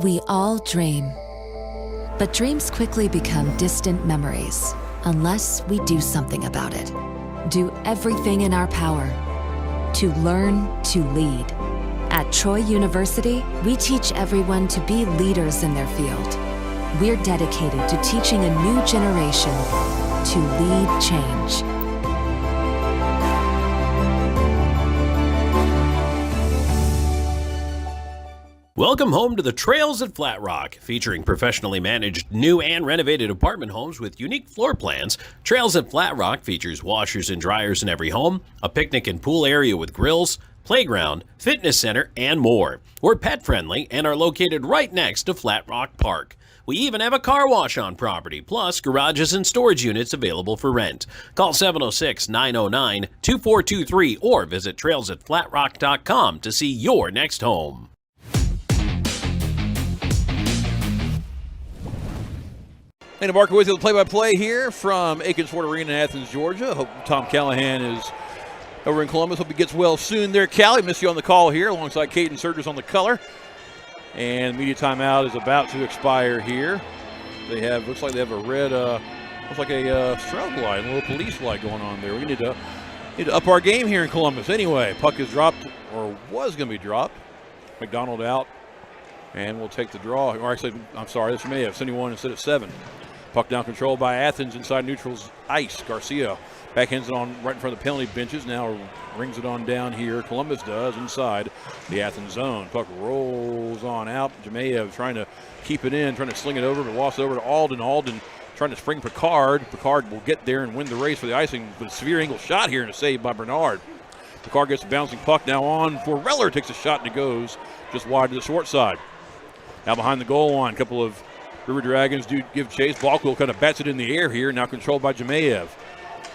We all dream, but dreams quickly become distant memories unless we do something about it. Do everything in our power to learn to lead. At Troy University, we teach everyone to be leaders in their field. We're dedicated to teaching a new generation to lead change. Welcome home to the Trails at Flat Rock, featuring professionally managed new and renovated apartment homes with unique floor plans. Trails at Flat Rock features washers and dryers in every home, a picnic and pool area with grills, playground, fitness center, and more. We're pet-friendly and are located right next to Flat Rock Park. We even have a car wash on property, plus garages and storage units available for rent. Call 706-909-2423 or visit trailsatflatrock.com to see your next home. Dana Barker with you, the play-by-play here from Aiken Ford Arena in Athens, Georgia. Hope Tom Callahan is over in Columbus. Hope he gets well soon there. Callie, miss you on the call here alongside Cayden Sturges on the color. And media timeout is about to expire here. They have, looks like they have a red, looks like a strobe light, a little police light going on there. We need to up our game here in Columbus. Anyway, puck is dropped, or was going to be dropped. McDonald out, and we'll take the draw. Or actually, I'm sorry, this may have 71 instead of 7. Puck down control by Athens inside neutral's ice. Garcia backhands it on right in front of the penalty benches. Now rings it on down here. Columbus does inside the Athens zone. Puck rolls on out. Jemayev trying to keep it in, trying to sling it over, but lost over to Alden. Alden trying to spring Picard. Picard will get there and win the race for the icing, but a severe angle shot here and a save by Bernard. Picard gets a bouncing puck now on for Reller. Takes a shot and it goes just wide to the short side. Now behind the goal line, a couple of River Dragons do give chase. Balkwill kind of bats it in the air here, now controlled by Jemayev.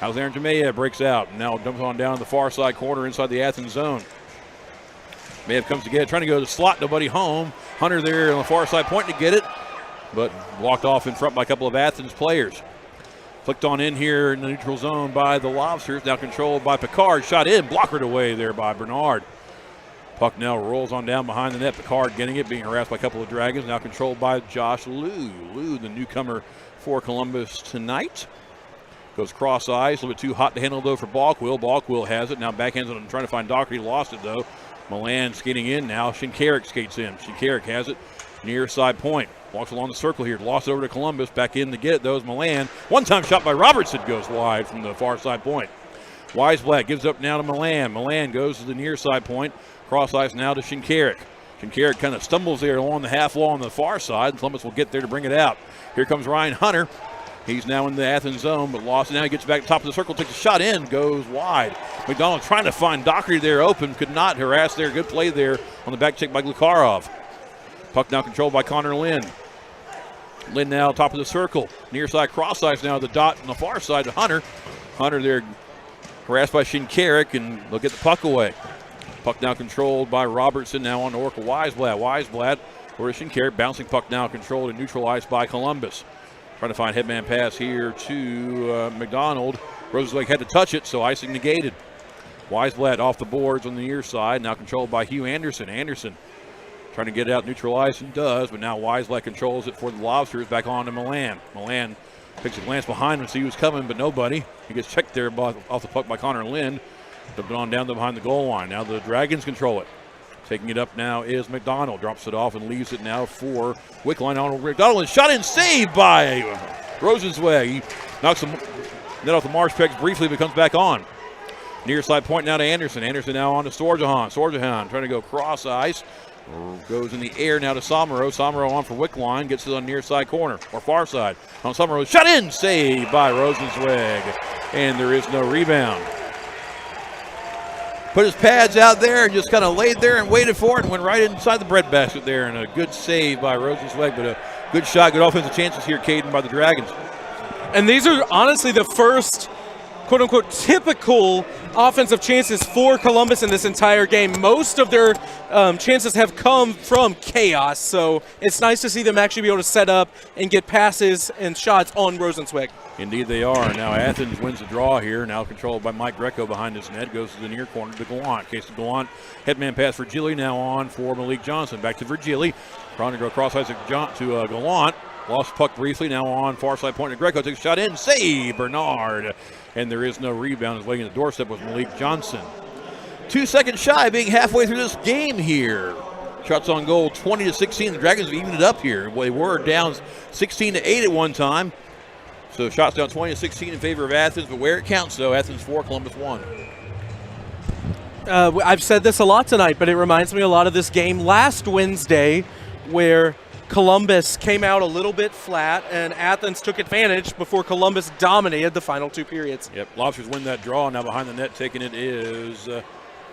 Alexander Jemayev breaks out, now dumps on down the far side corner inside the Athens zone. Jemayev comes to get it, trying to go to the slot, nobody home. Hunter there on the far side pointing to get it, but blocked off in front by a couple of Athens players. Flicked on in here in the neutral zone by the Lobsters, now controlled by Picard. Shot in, blockered away there by Bernard. Puck now rolls on down behind the net. Picard getting it, being harassed by a couple of Dragons, now controlled by Josh Liu. Liu, the newcomer for Columbus tonight. Goes cross ice, a little bit too hot to handle though for Balkwill. Balkwill has it, now backhands it and trying to find Doherty, lost it though. Milan skating in now, Shinkarik skates in. Shinkarik has it, near side point. Walks along the circle here, lost it over to Columbus, back in to get it though is Milan. One-time shot by Robertson goes wide from the far side point. Weisblatt gives up now to Milan. Milan goes to the near side point. Cross ice now to Shinkarik. Shinkarik kind of stumbles there along the half wall on the far side. Columbus will get there to bring it out. Here comes Ryan Hunter. He's now in the Athens zone, but lost it. Now he gets back to the top of the circle, takes a shot in, goes wide. McDonald trying to find Doherty there open, could not harass there. Good play there on the back check by Glukharov. Puck now controlled by Connor Lynn. Lynn now top of the circle. Near side cross ice now, the dot on the far side to Hunter. Hunter there harassed by Shinkarik, and they'll get the puck away. Puck now controlled by Robertson, now on to Orca Weisblatt. Weisblatt, or Shinkarik, bouncing puck now controlled and neutralized by Columbus. Trying to find headman pass here to McDonald. Rosenzweig had to touch it, so icing negated. Weisblatt off the boards on the near side, now controlled by Hugh Anderson. Anderson trying to get it out, neutralized, and does, but now Weisblatt controls it for the Lobsters, back on to Milan. Milan takes a glance behind him to see who's coming, but nobody. He gets checked there off the puck by Connor Lynn. Dumped it on down to behind the goal line. Now the Dragons control it. Taking it up now is McDonald. Drops it off and leaves it now for Wickline on McDonald. And shot and saved by Rosenzweig. He knocks him net off the marsh pegs briefly, but comes back on. Near side point now to Anderson. Anderson now on to Storjahan. Storjahan trying to go cross ice. Goes in the air now to Somero. Somero on for Wickline. Gets it on near side corner or far side. On Somero. Shot in. Saved by Rosenzweig. And there is no rebound. Put his pads out there and just kind of laid there and waited for it and went right inside the breadbasket there. And a good save by Rosenzweig, but a good shot, good offensive chances here, Cayden, by the Dragons. And these are honestly the first, quote-unquote, typical offensive chances for Columbus in this entire game. Most of their chances have come from chaos, so it's nice to see them actually be able to set up and get passes and shots on Rosenzweig. Indeed they are. Now Athens wins the draw here, now controlled by Mike Greco behind his net. Goes to the near corner to Gallant. Case of Gallant, headman pass for Gilly, now on for Malik Johnson. Back to Virgili, trying to go cross ice to Gallant. Lost puck briefly, now on far side point to Greco. Takes a shot in, save Bernard. And there is no rebound. His waiting at the doorstep was Malik Johnson. 2 seconds shy of being halfway through this game here. Shots on goal 20-16. The Dragons have evened it up here. They were down 16-8 at one time. So shots down 20-16 in favor of Athens, but where it counts though, Athens 4, Columbus 1. I've said this a lot tonight, but it reminds me a lot of this game last Wednesday where Columbus came out a little bit flat and Athens took advantage before Columbus dominated the final 2 periods. Yep, Lobsters win that draw. Now behind the net taking it is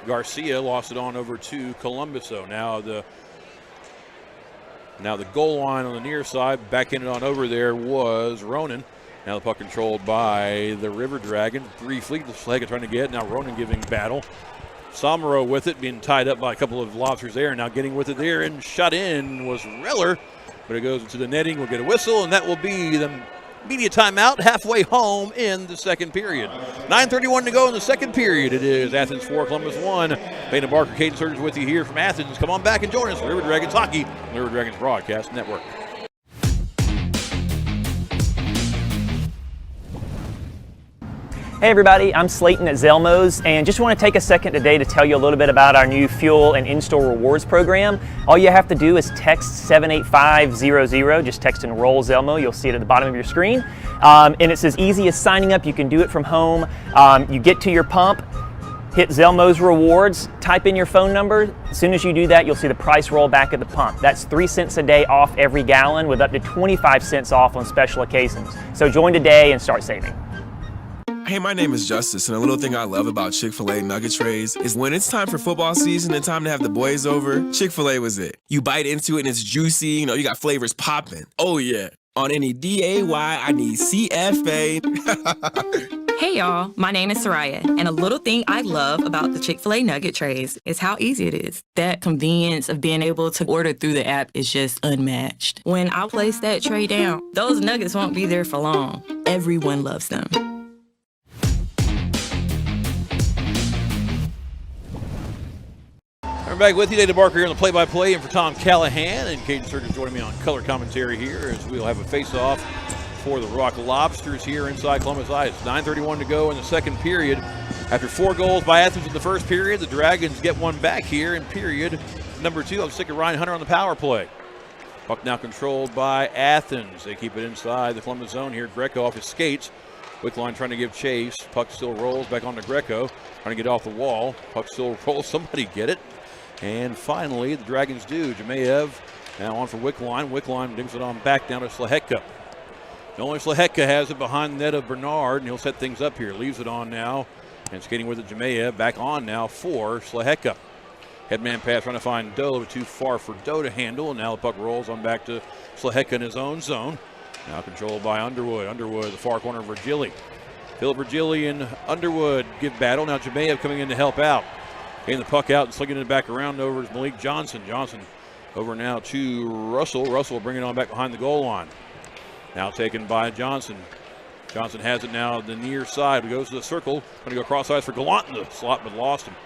Garcia. Lost it on over to Columbus though. Now the goal line on the near side, backhanded on over there was Ronan. Now the puck controlled by the River Dragon. Briefly, the Schlega trying to get it. Now Ronan giving battle. Somero with it, being tied up by a couple of Lobsters there. Now getting with it there and shot in was Reller. But it goes into the netting. We'll get a whistle, and that will be the media timeout halfway home in the second period. 9:31 to go in the second period. It is Athens 4, Columbus 1. Payne Barker, Cayden Sturges with you here from Athens. Come on back and join us. River Dragons Hockey, River Dragons Broadcast Network. Hey everybody, I'm Slayton at Zelmos, and just want to take a second today to tell you a little bit about our new fuel and in-store rewards program. All you have to do is text 78500, just text enroll Zelmo, you'll see it at the bottom of your screen. And it's as easy as signing up, you can do it from home. You get to your pump, hit Zelmos rewards, type in your phone number. As soon as you do that, you'll see the price roll back at the pump. That's 3 cents a day off every gallon with up to 25 cents off on special occasions. So join today and start saving. Hey, my name is Justice, and a little thing I love about Chick-fil-A nugget trays is when it's time for football season and time to have the boys over, Chick-fil-A was it. You bite into it and it's juicy, you got flavors popping. Oh yeah. On any D-A-Y, I need C-F-A. Hey y'all, my name is Soraya, and a little thing I love about the Chick-fil-A nugget trays is how easy it is. That convenience of being able to order through the app is just unmatched. When I place that tray down, those nuggets won't be there for long. Everyone loves them. I'm back with you, Dave Barker, here on the play-by-play, and for Tom Callahan and Cayden Sturges joining me on color commentary here as we'll have a face-off for the Rock Lobsters here inside Columbus Ice. 9:31 to go in the second period. After 4 goals by Athens in the first period, the Dragons get one back here in period number 2. I'll stick with Ryan Hunter on the power play. Puck now controlled by Athens. They keep it inside the Columbus zone here. Greco off his skates. Wickline trying to give chase. Puck still rolls back onto Greco. Trying to get off the wall. Puck still rolls. Somebody get it. And finally, the Dragons do. Jemayev now on for Wickline. Wickline digs it on back down to Slahecka. Nolan Slahecka has it behind the net of Bernard, and he'll set things up here. Leaves it on now, and skating with it, Jemayev. Back on now for Slahecka. Headman pass trying to find Doe, but too far for Doe to handle, and now the puck rolls on back to Slahecka in his own zone. Now controlled by Underwood. Underwood, the far corner of Virgili. Philip Virgili and Underwood give battle. Now Jemayev coming in to help out. Getting the puck out and slinging it back around over is Malik Johnson. Johnson over now to Russell. Russell bringing it on back behind the goal line. Now taken by Johnson. Johnson has it now the near side. He goes to the circle. Going to go cross ice for Gallant in the slot, but lost him.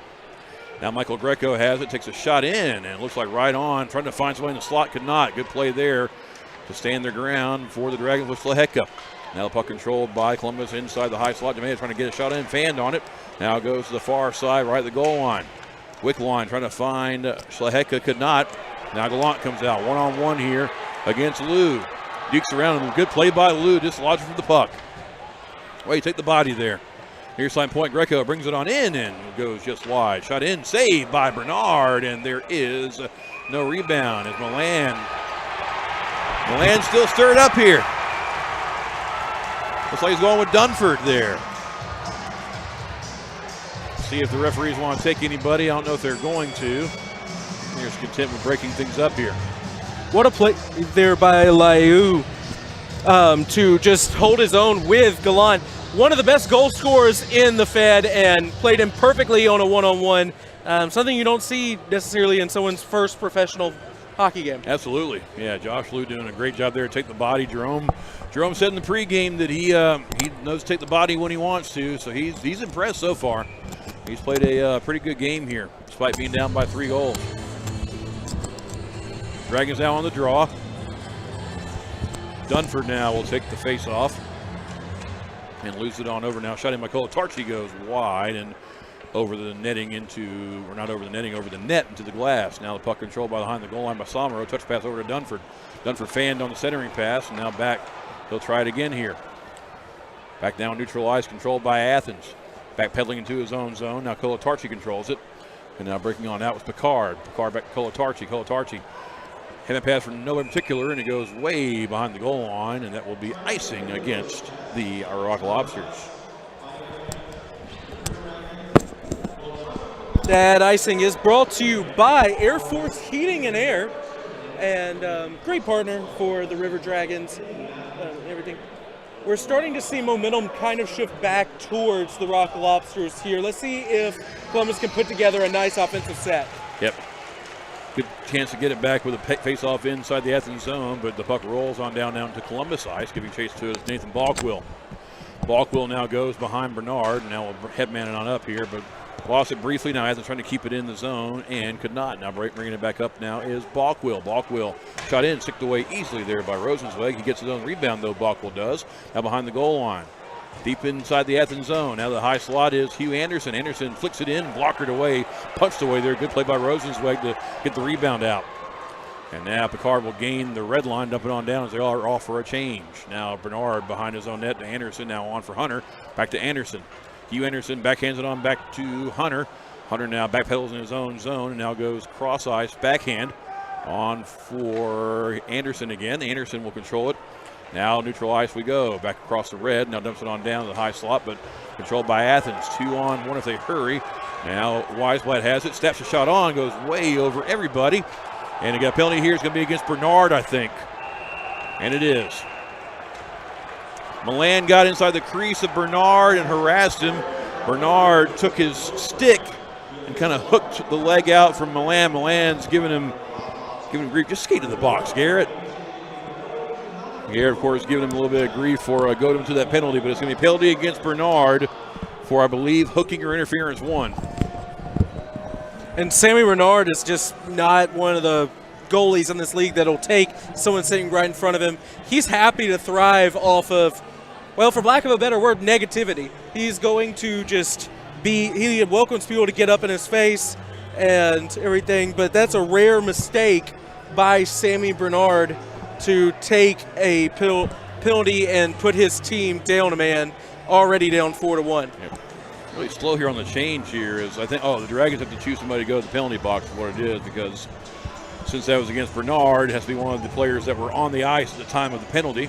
Now Michael Greco has it. Takes a shot in, and it looks like right on. Trying to find somebody in the slot. Could not. Good play there to stand their ground for the Dragons with Slahecka. Now the puck controlled by Columbus inside the high slot. Jemayev trying to get a shot in. Fanned on it. Now goes to the far side, right at the goal line. Wickline trying to find Slahecka. Could not. Now Gallant comes out. One-on-one here against Lou. Dukes around him. Good play by Lou. Dislodged from the puck. Well, you take the body there. Here's line point. Greco brings it on in and goes just wide. Shot in. Saved by Bernard. And there is no rebound as Milan still stirred up here. Looks like he's going with Dunford there. See if the referees want to take anybody. I don't know if they're going to. Here's content with breaking things up here. What a play there by Liu to just hold his own with Gallant. One of the best goal scorers in the Fed and played him perfectly on a one-on-one. Something you don't see necessarily in someone's first professional hockey game. Absolutely. Yeah, Josh Liu doing a great job there to take the body. Jerome said in the pregame that he knows to take the body when he wants to, so he's impressed so far. He's played a pretty good game here, despite being down by 3 goals. Dragons now on the draw. Dunford now will take the face off and lose it on over now. Shot in by Colatarchi goes wide and over the netting into, or not over the netting, over the net into the glass. Now the puck controlled behind the goal line by Somero. Touch pass over to Dunford. Dunford fanned on the centering pass and now back. He'll try it again here. Back down neutralized, controlled by Athens. Back pedaling into his own zone. Now Colatarchi controls it. And now breaking on out was Picard. Picard back to Colatarchi. Colatarchi had a pass from nowhere in particular, and it goes way behind the goal line, and that will be icing against the Rock Lobsters. That icing is brought to you by Air Force Heating and Air, and great partner for the River Dragons and everything. We're starting to see momentum kind of shift back towards the Rock Lobsters here. Let's see if Columbus can put together a nice offensive set. Yep. Good chance to get it back with a face-off inside the Athens zone, but the puck rolls on down to Columbus ice, giving chase to Nathan Balkwill. Balkwill now goes behind Bernard, and now will headman it on up here, but lost it briefly. Now Athens trying to keep it in the zone and could not. Now bringing it back up now is Balkwill. Balkwill shot in, sticked away easily there by Rosenzweig. He gets his own rebound, though, Balkwill does. Now behind the goal line. Deep inside the Athens zone. Now the high slot is Hugh Anderson. Anderson flicks it in, blockered away, punched away there. Good play by Rosenzweig to get the rebound out. And now Picard will gain the red line, dump it on down as they are off for a change. Now Bernard behind his own net to Anderson. Now on for Hunter. Back to Anderson. Hugh Anderson backhands it on back to Hunter. Hunter now backpedals in his own zone and now goes cross ice backhand on for Anderson again. Anderson will control it. Now neutral ice we go. Back across the red. Now dumps it on down to the high slot, but controlled by Athens. 2-on-1 if they hurry. Now Weisblatt has it. Steps a shot on. Goes way over everybody. And he got a penalty here. It's going to be against Bernard, I think. And it is. Milan got inside the crease of Bernard and harassed him. Bernard took his stick and kind of hooked the leg out from Milan. Milan's giving him grief. Just skate to the box, Garrett. Garrett, of course, giving him a little bit of grief for going him to that penalty, but it's going to be a penalty against Bernard for, I believe, hooking or interference 1. And Sammy Bernard is just not one of the goalies in this league that'll take someone sitting right in front of him. He's happy to thrive off of, well, for lack of a better word, negativity. He's going to just he welcomes people to get up in his face and everything, but that's a rare mistake by Sammy Bernard to take a penalty and put his team down a man, already down 4-1. Yeah. Really slow here on the change here is, I think, the Dragons have to choose somebody to go to the penalty box is what it is, because since that was against Bernard, it has to be one of the players that were on the ice at the time of the penalty.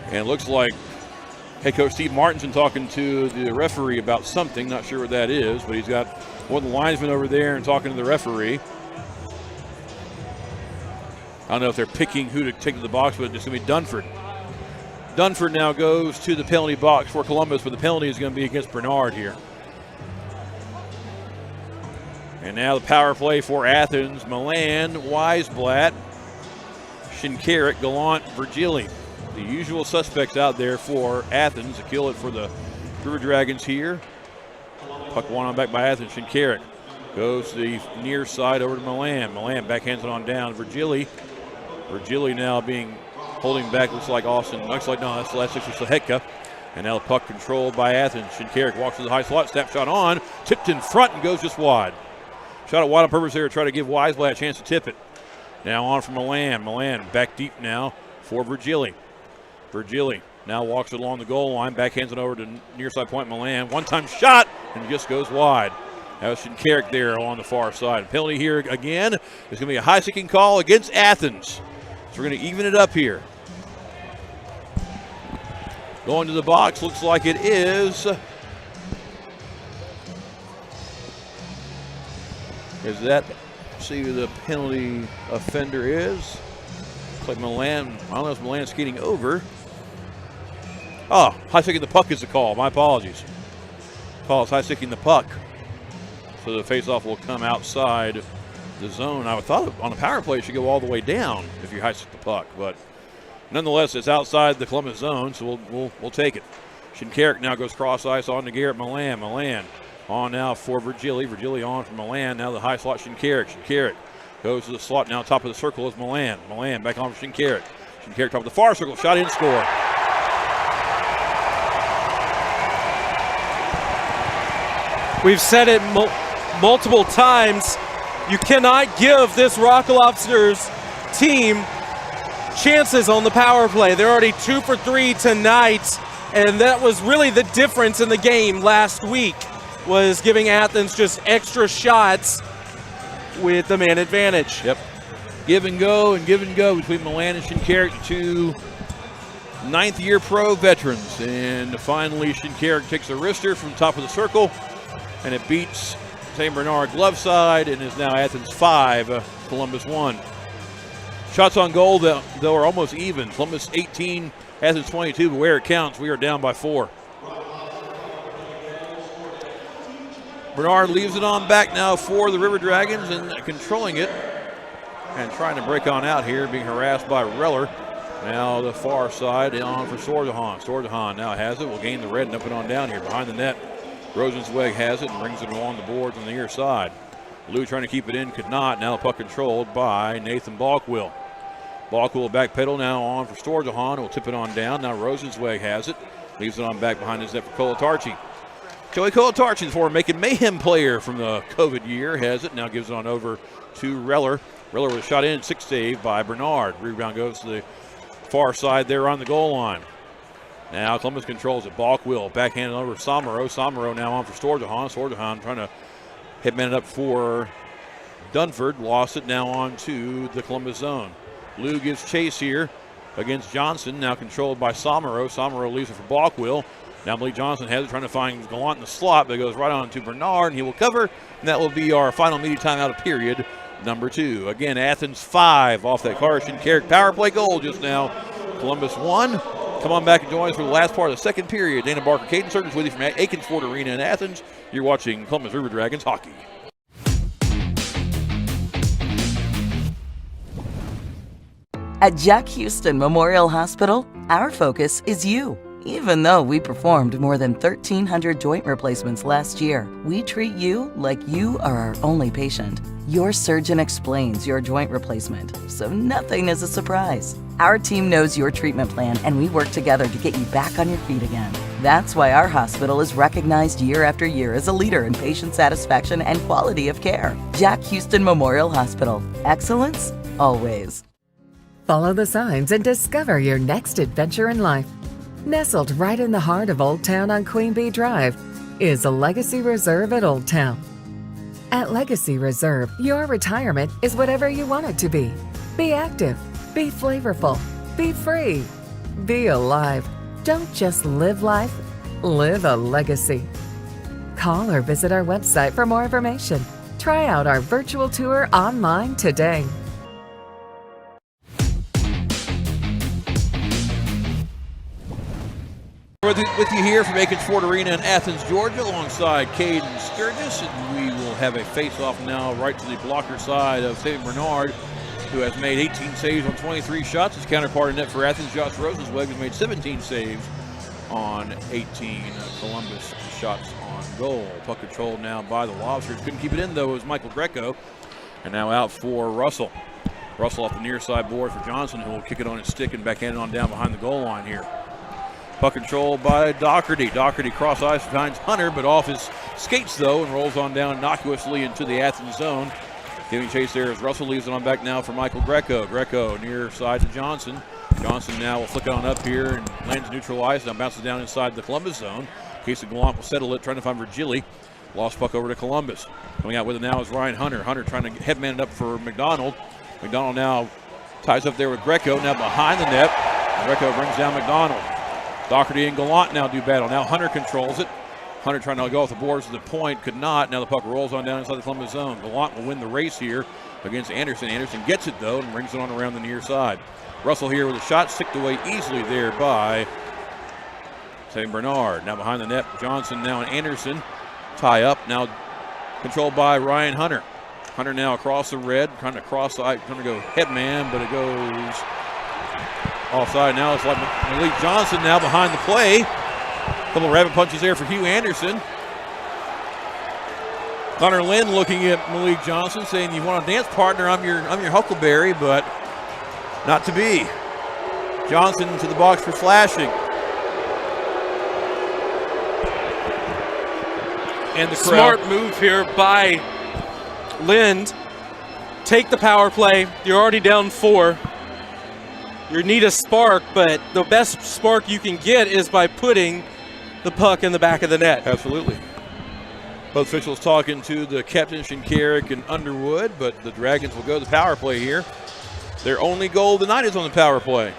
And it looks like head coach Steve Martinson talking to the referee about something, not sure what that is, but he's got one of the linesmen over there and talking to the referee. I don't know if they're picking who to take to the box, but it's going to be Dunford. Dunford now goes to the penalty box for Columbus, but the penalty is going to be against Bernard here. And now the power play for Athens. Milan, Weisblatt, Shinkarik, Gallant, Virgili. The usual suspects out there for Athens to kill it for the River Dragons here. Puck one on back by Athens. Shinkarik goes to the near side over to Milan. Milan backhands it on down. Virgili now holding back, looks like Austin. Looks like, no, that's the last 6 for Saheka. And now the puck controlled by Athens. Shinkarik walks to the high slot, snap shot on, tipped in front and goes just wide. Shot it wide on purpose there to try to give Weisblatt a chance to tip it. Now on from Milan. Milan back deep now for Virgili. Virgili now walks it along the goal line, backhands it over to near side point Milan. One-time shot and it just goes wide. That was Shinkarik there on the far side. Penalty here again. There's going to be a high-sticking call against Athens. So we're going to even it up here. Going to the box, looks like it is. Is that, see who the penalty offender is? Looks like Milan, I don't know if Milan's skating over. Oh, high-sticking the puck is the call. My apologies. Call is high-sticking the puck. So the face-off will come outside the zone. I thought on a power play it should go all the way down if you high-stick the puck, but nonetheless, it's outside the Columbus zone, so we'll take it. Shinkarik now goes cross ice on to Garrett Milan. Milan on now for Virgili. Virgili on from Milan. Now the high slot Shinkarik. Shinkarik goes to the slot now. Top of the circle is Milan. Milan back on for Shinkarik. Shinkarik top of the far circle. Shot in, score. We've said it multiple times. You cannot give this Rock Lobsters team chances on the power play. They're already 2 for 3 tonight, and that was really the difference in the game last week, was giving Athens just extra shots with the man advantage. Yep. Give and go between Milan and Shinkarik, the two ninth-year pro veterans. And finally, Shinkarik takes a wrister from top of the circle, and it beats St. Bernard glove side, and is now Athens 5, Columbus 1. Shots on goal, though, are almost even. Columbus 18, Athens 22, but where it counts, we are down by 4. Bernard leaves it on back now for the River Dragons and controlling it and trying to break on out here, being harassed by Reller. Now the far side on for Sordahan. Sordahan now has it, will gain the red and up and on down here behind the net. Rosenzweig has it and brings it along the boards on the near side. Lou trying to keep it in, could not. Now the puck controlled by Nathan Balkwill. Balkwill back pedal now on for Sordahan. Will tip it on down. Now Rosenzweig has it. Leaves it on back behind his net for Colatarchi. Joey Colatarchi, the former Macon Mayhem player from the COVID year, has it. Now gives it on over to Reller. Reller with a shot in, 6 save by Bernard. Rebound goes to the far side there on the goal line. Now Columbus controls it. Balkwill backhanded over to Somero. Somero now on for Sordahan. Sordahan trying to hitman it up for Dunford. Lost it now on to the Columbus zone. Lou gives chase here. against Johnson, now controlled by Somero. Somero leaves it for Balkwell. Now Malik Johnson has it, trying to find Gallant in the slot, but it goes right on to Bernard, and he will cover, and that will be our final media timeout of period number 2. Again, Athens 5 off that Carson Carrick power play goal just now. Columbus 1. Come on back and join us for the last part of the second period. Dana Barker, Cayden Sturges with you from Aikens Ford Arena in Athens. You're watching Columbus River Dragons hockey. At Jack Houston Memorial Hospital, our focus is you. Even though we performed more than 1,300 joint replacements last year, we treat you like you are our only patient. Your surgeon explains your joint replacement, so nothing is a surprise. Our team knows your treatment plan, and we work together to get you back on your feet again. That's why our hospital is recognized year after year as a leader in patient satisfaction and quality of care. Jack Houston Memorial Hospital. Excellence, always. Follow the signs and discover your next adventure in life. Nestled right in the heart of Old Town on Queen Bee Drive is a Legacy Reserve at Old Town. At Legacy Reserve, your retirement is whatever you want it to be. Be active, be flavorful, be free, be alive. Don't just live life, live a legacy. Call or visit our website for more information. Try out our virtual tour online today. With you here from Aikens Ford Arena in Athens, Georgia, alongside Cayden Sturges, and we will have a face-off now right to the blocker side of St. Bernard, who has made 18 saves on 23 shots. His counterpart in net for Athens, Josh Rosenzweig, has made 17 saves on 18 Columbus shots on goal. Puck controlled now by the Lobsters. Couldn't keep it in, though. It was Michael Greco, and now out for Russell. Russell off the near side board for Johnson, who will kick it on his stick and backhand it on down behind the goal line here. Puck controlled by Doherty. Doherty cross ice finds Hunter, but off his skates, though, and rolls on down innocuously into the Athens zone. Giving chase there as Russell leaves it on back now for Michael Greco. Greco near side to Johnson. Johnson now will flick it on up here and lands neutral ice. Now bounces down inside the Columbus zone. Casey Gallant will settle it, trying to find Virgili. Lost puck over to Columbus. Coming out with it now is Ryan Hunter. Hunter trying to headman it up for McDonald. McDonald now ties up there with Greco. Now behind the net. Greco brings down McDonald. Doherty and Gallant now do battle. Now Hunter controls it. Hunter trying to go off the boards to the point, could not. Now the puck rolls on down inside the Columbus zone. Gallant will win the race here against Anderson. Anderson gets it, though, and brings it on around the near side. Russell here with a shot, sticked away easily there by St. Bernard. Now behind the net, Johnson now and Anderson tie up. Now controlled by Ryan Hunter. Hunter now across the red, trying to cross side, trying to go headman, but it goes offside. Now it's like Malik Johnson now behind the play. A couple of rabbit punches there for Hugh Anderson. Connor Lynn looking at Malik Johnson, saying, "You want a dance partner? I'm your Huckleberry," but not to be. Johnson to the box for flashing. And the crowd. Smart move here by Lind. Take the power play. You're already down 4. You need a spark, but the best spark you can get is by putting the puck in the back of the net. Absolutely. Both officials talking to the captain, Shinkarik and Underwood, but the Dragons will go to the power play here. Their only goal tonight is on the power play.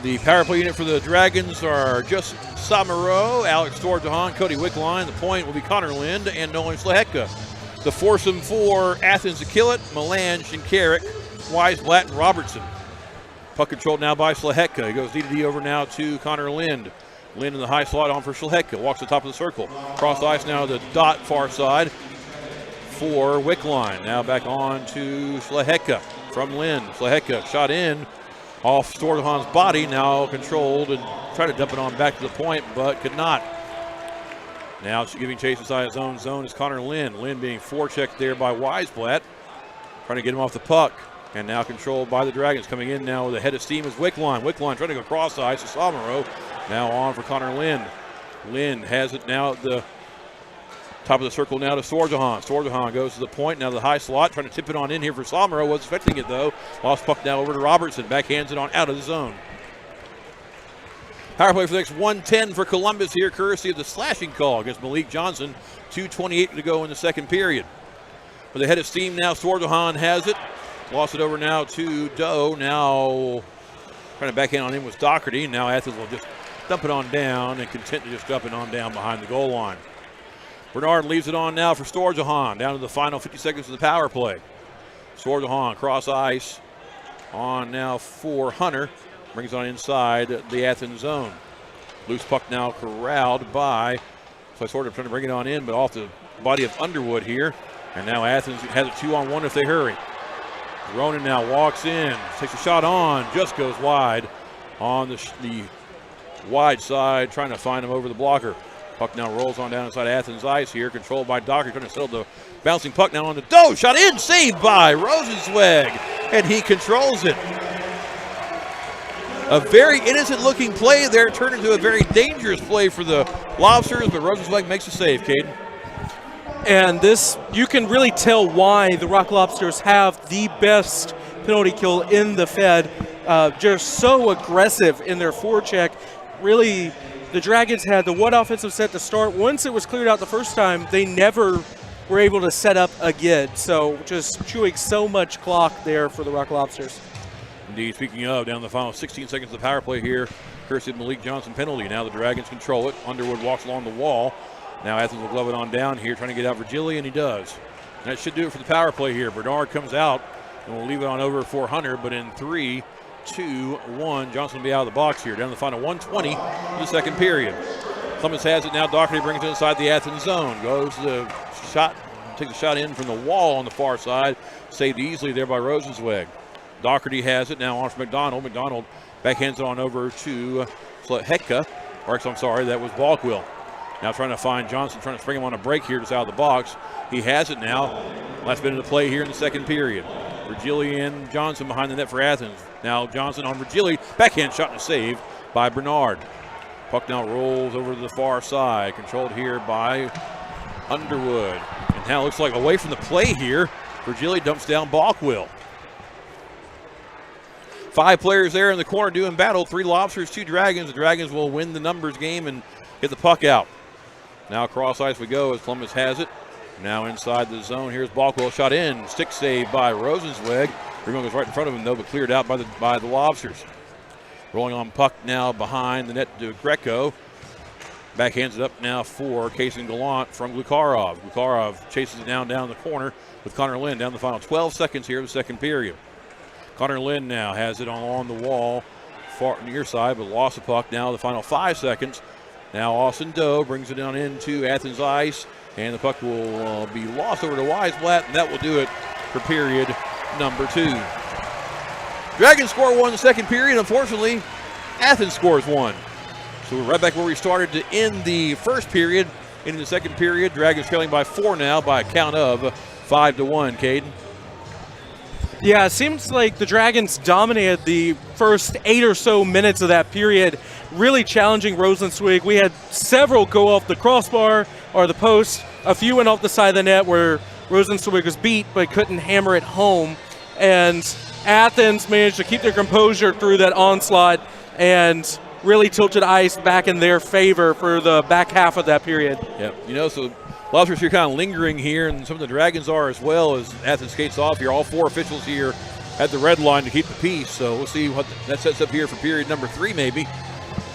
The power play unit for the Dragons are just Samaro, Alex Torjahan, Cody Wickline. The point will be Connor Lind and Nolan Slehetka. The foursome for Athens to kill it, Milan, Shinkarik, Weisblatt, and Robertson. Puck controlled now by Slehetka. He goes D-to-D over now to Connor Lind. Lind in the high slot on for Slehetka. Walks to the top of the circle. Cross ice now to the dot far side for Wickline. Now back on to Slehetka from Lind. Slehetka shot in off Storjahan's body. Now controlled and tried to dump it on back to the point, but could not. Now it's giving chase inside his own zone is Connor Lind. Lind being forechecked there by Weisblatt. Trying to get him off the puck. And now controlled by the Dragons. Coming in now with a head of steam is Wickline. Wickline trying to go cross ice to Samaro. Now on for Connor Lind. Lind has it now at the top of the circle now to Storjahan. Storjahan goes to the point. Now the high slot. Trying to tip it on in here for Samaro. Was expecting it though. Lost puck now over to Robertson. Backhands it on out of the zone. Power play for the next 1:10 for Columbus here, courtesy of the slashing call against Malik Johnson. 2:28 to go in the second period. With a head of steam now, Storjahan has it. Lost it over now to Doe. Now trying to backhand on him was Doherty. Now Athens will just dump it on down and content to just dump it on down behind the goal line. Bernard leaves it on now for Sturges, down to the final 50 seconds of the power play. Sturges cross ice on now for Hunter. Brings it on inside the Athens zone. Loose puck now corralled by, so sort of trying to bring it on in, but off the body of Underwood here. And now Athens has a 2-on-1 if they hurry. Ronan now walks in, takes a shot on, just goes wide on the wide side, trying to find him over the blocker. Puck now rolls on down inside Athens ice here, controlled by Docker, trying to settle the bouncing puck now on the Doe. Shot in, saved by Rosenzweig, and he controls it. A very innocent-looking play there turned into a very dangerous play for the Lobsters, but Rosenzweig makes a save, Cayden. And this, you can really tell why the Rock Lobsters have the best penalty kill in the Fed. Just so aggressive in their forecheck. Really, the Dragons had the one offensive set to start. Once it was cleared out the first time, they never were able to set up again. So just chewing so much clock there for the Rock Lobsters. Indeed, speaking of, down the final 16 seconds of the power play here, courtesy of Malik Johnson penalty. Now the Dragons control it. Underwood walks along the wall. Now Athens will glove it on down here, trying to get out Virgili, and he does. And that should do it for the power play here. Bernard comes out, and we'll leave it on over for Hunter, but in 3, 2, 1, Johnson will be out of the box here. Down to the final 1:20 of the second period. Clemens has it now. Doherty brings it inside the Athens zone. Goes the shot, takes a shot in from the wall on the far side. Saved easily there by Rosenzweig. Doherty has it now on for McDonald. McDonald backhands it on over to Hetka. Or I'm sorry, that was Balkwill. Now trying to find Johnson, trying to spring him on a break here just out of the box. He has it now. Last bit of the play here in the second period. Virgili and Johnson behind the net for Athens. Now Johnson on Virgili. Backhand shot and a save by Bernard. Puck now rolls over to the far side. Controlled here by Underwood. And now it looks like away from the play here. Virgili dumps down Balkwill. 5 players there in the corner doing battle. 3 Lobsters, 2 Dragons. The Dragons will win the numbers game and get the puck out. Now across ice we go as Columbus has it. Now inside the zone. Here's Balkwell, shot in. Stick save by Rosenzweig. Rebound goes right in front of him though, but cleared out by the Lobsters. Rolling on puck now behind the net to Greco. Backhands it up now for Cayden Gallant from Glukarov. Glukarov chases it down the corner with Connor Lynn down the final 12 seconds here of the second period. Connor Lynn now has it on the wall, far near side, but lost the puck now the final 5 seconds. Now Austin Doe brings it down into Athens ice, and the puck will be lost over to Weisblatt, and that will do it for period number 2. Dragons score 1 in the second period. Unfortunately, Athens scores 1. So we're right back where we started to end the first period. In the second period, Dragons trailing by 4 now by a count of 5-1, Cayden. Yeah, it seems like the Dragons dominated the first 8 or so minutes of that period, really challenging Rosenzweig. We had several go off the crossbar or the post. A few went off the side of the net where Rosenzweig was beat but couldn't hammer it home. And Athens managed to keep their composure through that onslaught and really tilted ice back in their favor for the back half of that period. Yeah, so Lobsters here kind of lingering here, and some of the Dragons are as well as Athens skates off here. All 4 officials here at the red line to keep the peace. So we'll see what that sets up here for period number 3 maybe,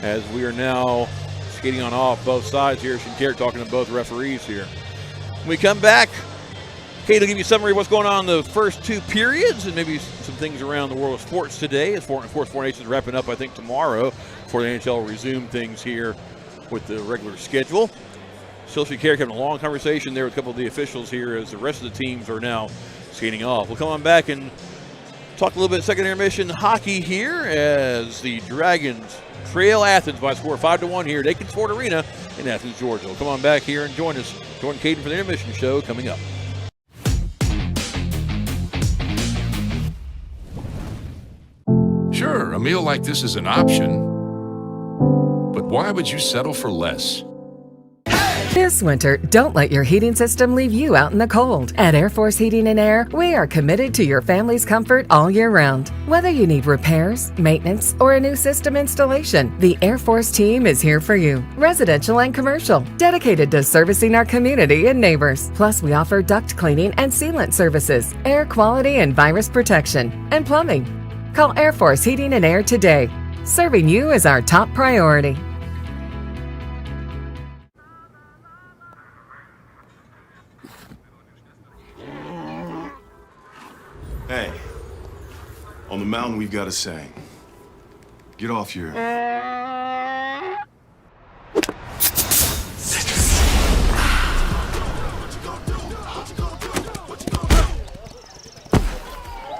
as we are now skating on off both sides here. Shinkair talking to both referees here. When we come back, Kate will give you a summary of what's going on in the first 2 periods and maybe some things around the world of sports today. As Four Nations wrapping up, I think, tomorrow before the NHL will resume things here with the regular schedule. Sylvie Carrick having a long conversation there with a couple of the officials here as the rest of the teams are now skating off. We'll come on back and talk a little bit second intermission hockey here as the Dragons trail Athens by a score of 5-1 here at Aiken Sport Arena in Athens, Georgia. We'll come on back here and join us. Join Cayden for the intermission show coming up. Sure, a meal like this is an option, but why would you settle for less? This winter, don't let your heating system leave you out in the cold. At Air Force Heating and Air, we are committed to your family's comfort all year round. Whether you need repairs, maintenance, or a new system installation, the Air Force team is here for you. Residential and commercial, dedicated to servicing our community and neighbors. Plus, we offer duct cleaning and sealant services, air quality and virus protection, and plumbing. Call Air Force Heating and Air today. Serving you is our top priority. Hey, on the mountain we've got a saying. Get off your...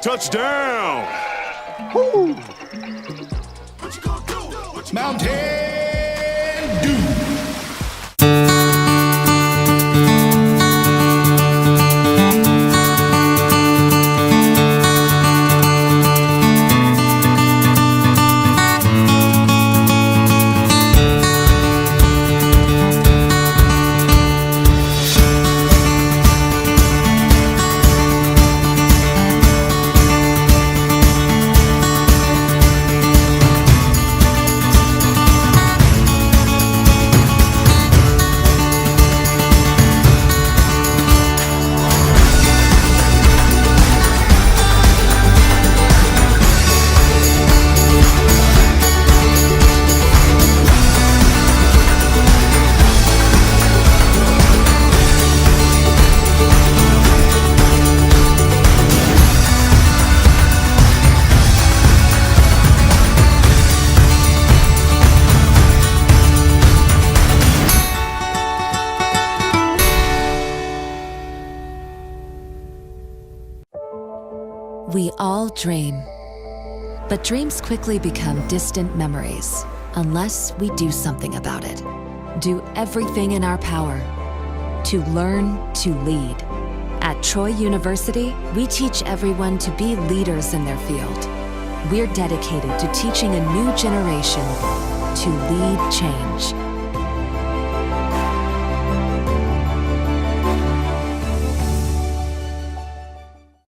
Touchdown! Woo! Mountain Dew! We all dream, but dreams quickly become distant memories unless we do something about it. Do everything in our power to learn to lead. At Troy University, we teach everyone to be leaders in their field. We're dedicated to teaching a new generation to lead change.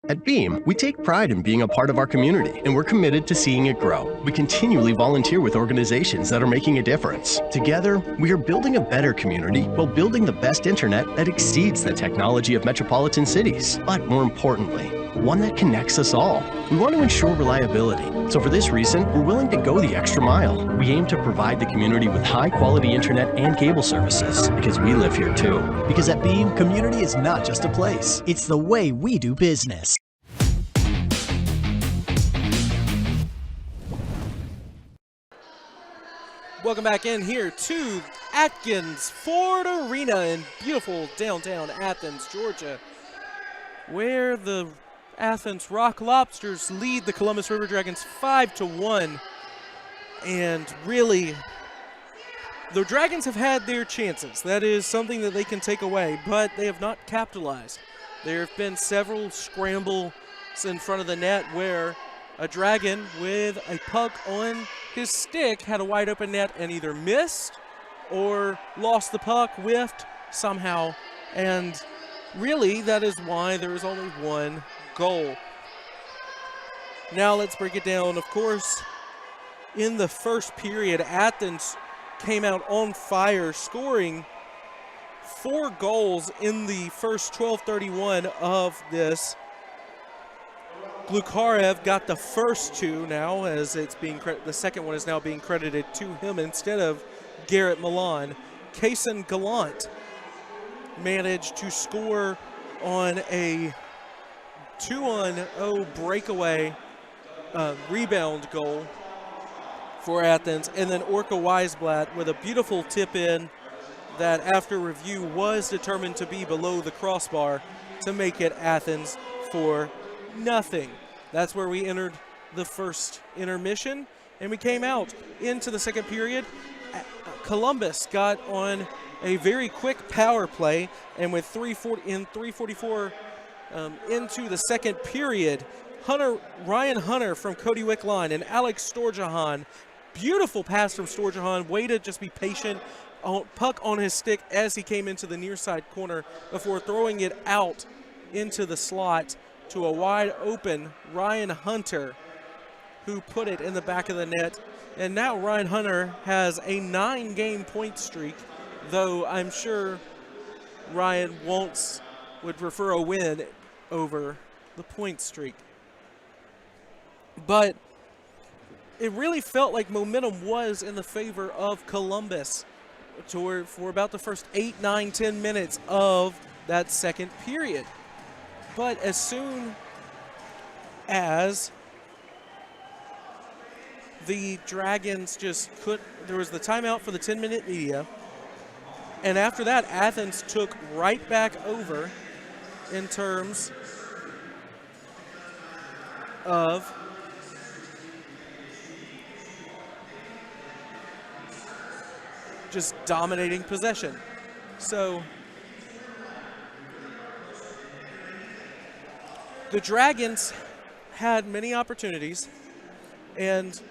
At Beam, we take pride in being a part of our community, and we're committed to seeing it grow. We continually volunteer with organizations that are making a difference. Together, we are building a better community while building the best internet that exceeds the technology of metropolitan cities. But more importantly, one that connects us all. We want to ensure reliability. So for this reason, we're willing to go the extra mile. We aim to provide the community with high-quality internet and cable services, because we live here too. Because at Beam, community is not just a place. It's the way we do business. Welcome back in here to Atkins Ford Arena in beautiful downtown Athens, Georgia, where the Athens Rock Lobsters lead the Columbus River Dragons 5-1. And really, the Dragons have had their chances. That is something that they can take away, but they have not capitalized. There have been several scrambles in front of the net where a Dragon with a puck on his stick had a wide open net and either missed or lost the puck, whiffed somehow. And really, that is why there is only one goal. Now let's break it down. Of course, in the first period, Athens came out on fire, scoring 4 goals in the first 12:31 of this. Glukarev got the first 2 now, as it's being the second one is now being credited to him instead of Garrett Milan. Cayden Gallant managed to score on a 2-on-0 breakaway rebound goal for Athens, and then Orca Weisblatt with a beautiful tip-in that after review was determined to be below the crossbar to make it Athens for nothing. That's where we entered the first intermission, and we came out into the second period. Columbus got on a very quick power play, and with 3:44 into the second period, Ryan Hunter from Cody Wickline and Alex Sturges. Beautiful pass from Sturges. Way to just be patient puck on his stick as he came into the near side corner before throwing it out into the slot to a wide open Ryan Hunter, who put it in the back of the net. And now Ryan Hunter has a 9-game point streak, though I'm sure Ryan would prefer a win over the point streak. But it really felt like momentum was in the favor of Columbus for about the first 8, 9, 10 minutes of that second period. But as soon as the Dragons there was the timeout for the 10-minute media, and after that, Athens took right back over in terms of just dominating possession. So the Dragons had many opportunities, and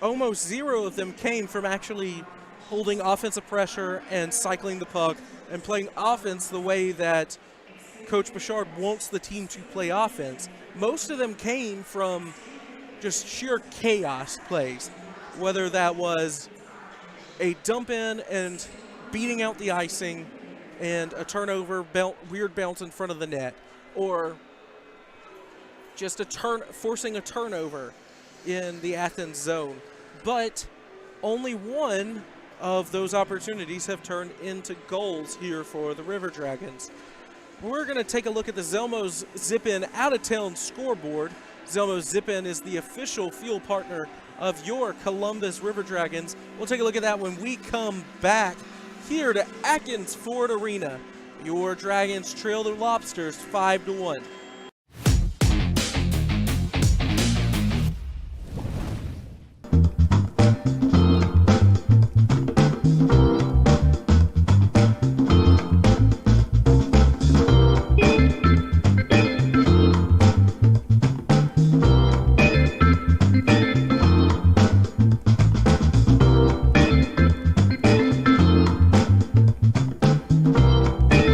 almost zero of them came from actually holding offensive pressure and cycling the puck and playing offense the way that Coach Bouchard wants the team to play offense. Most of them came from just sheer chaos plays, whether that was a dump in and beating out the icing and a turnover, weird bounce in front of the net, or just forcing a turnover in the Athens zone. But only one of those opportunities have turned into goals here for the River Dragons. We're going to take a look at the Zelmo's Zip-In out-of-town scoreboard. Zelmo's Zip-In is the official fuel partner of your Columbus River Dragons. We'll take a look at that when we come back here to Atkins Ford Arena. Your Dragons trail the Lobsters 5-1.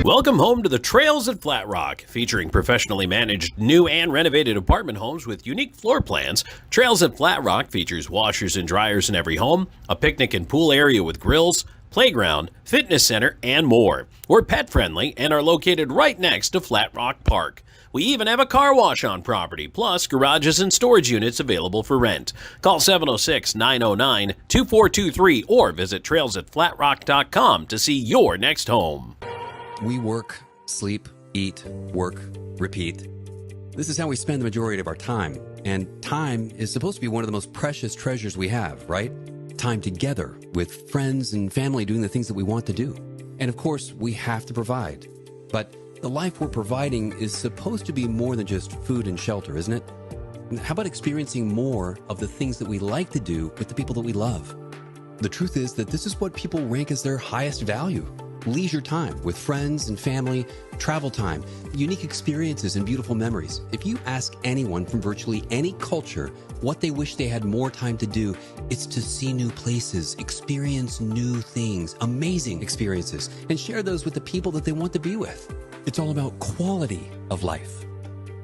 Welcome home to the Trails at Flat Rock, featuring professionally managed new and renovated apartment homes with unique floor plans. Trails at Flat Rock features washers and dryers in every home, a picnic and pool area with grills, playground, fitness center, and more. We're pet friendly and are located right next to Flat Rock Park. We even have a car wash on property, plus garages and storage units available for rent. Call 706-909-2423 or visit trailsatflatrock.com to see your next home. We work, sleep, eat, work, repeat. This is how we spend the majority of our time. And time is supposed to be one of the most precious treasures we have, right? Time together with friends and family doing the things that we want to do. And of course, we have to provide. But the life we're providing is supposed to be more than just food and shelter, isn't it? How about experiencing more of the things that we like to do with the people that we love? The truth is that this is what people rank as their highest value. Leisure time with friends and family, travel time, unique experiences and beautiful memories. If you ask anyone from virtually any culture what they wish they had more time to do, it's to see new places, experience new things, amazing experiences, and share those with the people that they want to be with. It's all about quality of life.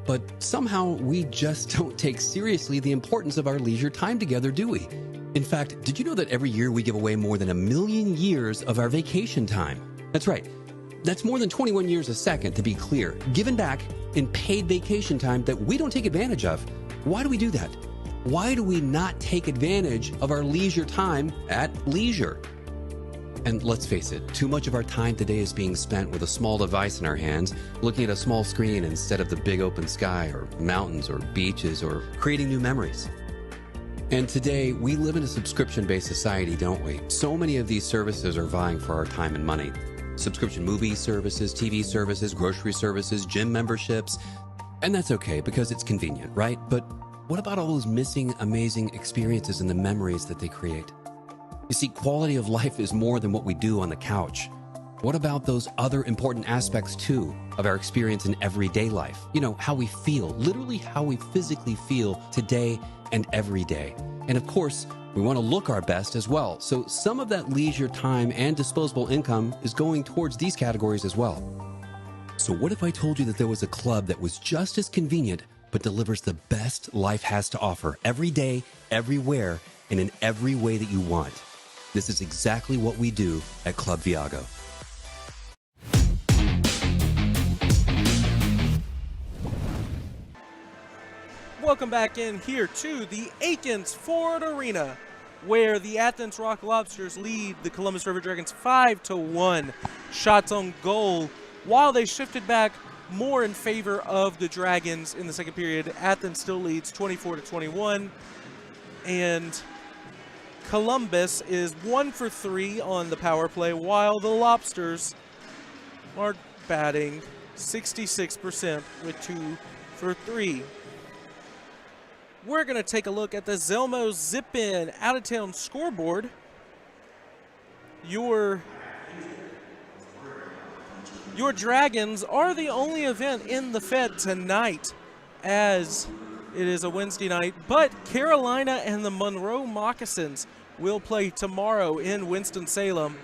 But somehow we just don't take seriously the importance of our leisure time together, do we? In fact, did you know that every year we give away more than 1 million years of our vacation time? That's right. That's more than 21 years a second, to be clear, given back in paid vacation time that we don't take advantage of. Why do we do that? Why do we not take advantage of our leisure time at leisure? And let's face it, too much of our time today is being spent with a small device in our hands, looking at a small screen instead of the big open sky or mountains or beaches or creating new memories. And today, we live in a subscription-based society, don't we? So many of these services are vying for our time and money. Subscription movie services, TV services, grocery services, gym memberships. And that's okay because it's convenient, right? But what about all those missing amazing experiences and the memories that they create? You see, quality of life is more than what we do on the couch. What about those other important aspects, too, of our experience in everyday life? You know, how we feel, literally how we physically feel today and every day. And of course, We want to look our best as well. So some of that leisure time and disposable income is going towards these categories as well. So what if I told you that there was a club that was just as convenient, but delivers the best life has to offer every day, everywhere, and in every way that you want? This is exactly what we do at Club Viago. Welcome back in here to the Athens Ford Arena, where the Athens Rock Lobsters lead the Columbus River Dragons 5-1 shots on goal. While they shifted back more in favor of the Dragons in the second period, Athens still leads 24-21, and Columbus is 1 for 3 on the power play, while the Lobsters are batting 66% with 2 for 3. We're going to take a look at the Zelmo Zip-In out-of-town scoreboard. Your Dragons are the only event in the Fed tonight, as it is a Wednesday night, but Carolina and the Monroe Moccasins will play tomorrow in Winston-Salem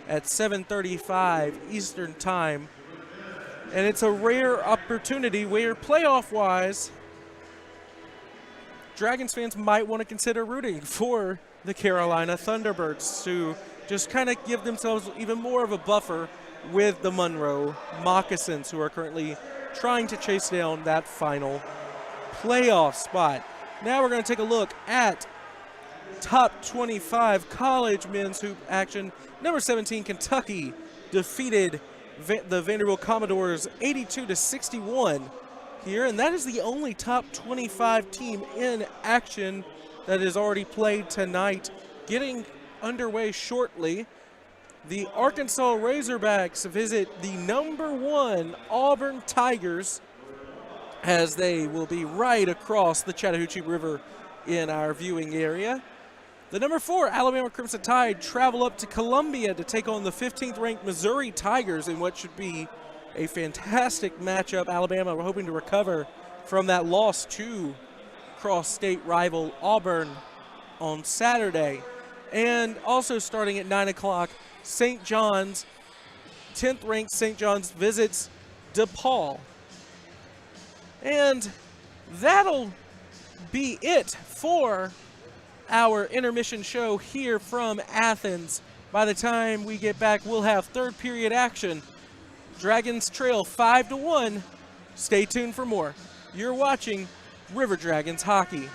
at 7:35 Eastern Time. And it's a rare opportunity where, playoff-wise, Dragons fans might want to consider rooting for the Carolina Thunderbirds to just kind of give themselves even more of a buffer with the Monroe Moccasins, who are currently trying to chase down that final playoff spot. Now we're going to take a look at top 25 college men's hoop action. Number 17, Kentucky defeated the Vanderbilt Commodores 82-61 here, and that is the only top 25 team in action that is already played tonight. Getting underway shortly, the Arkansas Razorbacks visit the number 1 Auburn Tigers, as they will be right across the Chattahoochee River in our viewing area. The number 4 Alabama Crimson Tide travel up to Columbia to take on the 15th ranked Missouri Tigers in what should be a fantastic matchup. Alabama, we're hoping to recover from that loss to cross-state rival Auburn on Saturday. And also starting at 9 o'clock, St. John's, 10th ranked St. John's visits DePaul. And that'll be it for our intermission show here from Athens. By the time we get back, we'll have third period action. Dragons trail 5-1. Stay tuned for more. You're watching River Dragons Hockey.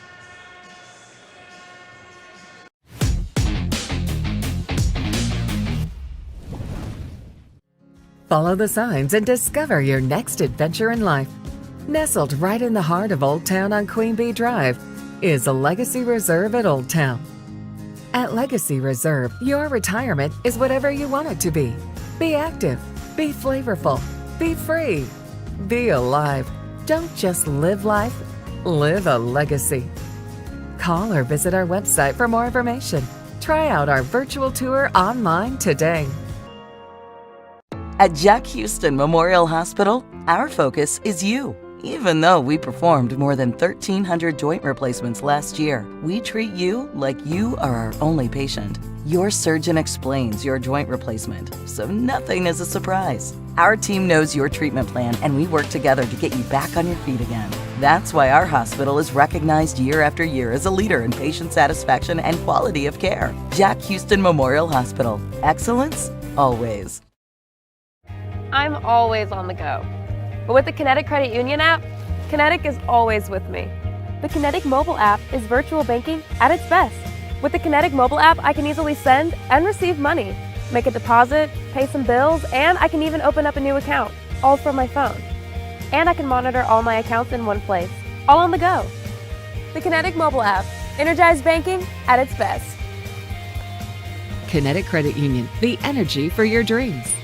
Follow the signs and discover your next adventure in life. Nestled right in the heart of Old Town on Queen Bee Drive is a Legacy Reserve at Old Town. At Legacy Reserve, your retirement is whatever you want it to be. Be active, be flavorful, be free, be alive. Don't just live life, live a legacy. Call or visit our website for more information. Try out our virtual tour online today. At Jack Houston Memorial Hospital, our focus is you. Even though we performed more than 1,300 joint replacements last year, we treat you like you are our only patient. Your surgeon explains your joint replacement, so nothing is a surprise. Our team knows your treatment plan, and we work together to get you back on your feet again. That's why our hospital is recognized year after year as a leader in patient satisfaction and quality of care. Jack Houston Memorial Hospital. Excellence, always. I'm always on the go. But with the Kinetic Credit Union app, Kinetic is always with me. The Kinetic mobile app is virtual banking at its best. With the Kinetic mobile app, I can easily send and receive money, make a deposit, pay some bills, and I can even open up a new account, all from my phone. And I can monitor all my accounts in one place, all on the go. The Kinetic mobile app, energized banking at its best. Kinetic Credit Union, the energy for your dreams.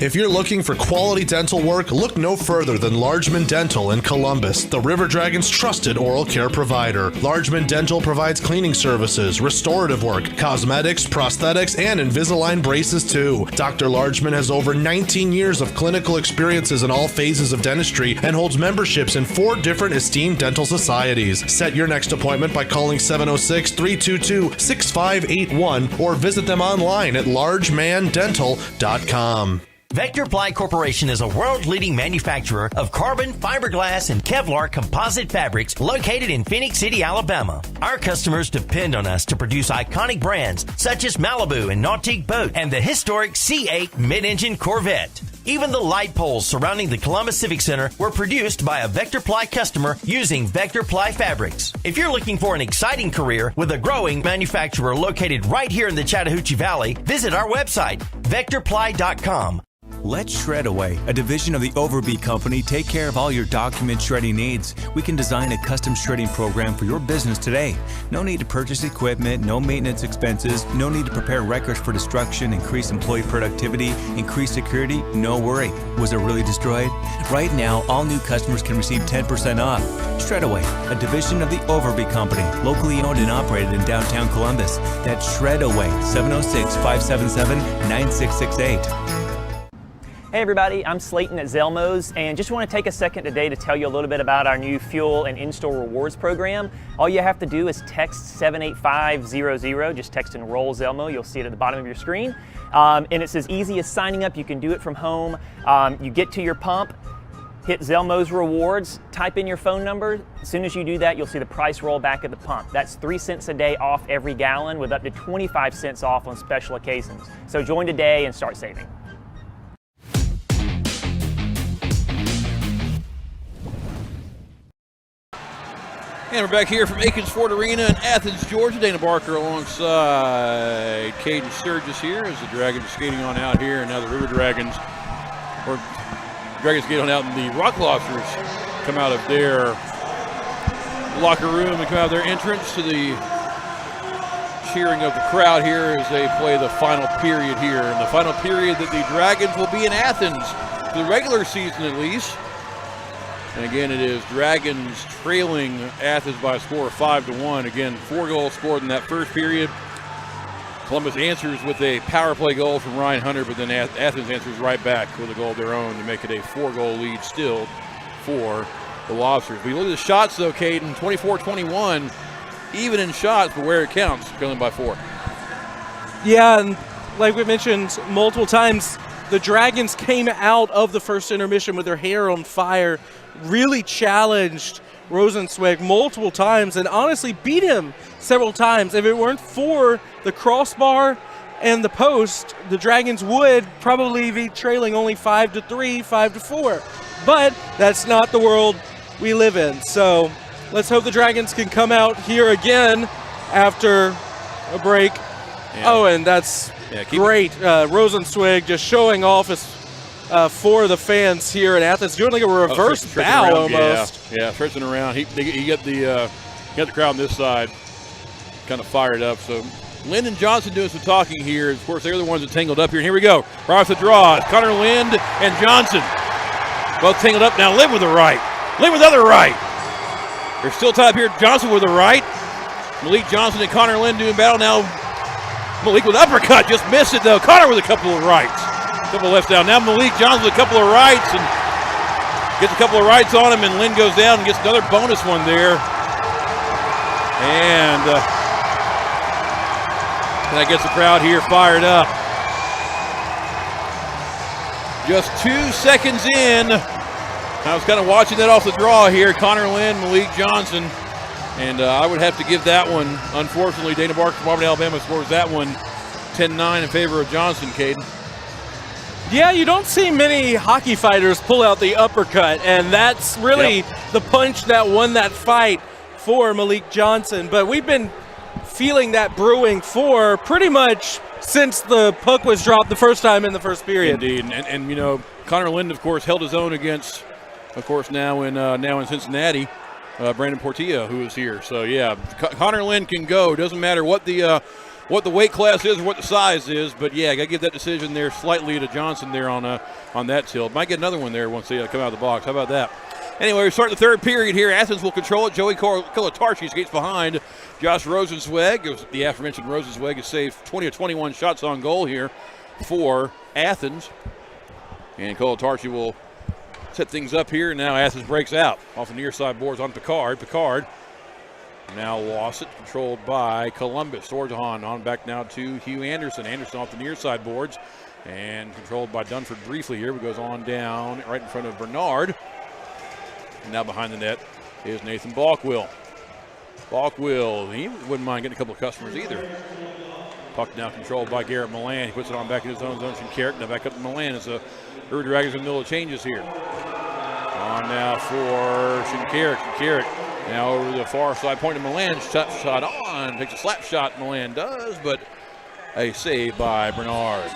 If you're looking for quality dental work, look no further than Largeman Dental in Columbus, the River Dragon's trusted oral care provider. Largeman Dental provides cleaning services, restorative work, cosmetics, prosthetics, and Invisalign braces too. Dr. Largeman has over 19 years of clinical experiences in all phases of dentistry and holds memberships in 4 different esteemed dental societies. Set your next appointment by calling 706-322-6581 or visit them online at largemandental.com. Vector Ply Corporation is a world-leading manufacturer of carbon, fiberglass, and Kevlar composite fabrics located in Phoenix City, Alabama. Our customers depend on us to produce iconic brands such as Malibu and Nautique Boat and the historic C8 mid-engine Corvette. Even the light poles surrounding the Columbus Civic Center were produced by a Vector Ply customer using Vector Ply fabrics. If you're looking for an exciting career with a growing manufacturer located right here in the Chattahoochee Valley, visit our website, vectorply.com. Let Shredaway, a division of the Overbee Company, take care of all your document shredding needs. We can design a custom shredding program for your business today. No need to purchase equipment, no maintenance expenses, no need to prepare records for destruction, increase employee productivity, increase security, no worry. Was it really destroyed? Right now, all new customers can receive 10% off. Shredaway, a division of the Overbee Company, locally owned and operated in downtown Columbus. That's Shredaway, 706-577-9668. Hey everybody, I'm Slayton at Zelmos, and just want to take a second today to tell you a little bit about our new fuel and in-store rewards program. All you have to do is text 78500, just text Enroll Zelmo, you'll see it at the bottom of your screen. And it's as easy as signing up. You can do it from home. You get to your pump, hit Zelmos Rewards, type in your phone number. As soon as you do that, you'll see the price roll back at the pump. That's 3 cents a day off every gallon with up to 25 cents off on special occasions. So join today and start saving. And we're back here from Aikens Ford Arena in Athens, Georgia. Dana Barker alongside Cayden Sturges here as the Dragons are skating on out here. And now the River Dragons, or Dragons get on out, and the Rock Lobsters come out of their locker room and come out of their entrance to the cheering of the crowd here as they play the final period here. And the final period that the Dragons will be in Athens for the regular season at least. And again, it is Dragons trailing Athens by a score of 5-1. Again, 4 goals scored in that first period. Columbus answers with a power play goal from Ryan Hunter, but then Athens answers right back with a goal of their own to make it a 4-goal lead still for the Lobsters. We look at the shots, though, Cayden, 24-21, even in shots, but where it counts, trailing by 4. Yeah, and like we mentioned multiple times, the Dragons came out of the first intermission with their hair on fire, really challenged Rosenzweig multiple times and honestly beat him several times. If it weren't for the crossbar and the post, the Dragons would probably be trailing only 5-3, 5-4. But that's not the world we live in. So let's hope the Dragons can come out here again after a break. Yeah. Oh, and that's great. Rosenzweig just showing off his for the fans here in Athens, doing like a reverse bow almost. Yeah, stretching around. He got the crowd on this side kind of fired up. So Lind and Johnson doing some talking here. Of course, they're the ones that tangled up here. And here we go. Right off the draw. It's Connor Lind and Johnson both tangled up now. Lind with the right. Lind with the other right. They're still tied up here. Johnson with the right. Malik Johnson and Connor Lind doing battle now. Malik with uppercut. Just missed it, though. Connor with a couple of rights. Couple of lefts down. Now Malik Johnson with a couple of rights and gets a couple of rights on him, and Lynn goes down and gets another bonus one there. And that gets the crowd here fired up. Just 2 seconds in. I was kind of watching that off the draw here. Connor Lynn, Malik Johnson. And I would have to give that one, unfortunately, Dana Barker from Auburn, Alabama scores that one 10-9 in favor of Johnson, Cayden. Yeah, you don't see many hockey fighters pull out the uppercut, and that's really the punch that won that fight for Malik Johnson. But we've been feeling that brewing for pretty much since the puck was dropped the first time in the first period. Indeed, and you know, Connor Lind, of course, held his own against, of course, now in Cincinnati, Brandon Portillo, who is here. So yeah, Connor Lind can go. Doesn't matter what the what the weight class is or what the size is, but yeah, got to give that decision there slightly to Johnson there on that tilt. Might get another one there once they come out of the box. How about that? Anyway, we start the third period here. Athens will control it. Joey Kolatarchi skates behind Josh Rosenzweig. It was the aforementioned Rosenzweig has saved 20 of 21 shots on goal here for Athens. And Kolatarchi will set things up here. Now Athens breaks out off the near side boards on Picard. Picard now lost it, controlled by Columbus. Sorjahan on back now to Hugh Anderson. Anderson off the near side boards and controlled by Dunford briefly here, but goes on down right in front of Bernard. And now behind the net is Nathan Balkwill. Balkwill, he wouldn't mind getting a couple of customers either. Puck now controlled by Garrett Milan. He puts it on back in his own zone. Shinkarik now back up to Milan as the River Dragons in the middle of changes here. On now for Shinkarik. Shinkarik now over the far side point of Milan. Shot on. Takes a slap shot, Milan does, but a save by Bernard.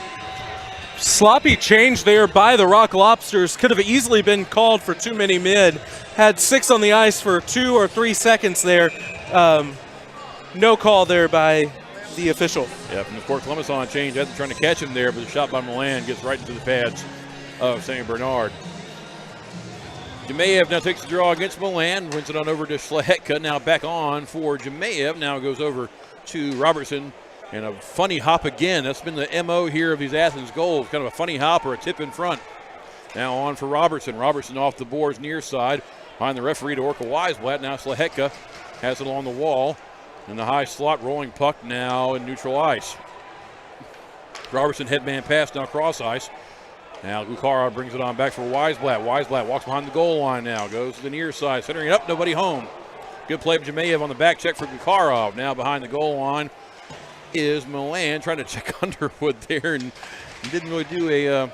Sloppy change there by the Rock Lobsters. Could have easily been called for too many men. Had 6 on the ice for 2 or 3 seconds there. No call there by the official. Yep, and of course Columbus on change. Athens trying to catch him there, but the shot by Milan gets right into the pads of St. Bernard. Jemayev now takes the draw against Milan. Wins it on over to Schlehetka. Now back on for Jemayev. Now goes over to Robertson. And a funny hop again. That's been the MO here of these Athens goals. Kind of a funny hop or a tip in front. Now on for Robertson. Robertson off the boards near side. Behind the referee to Orca Weisblatt. Now Schlehetka has it on the wall. In the high slot, rolling puck now in neutral ice. Robertson headman pass now cross ice. Now Gukara brings it on back for Weisblatt. Weisblatt walks behind the goal line now. Goes to the near side. Centering it up. Nobody home. Good play from Jemayev on the back check for Gukarov. Now behind the goal line is Milan trying to check Underwood there and didn't really do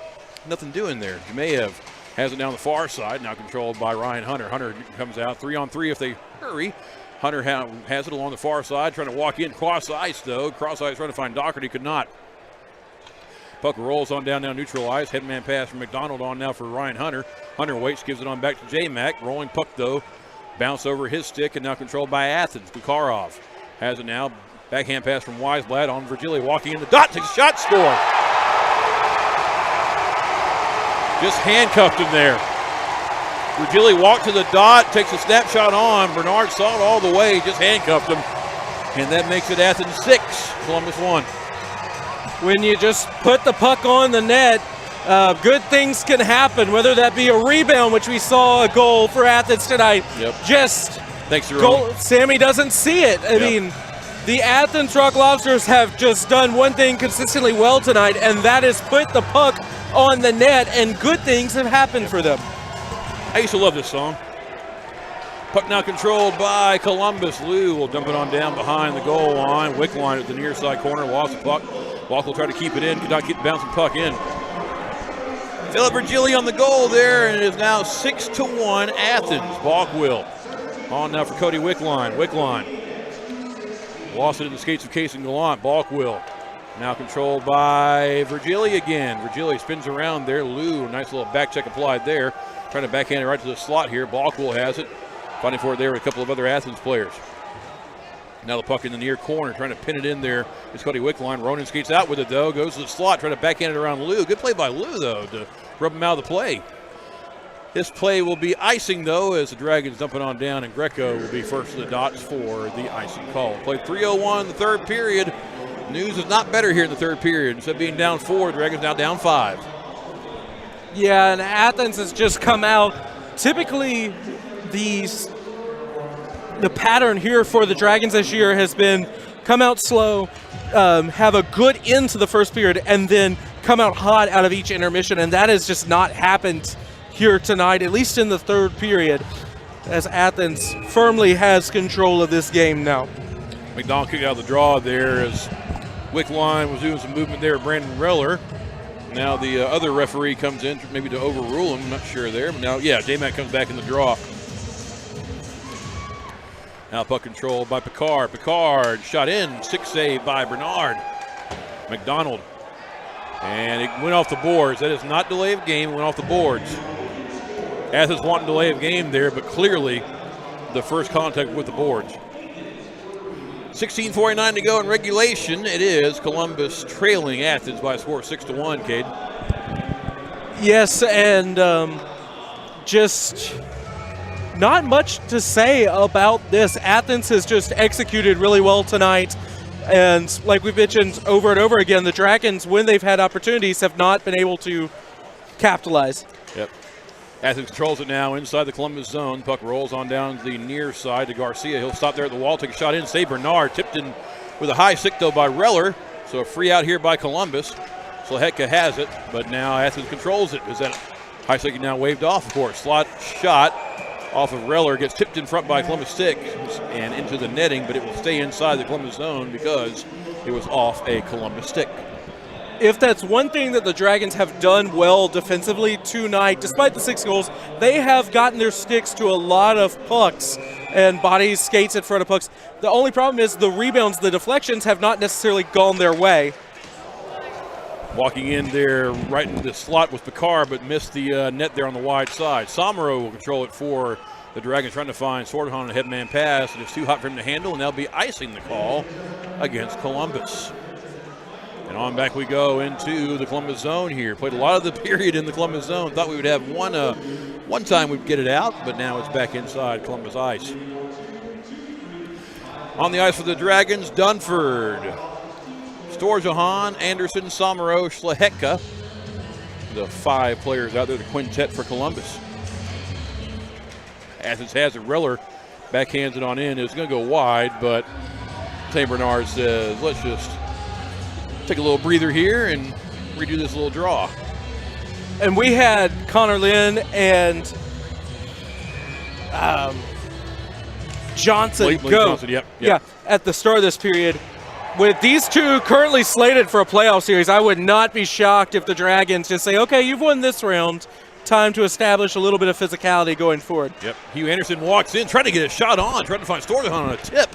nothing doing there. Jemayev has it down the far side, now controlled by Ryan Hunter. Hunter comes out 3-on-3 if they hurry. Hunter has it along the far side, trying to walk in cross ice though. Cross ice trying to find Doherty, could not. Puck rolls on down now neutral ice. Headman pass from McDonald on now for Ryan Hunter. Hunter waits, gives it on back to J-Mac. Rolling puck though, bounce over his stick and now controlled by Athens. Gukarov has it now. Backhand pass from Weisblatt on Virgili, walking in the dot, takes a shot, score. Just handcuffed him there. Virgili walked to the dot, takes a snapshot on. Bernard saw it all the way, just handcuffed him. And that makes it Athens 6, Columbus 1. When you just put the puck on the net, good things can happen, whether that be a rebound, which we saw a goal for Athens tonight. Yep. Just thanks, Jerome. Sammy doesn't see it. I mean, the Athens Rock Lobsters have just done one thing consistently well tonight, and that is put the puck on the net, and good things have happened for them. I used to love this song. Puck now controlled by Columbus. Lou will dump it on down behind the goal line. Wickline at the near side corner, lost the puck. Walk will try to keep it in, could not get the bouncing puck in. Philip Virgili on the goal there, and it is now 6-1 Athens. Balkwill on now for Cody Wickline. Wickline lost it in the skates of Cayden Gallant. Balkwill now controlled by Virgili again. Virgili spins around there. Lou, nice little back check applied there. Trying to backhand it right to the slot here. Balkwill has it. Fighting for it there with a couple of other Athens players. Now the puck in the near corner, trying to pin it in there. It's Cody Wickline. Ronan skates out with it though. Goes to the slot, trying to backhand it around Lou. Good play by Lou though to rub him out of the play. This play will be icing, though, as the Dragons dump it on down, and Greco will be first to the dots for the icing call. Played 3:01 in the third period. News is not better here in the third period. Instead of being down 4, the Dragons now down 5. Yeah, and Athens has just come out. Typically, the pattern here for the Dragons this year has been come out slow, have a good end to the first period, and then come out hot out of each intermission, and that has just not happened here tonight, at least in the third period, as Athens firmly has control of this game now. McDonald kicked out of the draw there as Wickline was doing some movement there, Brandon Reller. Now the other referee comes in maybe to overrule him, I'm not sure there. But now, yeah, J-Mac comes back in the draw. Now puck controlled by Picard. Picard shot in, stick save by Bernard. McDonald. And it went off the boards. That is not delay of game, it went off the boards. Athens wanting delay of game there, but clearly the first contact with the boards. 16:49 to go in regulation. It is Columbus trailing Athens by a score of 6-1, Cayden. Yes, and just not much to say about this. Athens has just executed really well tonight. And like we've mentioned over and over again, the Dragons, when they've had opportunities, have not been able to capitalize. Yep. Athens controls it now inside the Columbus zone. Puck rolls on down the near side to Garcia. He'll stop there at the wall, take a shot in, save Bernard. Tipped in with a high stick, though, by Reller. So a free out here by Columbus. Slahecka has it, but now Athens controls it. Is that high stick now waved off, of course. Slot shot off of Reller, gets tipped in front by Columbus stick and into the netting, but it will stay inside the Columbus zone because it was off a Columbus stick. If that's one thing that the Dragons have done well defensively tonight, despite the 6 goals, they have gotten their sticks to a lot of pucks and bodies, skates in front of pucks. The only problem is the rebounds, the deflections have not necessarily gone their way. Walking in there right in the slot was Picard, but missed the net there on the wide side. Somero will control it for the Dragons, trying to find Sorhan on a headman pass, and it's too hot for him to handle, and they'll be icing the call against Columbus. And on back we go into the Columbus zone here. Played a lot of the period in the Columbus zone. Thought we would have one time we'd get it out, but now it's back inside Columbus ice. On the ice for the Dragons, Dunford, Sturges, Anderson, Somero, Slahecka. The 5 players out there, the quintet for Columbus. Athens has it. Reller backhands it on in. It's going to go wide, but St. Bernard says, let's just take a little breather here and redo this little draw. And we had Connor Lynn and Johnson Blake go. Johnson, yep. Yeah, at the start of this period. With these two currently slated for a playoff series, I would not be shocked if the Dragons just say, okay, you've won this round. Time to establish a little bit of physicality going forward. Yep. Hugh Anderson walks in, trying to get a shot on, trying to find Sturges on a tip.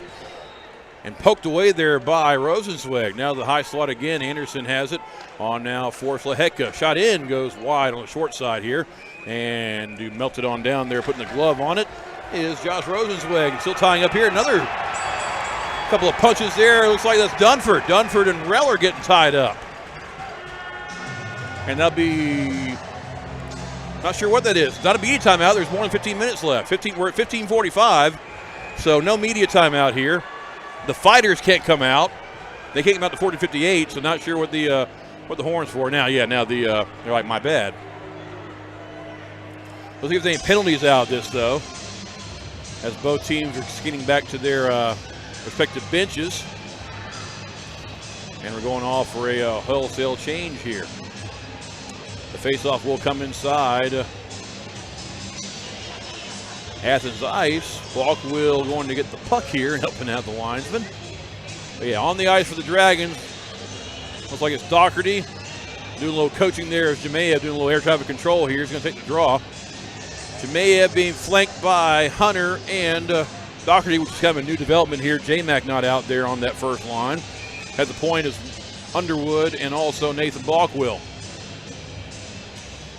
And poked away there by Rosenzweig. Now the high slot again. Anderson has it on now for Slahecka. Shot in, goes wide on the short side here. And to melt it on down there, putting the glove on it, is Josh Rosenzweig. Still tying up here. Another couple of punches there. Looks like that's Dunford. Dunford and Reller getting tied up. And that'll be, not sure what that is. Not a media timeout. There's more than 15 minutes left. We're at 15:45, so no media timeout here. The fighters can't come out. They can't come out to 40:58, so not sure what the horn's for. Now they're like, my bad. Let's see if there's any penalties out of this, though, as both teams are skating back to their respective benches. And we're going off for a wholesale change here. The faceoff will come inside Athens ice. Balkwill going to get the puck here and helping out the linesman. But yeah, on the ice for the Dragons. Looks like it's Doherty doing a little coaching there. Jemayev doing a little air traffic control here. He's going to take the draw. Jemayev being flanked by Hunter and Doherty, which is kind of a new development here. J-Mac not out there on that first line. At the point is Underwood and also Nathan Balkwill.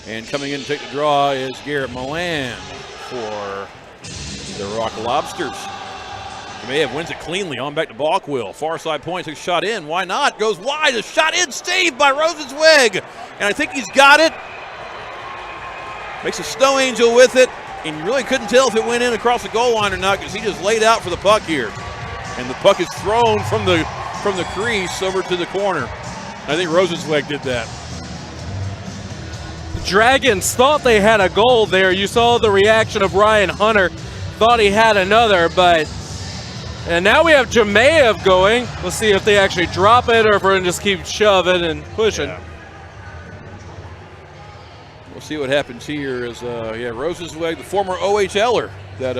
And coming in to take the draw is Garrett Milan for the Rock Lobsters. Jemayev wins it cleanly. On back to Balkwill. Far side point, takes a shot in. Why not? Goes wide. A shot in, saved by Rosenzweig. And I think he's got it. Makes a snow angel with it. And you really couldn't tell if it went in across the goal line or not because he just laid out for the puck here. And the puck is thrown from the crease over to the corner. I think Rosenzweig did that. The Dragons thought they had a goal there. You saw the reaction of Ryan Hunter. Thought he had another, and now we have Jemayev going. Let's see if they actually drop it or if we're going to just keep shoving and pushing. Yeah. We'll see what happens here as, Rosenzweig, the former OHLer that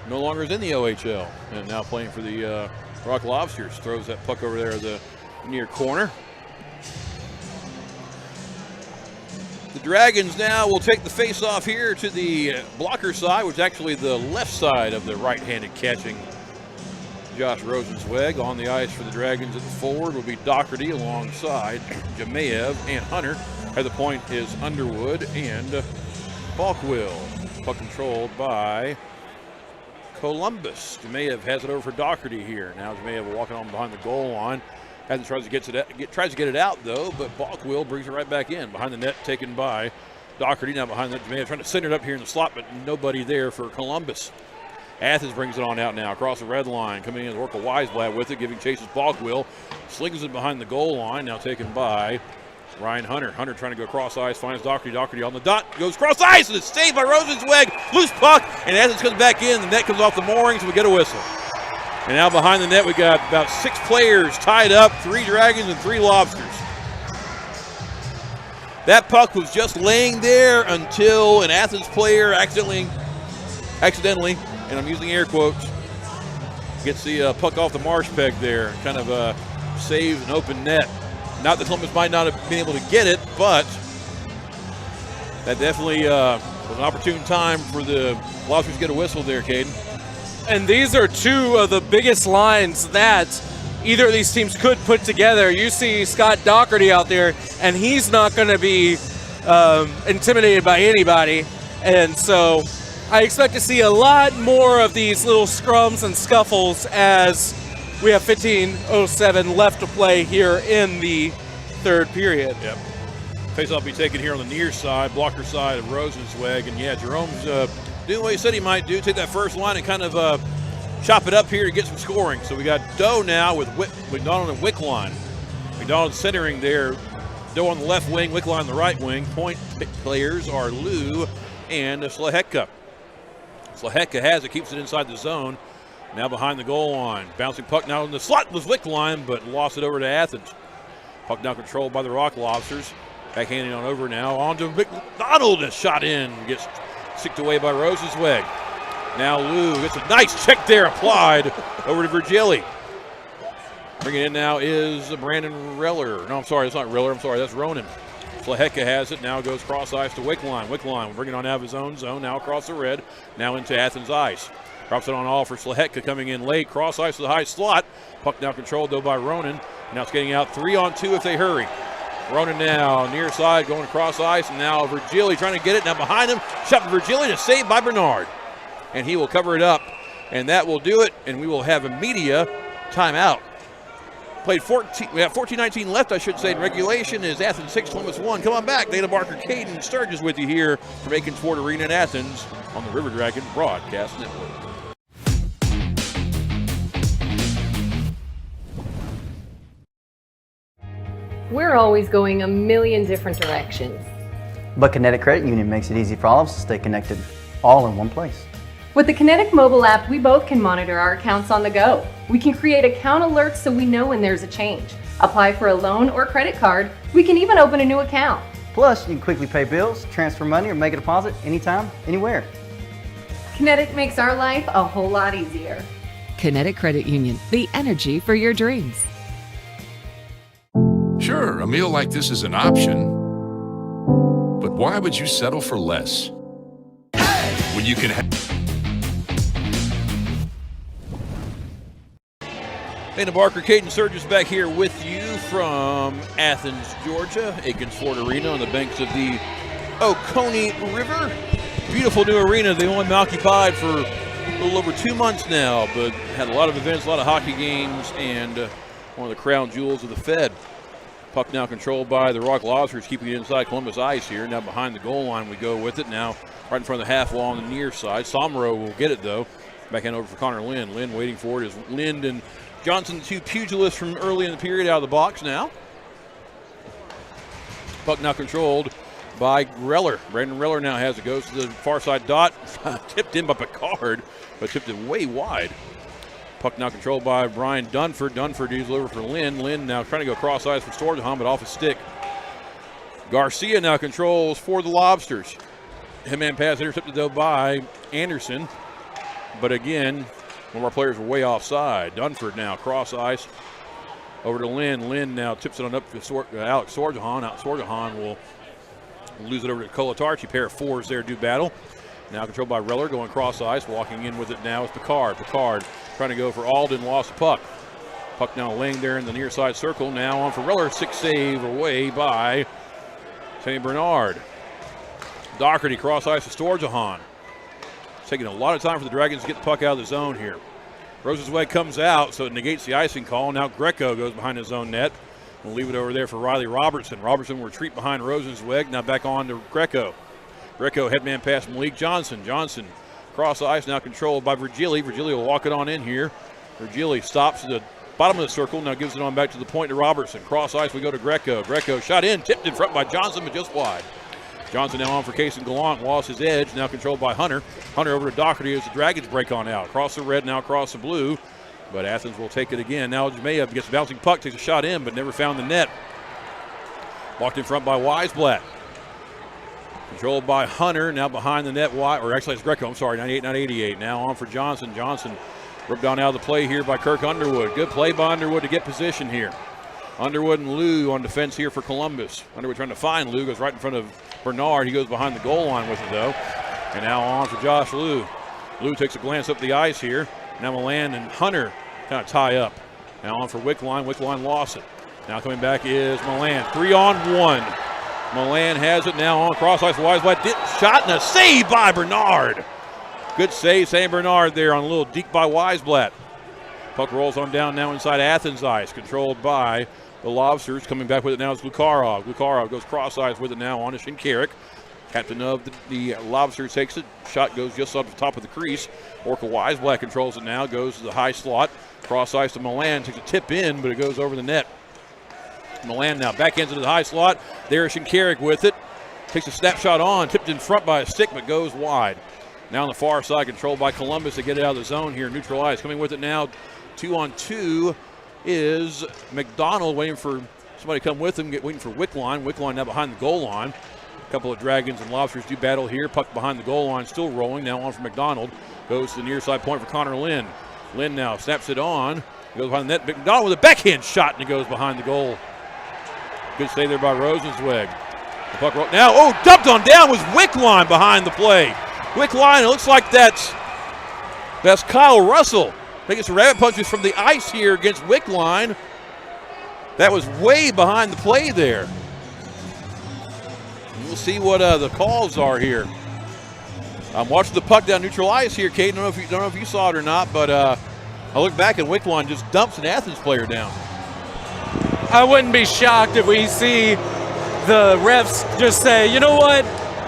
no longer is in the OHL and now playing for the Rock Lobsters, throws that puck over there the near corner. The Dragons now will take the face-off here to the blocker side, which is actually the left side of the right-handed catching Josh Rosenzweig. On the ice for the Dragons at the forward will be Doherty alongside Jemayev and Hunter. At the point is Underwood and Balkwill. Puck controlled by Columbus. Jemayev has it over for Doherty here. Now Jemayev walking on behind the goal line. Athens tries to get it out though, but Balkwill brings it right back in. Behind the net, taken by Doherty. Now behind the net, Jemayev trying to send it up here in the slot, but nobody there for Columbus. Athens brings it on out now across the red line. Coming in, Orca Weisblad with it, giving chases Balkwill. Slings it behind the goal line. Now taken by Ryan Hunter. Hunter trying to go cross ice, finds Doherty. Doherty on the dot, goes cross ice, and it's saved by Rosenzweig. Loose puck, and Athens comes back in. The net comes off the moorings, and we get a whistle. And now behind the net, we got about 6 players tied up, 3 Dragons and 3 Lobsters. That puck was just laying there until an Athens player accidentally, and I'm using air quotes, gets the puck off the marsh peg there, kind of saves an open net. Not that Columbus might not have been able to get it, but that definitely was an opportune time for the Lobsters to get a whistle there, Cayden. And these are 2 of the biggest lines that either of these teams could put together. You see Scott Doherty out there, and he's not going to be intimidated by anybody. And so I expect to see a lot more of these little scrums and scuffles as we have 15:07 left to play here in the third period. Yep. Faceoff will be taken here on the near side, blocker side of Rosenzweig. And yeah, Jerome's doing what he said he might do, take that first line and kind of chop it up here to get some scoring. So we got Doe now with McDonald and Wickline. McDonald centering there. Doe on the left wing, Wickline on the right wing. Point players are Lou and Slaheka. Slaheka has it, keeps it inside the zone. Now behind the goal line. Bouncing puck now in the slot was Wickline, but lost it over to Athens. Puck now controlled by the Rock Lobsters. Backhanding on over now. On to McDonald, and shot in. Gets sticked away by Rosenzweig. Now Lou gets a nice check there applied over to Virgili. Bringing it in now is Brandon Reller. No, I'm sorry, that's not Reller. I'm sorry, that's Ronan. Slaheka has it, now goes cross ice to Wickline. Wickline will bring it on out of his own zone, now across the red, now into Athens ice. Drops it on all for Slaheka coming in late. Cross ice to the high slot. Puck now controlled though by Ronan. Now it's getting out 3-on-2 if they hurry. Ronan now near side going across ice, and now Virgili trying to get it. Now behind him, shot to Virgili to save by Bernard. And he will cover it up, and that will do it, and we will have a media timeout. We have 14-19 left, I should say, in regulation. Is Athens 6, Columbus 1. Come on back. Dana Barker, Cayden, Sturges with you here from Aiken Ford Arena in Athens on the River Dragon Broadcast Network. We're always going a million different directions. But Kinetic Credit Union makes it easy for all of us to stay connected, all in one place. With the Kinetic mobile app, we both can monitor our accounts on the go. We can create account alerts so we know when there's a change. Apply for a loan or credit card. We can even open a new account. Plus, you can quickly pay bills, transfer money, or make a deposit anytime, anywhere. Kinetic makes our life a whole lot easier. Kinetic Credit Union, the energy for your dreams. Sure, a meal like this is an option, but why would you settle for less? When you can have... Dana Barker, Cayden Sturges back here with you from Athens, Georgia, Aiken Ford Arena on the banks of the Oconee River. Beautiful new arena. They've only been occupied for a little over 2 months now, but had a lot of events, a lot of hockey games, and one of the crown jewels of the Fed. Puck now controlled by the Rock Lobsters, keeping it inside Columbus ice here. Now behind the goal line we go with it. Now right in front of the half wall on the near side. Somro will get it though. Backhand over for Connor Lind. Lind waiting for it is Lind and Johnson, the two pugilists from early in the period, out of the box now. Puck now controlled by Reller. Brandon Reller now has it. Goes to the far side dot. Tipped in by Picard, but tipped it way wide. Puck now controlled by Brian Dunford. Dunford is over for Lynn. Lynn now trying to go cross ice for Sturges, but off his stick. Garcia now controls for the Lobsters. Headman pass intercepted though by Anderson. But again, one of our players were way offside. Dunford now cross ice over to Lynn. Lynn now tips it on up to Alex Sturges. Sturges will lose it over to Colatarchi. Pair of fours there do battle. Now controlled by Reller, going cross ice. Walking in with it now is Picard. Picard trying to go for Alden, lost the puck. Puck now laying there in the near side circle. Now on for Reller, 6 save away by St. Bernard. Doherty cross ice to Sturges. It's taking a lot of time for the Dragons to get the puck out of the zone here. Rosenzweig comes out, so it negates the icing call. Now Greco goes behind his own net. We'll leave it over there for Riley Robertson. Robertson will retreat behind Rosenzweig. Now back on to Greco. Greco headman pass Malik Johnson. Johnson cross ice, now controlled by Virgili. Virgili will walk it on in here. Virgili stops at the bottom of the circle, now gives it on back to the point to Robertson. Cross ice, we go to Greco. Greco shot in, tipped in front by Johnson, but just wide. Johnson now on for Cayden Gallant, lost his edge, now controlled by Hunter. Hunter over to Doherty as the Dragons break on out. Across the red, now across the blue, but Athens will take it again. Now Jmeyev gets a bouncing puck, takes a shot in, but never found the net. Walked in front by Weisblatt. Controlled by Hunter, now behind the net, or actually it's Greco, I'm sorry, 98, not 88. Now on for Johnson. Johnson ripped down out of the play here by Kirk Underwood. Good play by Underwood to get position here. Underwood and Lou on defense here for Columbus. Underwood trying to find Lou, goes right in front of Bernard. He goes behind the goal line with it though. And now on for Josh Lou. Lou takes a glance up the ice here. Now Milan and Hunter kind of tie up. Now on for Wickline. Wickline lost it. Now coming back is Milan. 3-on-1. Milan has it now on cross ice. Weisblatt shot and a save by Bernard. Good save, St. Bernard there on a little deke by Weisblatt. Puck rolls on down now inside Athens ice, controlled by the Lobsters. Coming back with it now is Glukarov. Glukarov goes cross ice with it now on to Shinkarik. Captain of the Lobsters takes it. Shot goes just up the top of the crease. Orca Weisblatt controls it now, goes to the high slot. Cross ice to Milan, takes a tip in, but it goes over the net. Milan now back into the high slot. There's Shinkarik with it. Takes a snapshot on, tipped in front by a stick, but goes wide. Now on the far side, controlled by Columbus to get it out of the zone here. Neutralized. Coming with it now, 2-on-2 is McDonald, waiting for somebody to come with him, waiting for Wickline. Wickline now behind the goal line. A couple of Dragons and Lobsters do battle here. Puck behind the goal line, still rolling. Now on for McDonald. Goes to the near side point for Connor Lynn. Lynn now snaps it on. Goes behind the net. McDonald with a backhand shot, and it goes behind the goal. Good save there by Rosenzweig. The puck roll now. Oh, dumped on down was Wickline behind the play. Wickline, it looks like that's Kyle Russell. Taking some rabbit punches from the ice here against Wickline. That was way behind the play there. We'll see what the calls are here. I'm watching the puck down neutral ice here, Cayden. Don't know if you saw it or not, but I look back and Wickline just dumps an Athens player down. I wouldn't be shocked if we see the refs just say, you know what,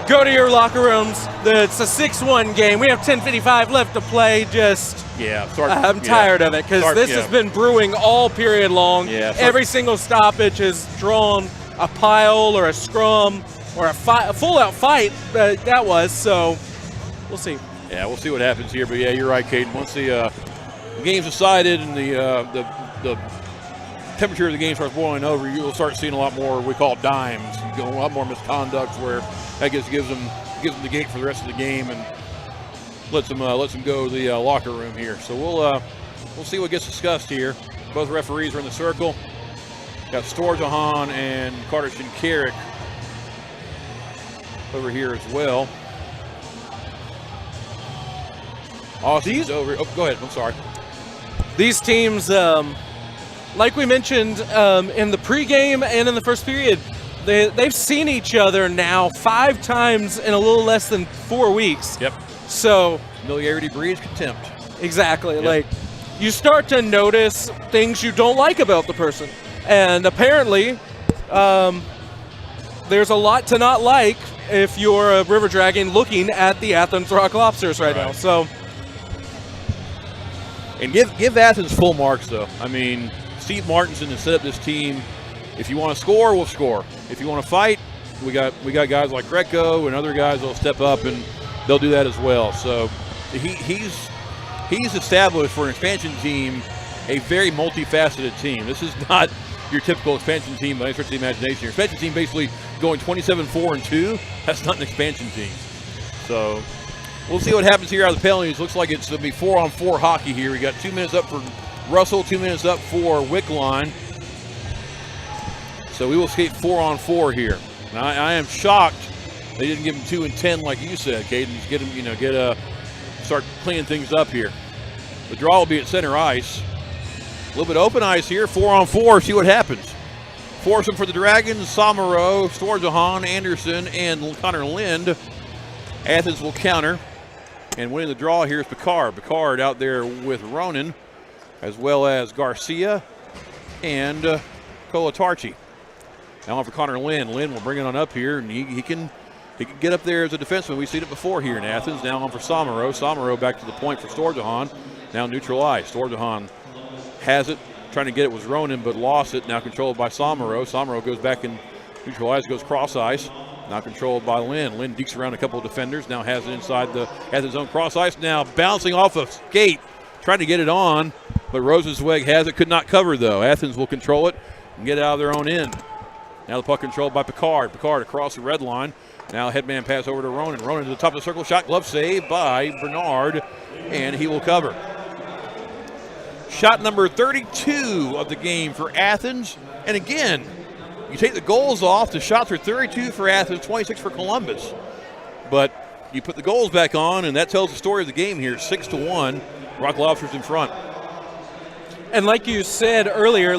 go to your locker rooms. It's a 6-1 game. We have 10:55 left to play. I'm tired of it because this has been brewing all period long. Every single stoppage has drawn a pile or a scrum or a full-out fight. That was, so we'll see. Yeah, we'll see what happens here. But, yeah, you're right, Cayden. Once the game's decided and the temperature of the game starts boiling over, you'll start seeing a lot more we call dimes. You go a lot more misconducts where that gives them the gate for the rest of the game and lets them go to the locker room here. So we'll see what gets discussed here. Both referees are in the circle. Got Sturges and Carter Shinkarik over here as well. Austin's over. Oh, go ahead. I'm sorry. These teams, like we mentioned in the pregame and in the first period, they've seen each other now 5 times in a little less than 4 weeks. Yep. So familiarity breeds contempt. Exactly. Yep. Like you start to notice things you don't like about the person, and apparently there's a lot to not like if you're a River Dragon looking at the Athens Rock Lobsters right now. So, and give Athens full marks though. I mean, Steve Martinson has set up this team. If you want to score, we'll score. If you want to fight, we got guys like Greco and other guys that'll step up and they'll do that as well. So he's established for an expansion team a very multifaceted team. This is not your typical expansion team by any stretch of the imagination. Your expansion team basically going 27-4-2. That's not an expansion team. So we'll see what happens here out of the penalties. Looks like it's going to be 4-on-4 hockey here. We got 2 minutes up for Russell, 2 minutes up for Wickline. So we will skate 4-on-4 here. Now I am shocked they didn't give him 2 and 10 like you said, Cayden. Just get him, start cleaning things up here. The draw will be at center ice. A little bit open ice here, 4-on-4. See what happens. Foursome for the Dragons: Samaro, Sturges, Anderson, and Connor Lind. Athens will counter. And winning the draw here is Picard. Picard out there with Ronan, as well as Garcia and Colatarchi. Now on for Connor Lynn. Lynn will bring it on up here, and he can get up there as a defenseman. We've seen it before here in Athens. Now on for Somero. Somero back to the point for Sturges. Now neutral ice. Sturges has it. Trying to get it was Ronan, but lost it. Now controlled by Somero. Somero goes back in neutral ice, goes cross ice. Now controlled by Lynn. Lynn dekes around a couple of defenders. Now has it inside the Athens zone cross ice. Now bouncing off a skate. Trying to get it on, but Rosenzweig has it. Could not cover, though. Athens will control it and get it out of their own end. Now the puck controlled by Picard. Picard across the red line. Now headman pass over to Ronan. Ronan to the top of the circle. Shot glove save by Bernard, and he will cover. Shot number 32 of the game for Athens. And again, you take the goals off, the shots are 32 for Athens, 26 for Columbus. But you put the goals back on, and that tells the story of the game here. 6-1, Rock Lobsters in front. And like you said earlier,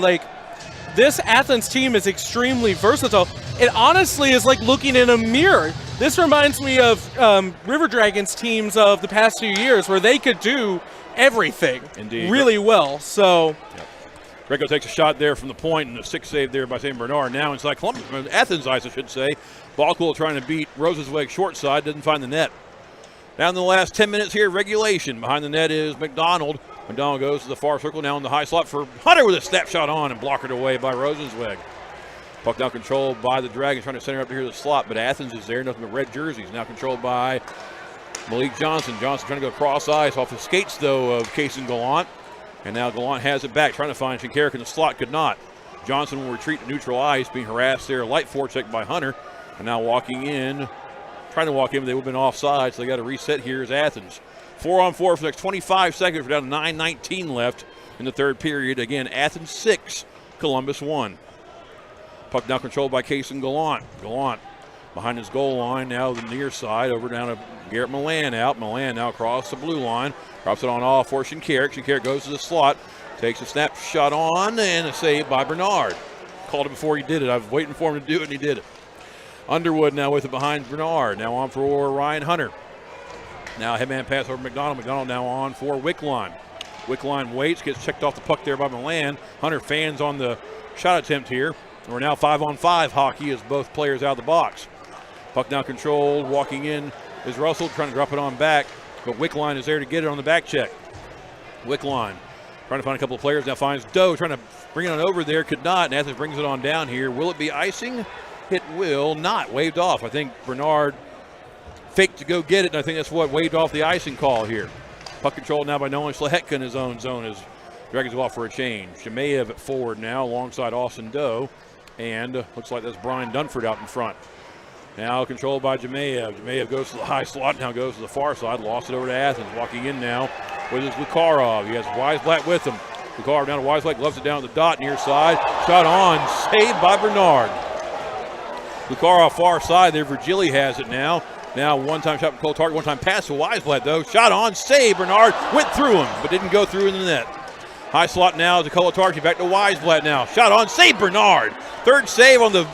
this Athens team is extremely versatile. It honestly is like looking in a mirror. This reminds me of River Dragons teams of the past few years where they could do everything really well. So Greco takes a shot there from the point, and a stick save there by St. Bernard. Now inside Athens ice, I should say. Balcool trying to beat Rosenzweig short side, doesn't find the net. Down in the last 10 minutes here, regulation. Behind the net is McDonald. McDonald goes to the far circle, now in the high slot for Hunter with a snapshot on and blockered away by Rosenzweig. Puck now controlled by the Dragons, trying to center up to here the slot, but Athens is there, nothing but red jerseys. Now controlled by Malik Johnson. Johnson trying to go cross ice off the skates, though, of Cayden Gallant. And now Gallant has it back, trying to find Shinkarik in the slot, could not. Johnson will retreat to neutral ice, being harassed there. Light forecheck by Hunter. And now walking in, trying to walk in, but they would have been offside, so they got to reset here as Athens. 4-on-4 for the next 25 seconds. We're down to 9:19 left in the third period. Again, Athens 6, Columbus 1. Puck now controlled by Cayden Gallant. Gallant behind his goal line, now the near side, over down to Garrett Milan out. Milan now across the blue line. Drops it on off for Shinkarik. Shinkarik goes to the slot, takes a snapshot on, and a save by Bernard. Called it before he did it. I was waiting for him to do it, and he did it. Underwood now with it behind Bernard. Now on for Ryan Hunter. Now headman pass over McDonald. McDonald now on for Wickline. Wickline waits, gets checked off the puck there by Milan. Hunter fans on the shot attempt here. We're now 5-on-5 hockey as both players out of the box. Puck now controlled. Walking in is Russell, trying to drop it on back, but Wickline is there to get it on the back check. Wickline trying to find a couple of players. Now finds Doe, trying to bring it on over there. Could not, and Athens brings it on down here. Will it be icing? It will not. Waved off. I think Bernard faked to go get it, and I think that's what waved off the icing call here. Puck controlled now by Nolan Schlehetka in his own zone as Dragons go off for a change. Shemaev at forward now alongside Austin Doe, and looks like that's Brian Dunford out in front. Now controlled by Jemaev. Jemaev goes to the high slot, now goes to the far side, lost it over to Athens. Walking in now with his Lukarov. He has Weisblatt with him. Lukarov down to Weisblatt, gloves it down to the dot near side. Shot on, saved by Bernard. Lukarov far side there. Virgili has it now. Now one-time shot from Cole Target, one-time pass to Weisblatt though. Shot on, save. Bernard went through him, but didn't go through in the net. High slot now to Colatarchi, back to Weisblatt now. Shot on, save Bernard. Third save on the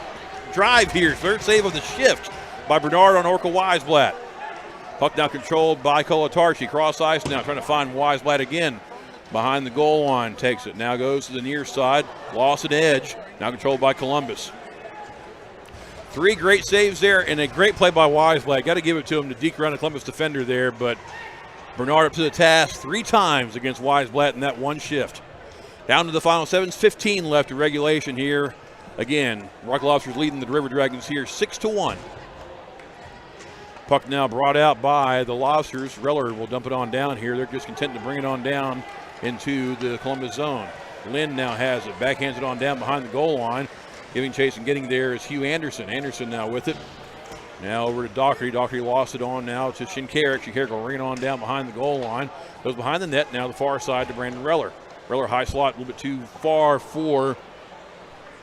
drive here. Third save of the shift by Bernard on Orca Weisblatt. Puck now controlled by Colatarchi. Cross ice now, trying to find Weisblatt again. Behind the goal line, takes it. Now goes to the near side. Lost an edge. Now controlled by Columbus. Three great saves there and a great play by Weisblatt. Got to give it to him to deke around the Columbus defender there, but Bernard up to the task 3 times against Weisblatt in that one shift. Down to the final 7:15 left in regulation here. Again, Rock Lobsters leading the River Dragons here 6-1. Puck now brought out by the Lobsters. Reller will dump it on down here. They're just content to bring it on down into the Columbus zone. Lynn now has it. Backhands it on down behind the goal line. Giving chase and getting there is Hugh Anderson. Anderson now with it. Now over to Dockery. Dockery lost it on now to Shinkarik. Shinkarik will ring it on down behind the goal line. Goes behind the net. Now the far side to Brandon Reller. Reller high slot, a little bit too far for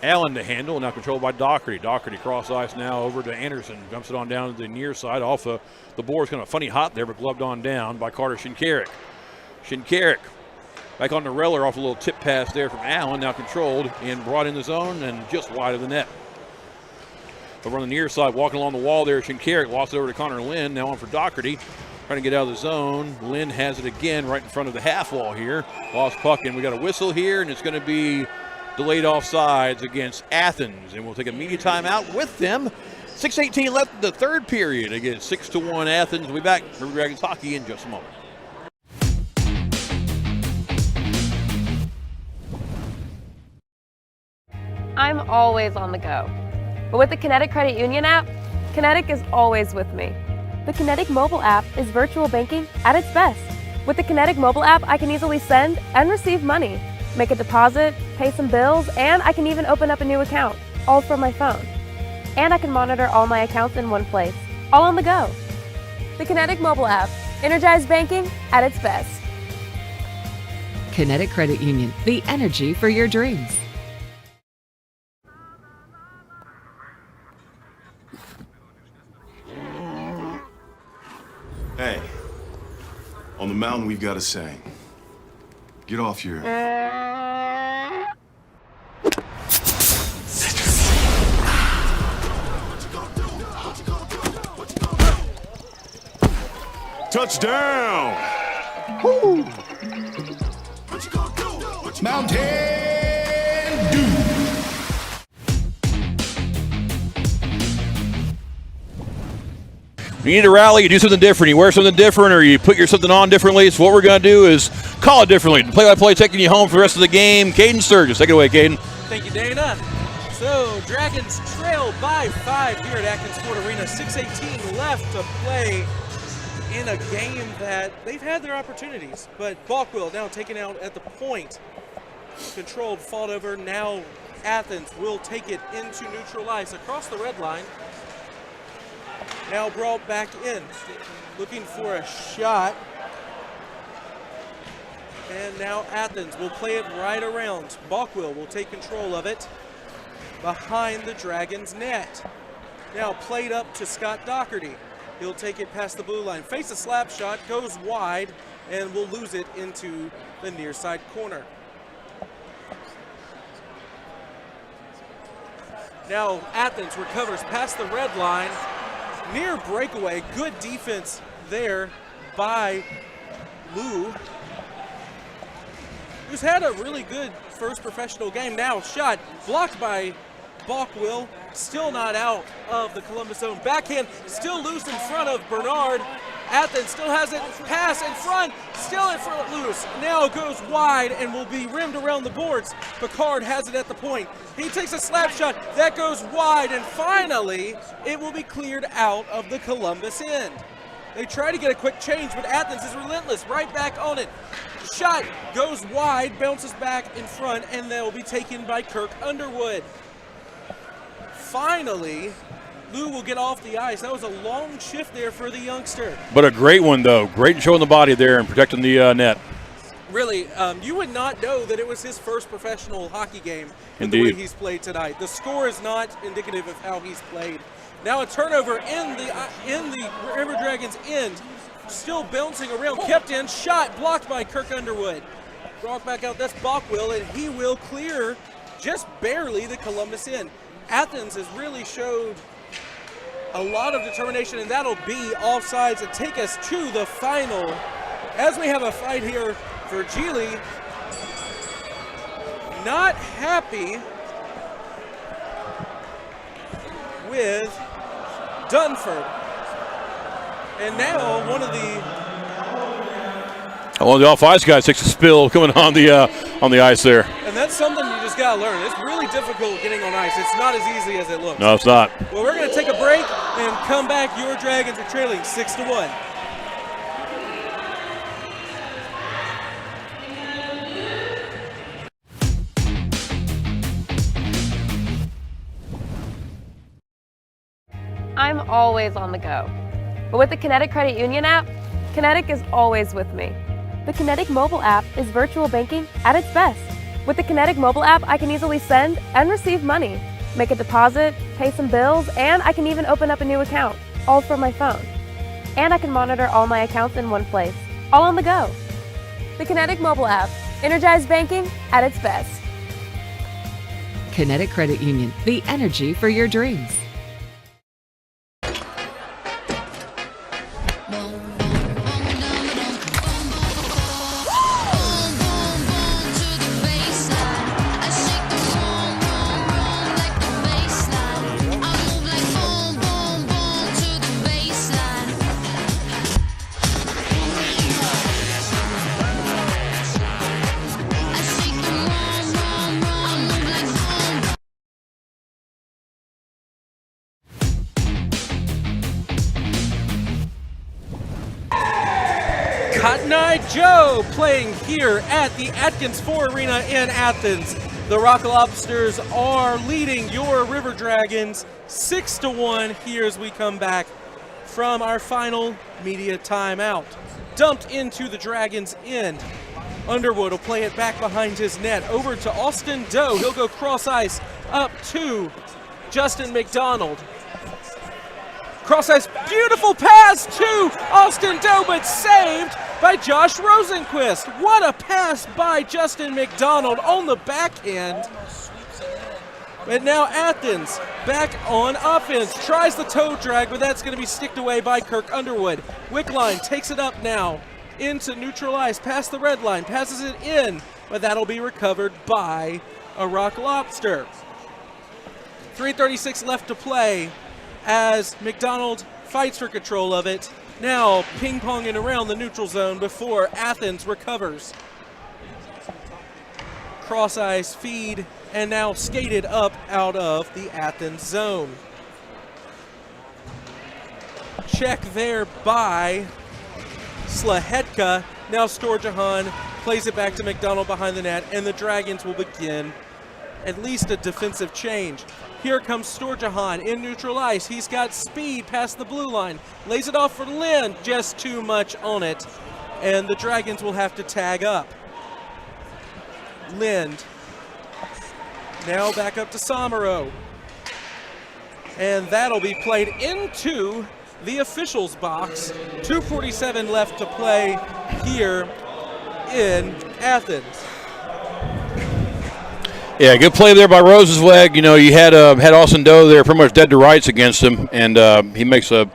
Allen to handle. Now controlled by Dockery. Dockery cross ice now over to Anderson. Dumps it on down to the near side. Off the board's kind of funny hot there, but gloved on down by Carter Shinkarik. Shinkarik back on to Reller off a little tip pass there from Allen. Now controlled and brought in the zone and just wide of the net. Over on the near side, walking along the wall there, Shinkarik lost it over to Connor Lynn. Now on for Doherty. trying to get out of the zone. Lynn has it again right in front of the half wall here. Lost puck, and we got a whistle here, and it's going to be delayed offsides against Athens. And we'll take a media timeout with them. 6:18 left in the third period against 6-1 Athens. We'll be back. River Dragons hockey in just a moment. I'm always on the go. But with the Kinetic Credit Union app, Kinetic is always with me. The Kinetic mobile app is virtual banking at its best. With the Kinetic mobile app, I can easily send and receive money, make a deposit, pay some bills, and I can even open up a new account, all from my phone. And I can monitor all my accounts in one place, all on the go. The Kinetic mobile app, energized banking at its best. Kinetic Credit Union, the energy for your dreams. Hey, on the mountain we've got a saying. Get off your... Touchdown! Woo! Mountain Dew! You need to rally, you do something different, you wear something different, or you put something on differently. So what we're going to do is call it differently. Play-by-play taking you home for the rest of the game. Cayden Sturges, take it away, Cayden. Thank you, Dana. So, Dragons trail by 5 here at Athens Ford Arena. 6:18 left to play in a game that they've had their opportunities. But Balkwill now taken out at the point. Controlled, fought over. Now Athens will take it into neutral ice across the red line. Now brought back in, looking for a shot. And now Athens will play it right around. Balkwill will take control of it behind the Dragons' net. Now played up to Scott Doherty. He'll take it past the blue line. Face a slap shot, goes wide, and will lose it into the near side corner. Now Athens recovers past the red line. Near breakaway, good defense there by Lou, who's had a really good first professional game. Now shot blocked by Balkwill, still not out of the Columbus zone. Backhand still loose in front of Bernard. Athens still has it, pass in front, still in front, loose. Now goes wide and will be rimmed around the boards. Picard has it at the point. He takes a slap shot, that goes wide, and finally it will be cleared out of the Columbus end. They try to get a quick change, but Athens is relentless, right back on it. Shot goes wide, bounces back in front, and they'll be taken by Kirk Underwood. Finally, Lou will get off the ice. That was a long shift there for the youngster. But a great one, though. Great showing the body there and protecting the net. Really, you would not know that it was his first professional hockey game in Indeed. the way he's played tonight. The score is not indicative of how he's played. Now a turnover in the River Dragons end. Still bouncing around, kept in, shot, blocked by Kirk Underwood. Brought back out, that's Balkwill, and he will clear just barely the Columbus end. Athens has really showed a lot of determination, and that'll be offsides and take us to the final. As we have a fight here for Geely, not happy with Dunford. And now one of the off-ice guys takes a spill coming on the ice there. And that's something you just got to learn. It's really difficult getting on ice. It's not as easy as it looks. No, it's not. Well, we're going to take a break and come back. Your Dragons are trailing 6-1. I'm always on the go. But with the Kinetic Credit Union app, Kinetic is always with me. The Kinetic mobile app is virtual banking at its best. With the Kinetic mobile app, I can easily send and receive money, make a deposit, pay some bills, and I can even open up a new account, all from my phone. And I can monitor all my accounts in one place, all on the go. The Kinetic mobile app, energized banking at its best. Kinetic Credit Union, the energy for your dreams. Cotton Eye Joe playing here at the Atkins 4 Arena in Athens. The Rock Lobsters are leading your River Dragons 6-1 here as we come back from our final media timeout. Dumped into the Dragons' end. Underwood will play it back behind his net. Over to Austin Doe. He'll go cross ice up to Justin McDonald. Cross ice, beautiful pass to Austin Doe, but saved by Josh Rosenquist. What a pass by Justin McDonald on the backhand. And now Athens back on offense. Tries the toe drag, but that's going to be sticked away by Kirk Underwood. Wickline takes it up now into neutral ice, past the red line, passes it in, but that'll be recovered by a Rock Lobster. 3:36 left to play as McDonald fights for control of it. Now ping-ponging around the neutral zone before Athens recovers. Cross ice feed, and now skated up out of the Athens zone. Check there by Slahetka. Now Sturges plays it back to McDonald behind the net, and the Dragons will begin at least a defensive change. Here comes Sturges in neutral ice. He's got speed past the blue line. Lays it off for Lind, just too much on it, and the Dragons will have to tag up. Lind now back up to Somero, and that'll be played into the officials' box. 2:47 left to play here in Athens. Yeah, good play there by Rosenzweig. You know, you had Austin Doe there pretty much dead to rights against him, and he makes a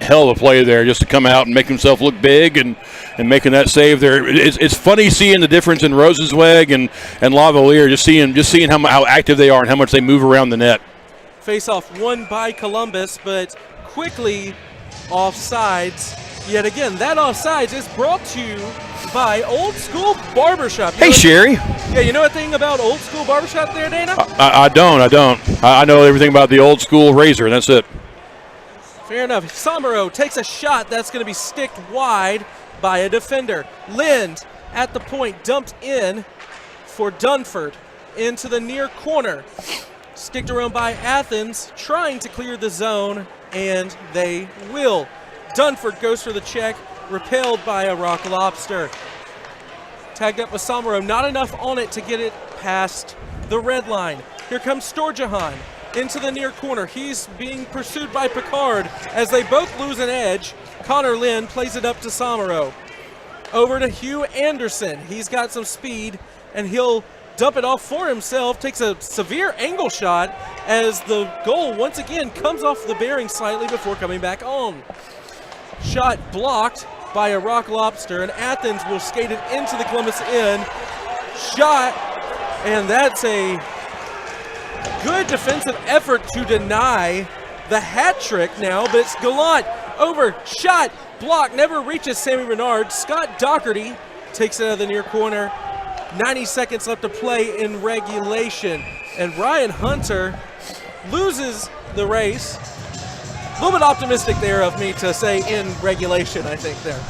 hell of a play there just to come out and make himself look big and making that save there. It's funny seeing the difference in Rosenzweig and Lavalier, just seeing how active they are and how much they move around the net. Face-off won by Columbus, but quickly offsides. Yet again, that offsides is brought to you by Old School Barbershop. Hey, Sherry. Yeah, you know a thing about Old School Barbershop there, Dana? I don't. I know everything about the Old School razor, and that's it. Fair enough. Somero takes a shot that's going to be sticked wide by a defender. Lind at the point, dumped in for Dunford into the near corner. Sticked around by Athens, trying to clear the zone, and they will. Dunford goes for the check, repelled by a Rock Lobster. Tagged up with Somero, not enough on it to get it past the red line. Here comes Sturges into the near corner. He's being pursued by Picard as they both lose an edge. Connor Lind plays it up to Somero. Over to Hugh Anderson. He's got some speed, and he'll dump it off for himself. Takes a severe angle shot as the goal once again comes off the bearing slightly before coming back on. Shot blocked by a Rock Lobster, and Athens will skate it into the Columbus end. Shot, and that's a good defensive effort to deny the hat trick now, but it's Gallant over, shot, block, never reaches Sammy Bernard. Scott Doherty takes it out of the near corner. 90 seconds left to play in regulation, and Ryan Hunter loses the race. A little bit optimistic there of me to say in regulation, I think there.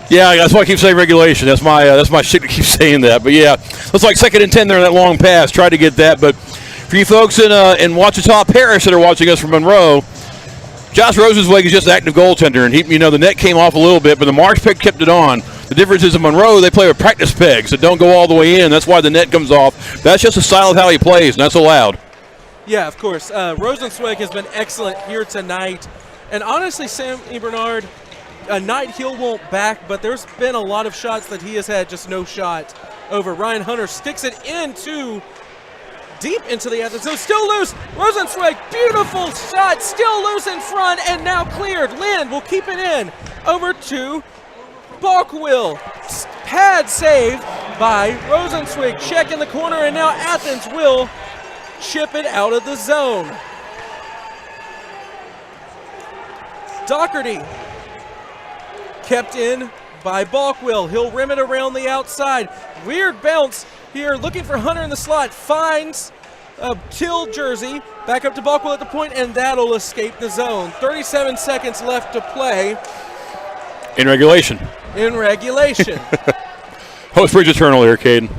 Yeah, that's why I keep saying regulation. That's my shit to keep saying that. But yeah, looks like 2nd and 10 there, that long pass. Tried to get that, but for you folks in Ouachita Parish that are watching us from Monroe, Josh Rosenzweig is just an active goaltender, and the net came off a little bit, but the Marsh peg kept it on. The difference is in Monroe, they play with practice pegs that don't go all the way in. That's why the net comes off. That's just a style of how he plays, and that's allowed. Yeah, of course. Rosenzweig has been excellent here tonight. And honestly, Sammy Bernard, a night he'll won't back, but there's been a lot of shots that he has had just no shot over. Ryan Hunter sticks it deep into the Athens zone. Still loose. Rosenzweig, beautiful shot. Still loose in front and now cleared. Lind will keep it in. Over to Balkwill. Pad save by Rosenzweig. Check in the corner, and now Athens will chip it out of the zone. Doherty kept in by Balkwill. He'll rim it around the outside. Weird bounce here, looking for Hunter in the slot. Finds a kill jersey. Back up to Balkwill at the point, and that'll escape the zone. 37 seconds left to play. In regulation. In regulation. Host Bridge Eternal here, Cayden.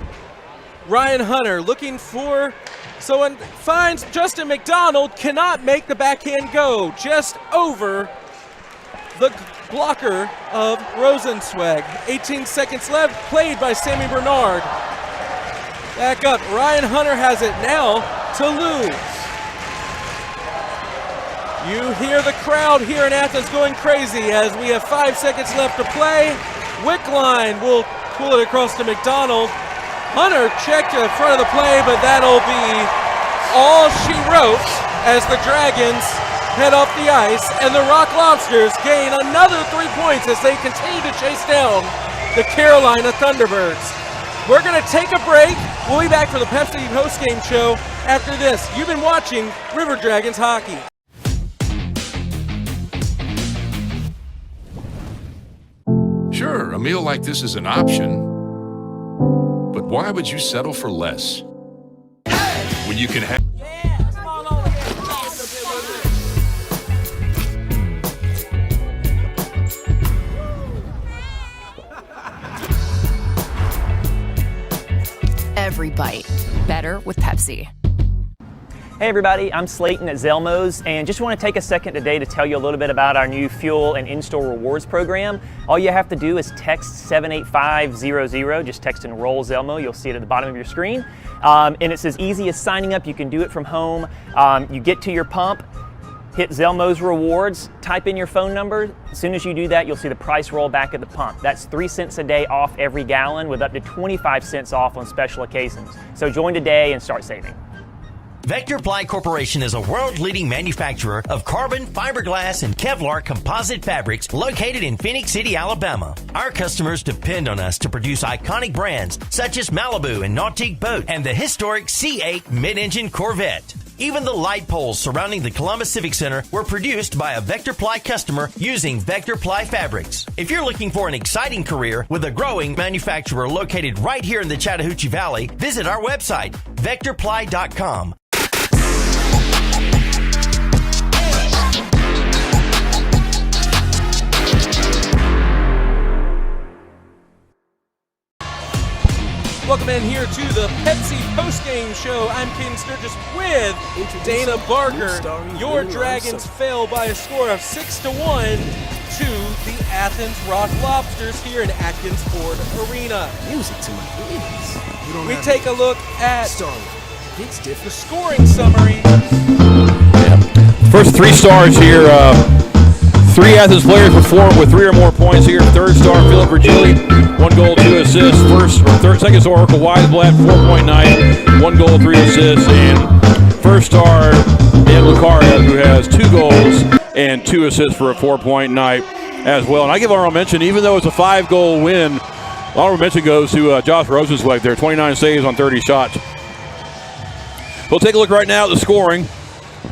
Ryan Hunter looking for someone, finds Justin McDonald, cannot make the backhand go. Just over the blocker of Rosenzweig. 18 seconds left, played by Sammy Bernard. Back up, Ryan Hunter has it now to lose. You hear the crowd here in Athens going crazy as we have 5 seconds left to play. Wickline will pull it across to McDonald. Hunter checked to the front of the play, but that'll be all she wrote as the Dragons head off the ice, and the Rock Lobsters gain another 3 points as they continue to chase down the Carolina Thunderbirds. We're going to take a break. We'll be back for the Pepsi postgame show after this. You've been watching River Dragons hockey. Sure, a meal like this is an option, but why would you settle for less? When you can have... Every bite better with Pepsi. Hey everybody, I'm Slayton at Zelmo's, and just want to take a second today to tell you a little bit about our new fuel and in-store rewards program. All you have to do is text 78500, just text Enroll Zelmo, you'll see it at the bottom of your screen. And it's as easy as signing up, you can do it from home. You get to your pump, hit Zelmo's Rewards, type in your phone number. As soon as you do that, you'll see the price roll back at the pump. That's 3 cents a day off every gallon with up to 25 cents off on special occasions. So join today and start saving. Vector Ply Corporation is a world-leading manufacturer of carbon, fiberglass, and Kevlar composite fabrics located in Phoenix City, Alabama. Our customers depend on us to produce iconic brands such as Malibu and Nautique Boat and the historic C8 mid-engine Corvette. Even the light poles surrounding the Columbus Civic Center were produced by a Vector Ply customer using Vector Ply fabrics. If you're looking for an exciting career with a growing manufacturer located right here in the Chattahoochee Valley, visit our website, vectorply.com. Welcome in here to the Pepsi postgame show. I'm Cayden Sturges with Dana Barker. Your Dragons fell by a score of 6-1 to the Athens Rock Lobsters here in Atkins Ford Arena. Music to my ears. We take a look at the scoring summary. First 3 stars here. 3 Athens players perform with 3 or more points here. Third star, Philip Virgili, 1 goal, 2 assists. Second star, Oracle Weisblatt, 4-point night, 1 goal, 3 assists. And first star, Dan Lucaria, who has 2 goals and 2 assists for a 4-point night as well. And I give honorable mention, even though it's a 5-goal win, honorable mention goes to Josh Rosenzweig there, 29 saves on 30 shots. We'll take a look right now at the scoring.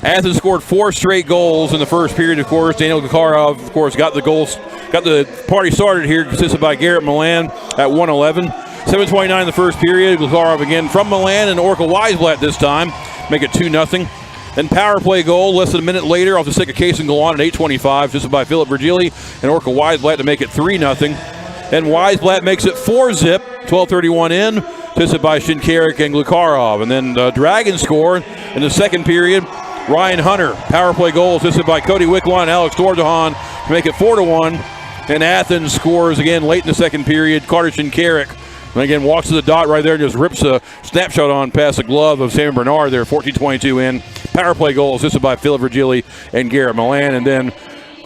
Athens scored 4 straight goals in the first period, of course. Daniel Gakharov, of course, got the party started here, assisted by Garrett Milan at 1:11. 7:29 in the first period. Gakharov again from Milan and Oracle Weisblatt this time, make it 2-0. Then power play goal less than a minute later off the stick of Cayden Gallant at 8:25, assisted by Philip Virgili and Oracle Weisblatt to make it 3-0. Then Weisblatt makes it 4-zip, 12:31 in, assisted by Shinkarik and Glukarov. And then the Dragons score in the second period. Ryan Hunter, power play goal, assisted by Cody Wickline and Alex Dorjahan to make it 4-1. And Athens scores again late in the second period. Carter Shinkarik, and again, walks to the dot right there and just rips a snapshot on past the glove of Sammy Bernard there, 14:22 in. Power play goal, assisted by Philip Virgili and Garrett Milan. And then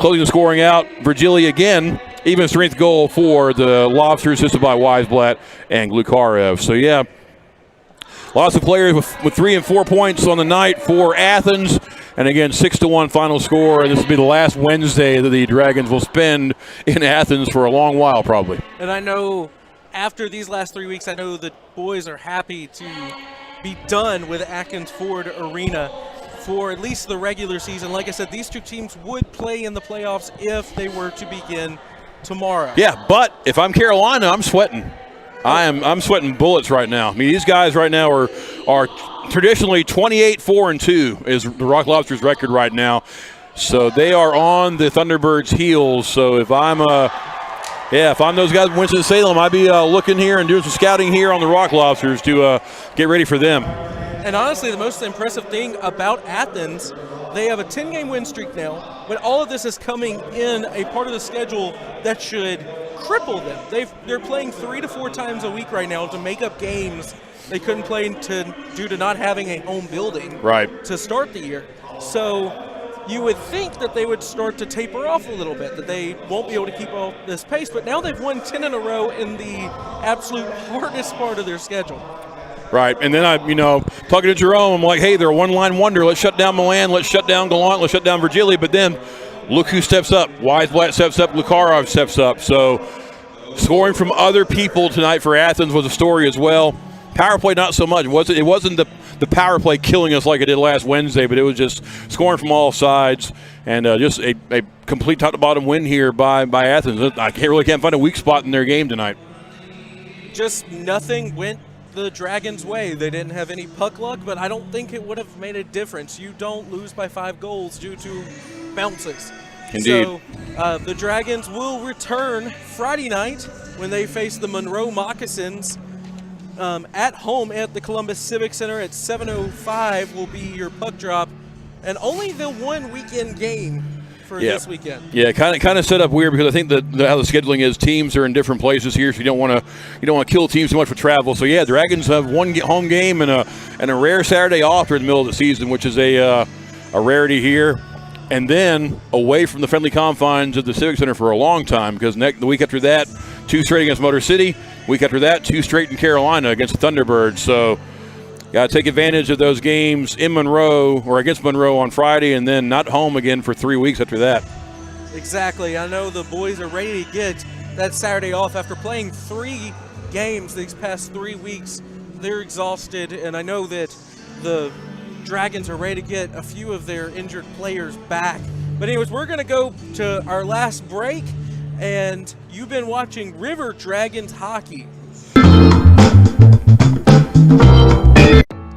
closing the scoring out, Virgili again, even strength goal for the Lobsters, assisted by Weisblatt and Glukarev. So, yeah. Lots of players with 3 and 4 points on the night for Athens. And again, 6-1 final score. And this will be the last Wednesday that the Dragons will spend in Athens for a long while, probably. And I know after these last 3 weeks, I know the boys are happy to be done with Atkins Ford Arena for at least the regular season. Like I said, these 2 teams would play in the playoffs if they were to begin tomorrow. Yeah, but if I'm Carolina, I'm sweating. I'm sweating bullets right now. I mean, these guys right now are traditionally 28-4-2 is the Rock Lobsters record right now. So they are on the Thunderbirds' heels. So if I'm Yeah, if I'm those guys in Winston-Salem, I'd be looking here and doing some scouting here on the Rock Lobsters to get ready for them. And honestly, the most impressive thing about Athens, they have a 10-game win streak now, but all of this is coming in a part of the schedule that should cripple them. They're playing 3 to 4 times a week right now to make up games they couldn't play due to not having a home building to start the year. So you would think that they would start to taper off a little bit, that they won't be able to keep all this pace, but now they've won 10 in a row in the absolute hardest part of their schedule. Right, and then talking to Jerome, I'm like, hey, they're a one-line wonder. Let's shut down Milan, let's shut down Gallant, let's shut down Virgili, but then look who steps up. Weisblatt steps up, Lukarov steps up. So scoring from other people tonight for Athens was a story as well. Power play, not so much. It wasn't the power play killing us like it did last Wednesday, but it was just scoring from all sides and just a complete top-to-bottom win here by Athens. I can't find a weak spot in their game tonight. Just nothing went the Dragons' way. They didn't have any puck luck, but I don't think it would have made a difference. You don't lose by 5 goals due to bounces. Indeed. So the Dragons will return Friday night when they face the Monroe Moccasins. At home at the Columbus Civic Center at 7:05 will be your puck drop, and only the one weekend game for this weekend. Yeah, kind of set up weird because I think how the scheduling is, teams are in different places here, so you don't want to kill teams too much with travel. So yeah, Dragons have one home game and a rare Saturday off during the middle of the season, which is a rarity here. And then away from the friendly confines of the Civic Center for a long time, because the week after that, 2 straight against Motor City. Week after that, 2 straight in Carolina against the Thunderbirds. So got to take advantage of those games in Monroe or against Monroe on Friday, and then not home again for 3 weeks after that. Exactly. I know the boys are ready to get that Saturday off after playing 3 games these past 3 weeks. They're exhausted, and I know that the Dragons are ready to get a few of their injured players back. But anyways, we're going to go to our last break, and you've been watching River Dragons hockey.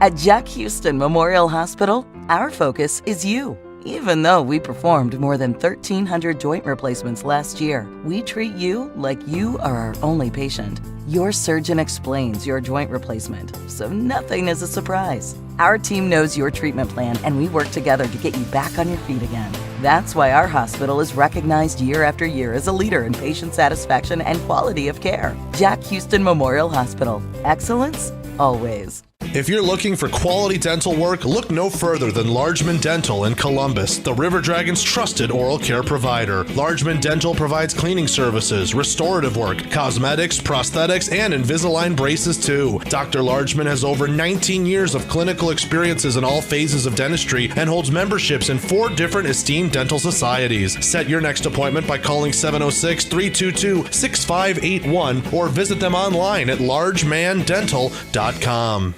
At Jack Houston Memorial Hospital, our focus is you. Even though we performed more than 1,300 joint replacements last year, we treat you like you are our only patient. Your surgeon explains your joint replacement, so nothing is a surprise. Our team knows your treatment plan, and we work together to get you back on your feet again. That's why our hospital is recognized year after year as a leader in patient satisfaction and quality of care. Jack Houston Memorial Hospital. Excellence, always. If you're looking for quality dental work, look no further than Largeman Dental in Columbus, the River Dragons' trusted oral care provider. Largeman Dental provides cleaning services, restorative work, cosmetics, prosthetics, and Invisalign braces too. Dr. Largeman has over 19 years of clinical experiences in all phases of dentistry and holds memberships in 4 different esteemed dental societies. Set your next appointment by calling 706-322-6581 or visit them online at largemandental.com.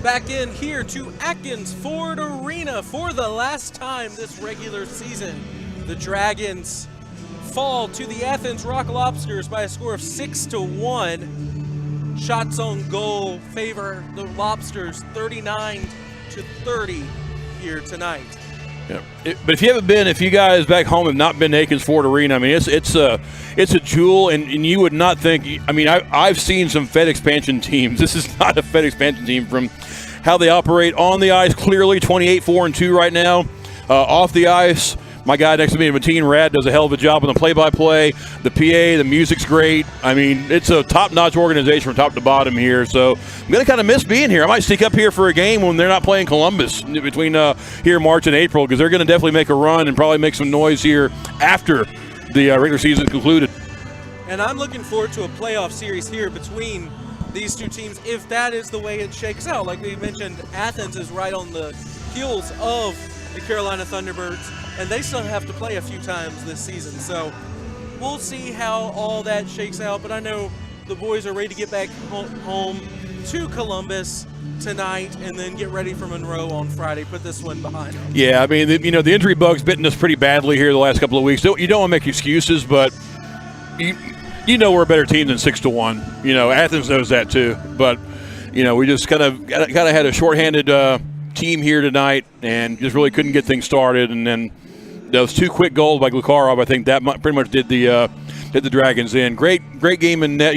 Back in here to Atkins Ford Arena for the last time this regular season. The Dragons fall to the Athens Rock Lobsters by a score of 6-1. Shots on goal favor the Lobsters 39-30 here tonight. Yeah. But if you guys back home have not been to Atkins Ford Arena, I mean, it's a jewel, and you would not think. I mean, I've seen some Fed expansion teams. This is not a Fed expansion team from how they operate on the ice. Clearly, 28-4-2 right now. Off the ice, my guy next to me, Mateen Rad, does a hell of a job on the play-by-play. The PA, the music's great. I mean, it's a top-notch organization from top to bottom here. So I'm going to kind of miss being here. I might sneak up here for a game when they're not playing Columbus between here March and April, because they're going to definitely make a run and probably make some noise here after the regular season concluded. And I'm looking forward to a playoff series here between these two teams, if that is the way it shakes out. Like we mentioned, Athens is right on the heels of the Carolina Thunderbirds, and they still have to play a few times this season. So we'll see how all that shakes out, but I know the boys are ready to get back home to Columbus tonight and then get ready for Monroe on Friday. Put this one behind them. Yeah, I mean, the injury bug's bitten us pretty badly here the last couple of weeks. You don't want to make excuses, but you know we're a better team than 6-1. Athens knows that too. But we just kind of had a shorthanded team here tonight and just really couldn't get things started. And then those 2 quick goals by Glukarov, I think that pretty much did the Dragons in. Great game in net.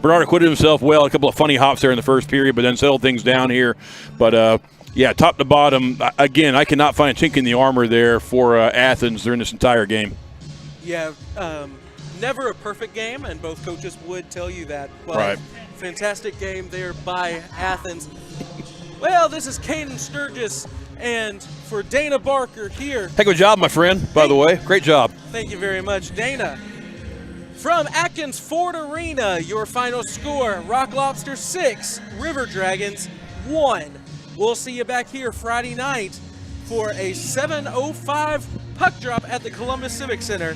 Bernard acquitted himself well. A couple of funny hops there in the first period, but then settled things down here. But top to bottom, again, I cannot find a chink in the armor there for Athens during this entire game. Yeah, never a perfect game, and both coaches would tell you that. But right. Fantastic game there by Athens. Well, this is Cayden Sturges, and for Dana Barker here. Heck of a job, my friend, by the way. Great job. Thank you very much, Dana. From Atkins Ford Arena, your final score, Rock Lobsters 6, River Dragons 1. We'll see you back here Friday night for a 7:05 puck drop at the Columbus Civic Center.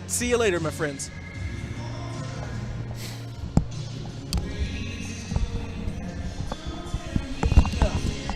See you later, my friends.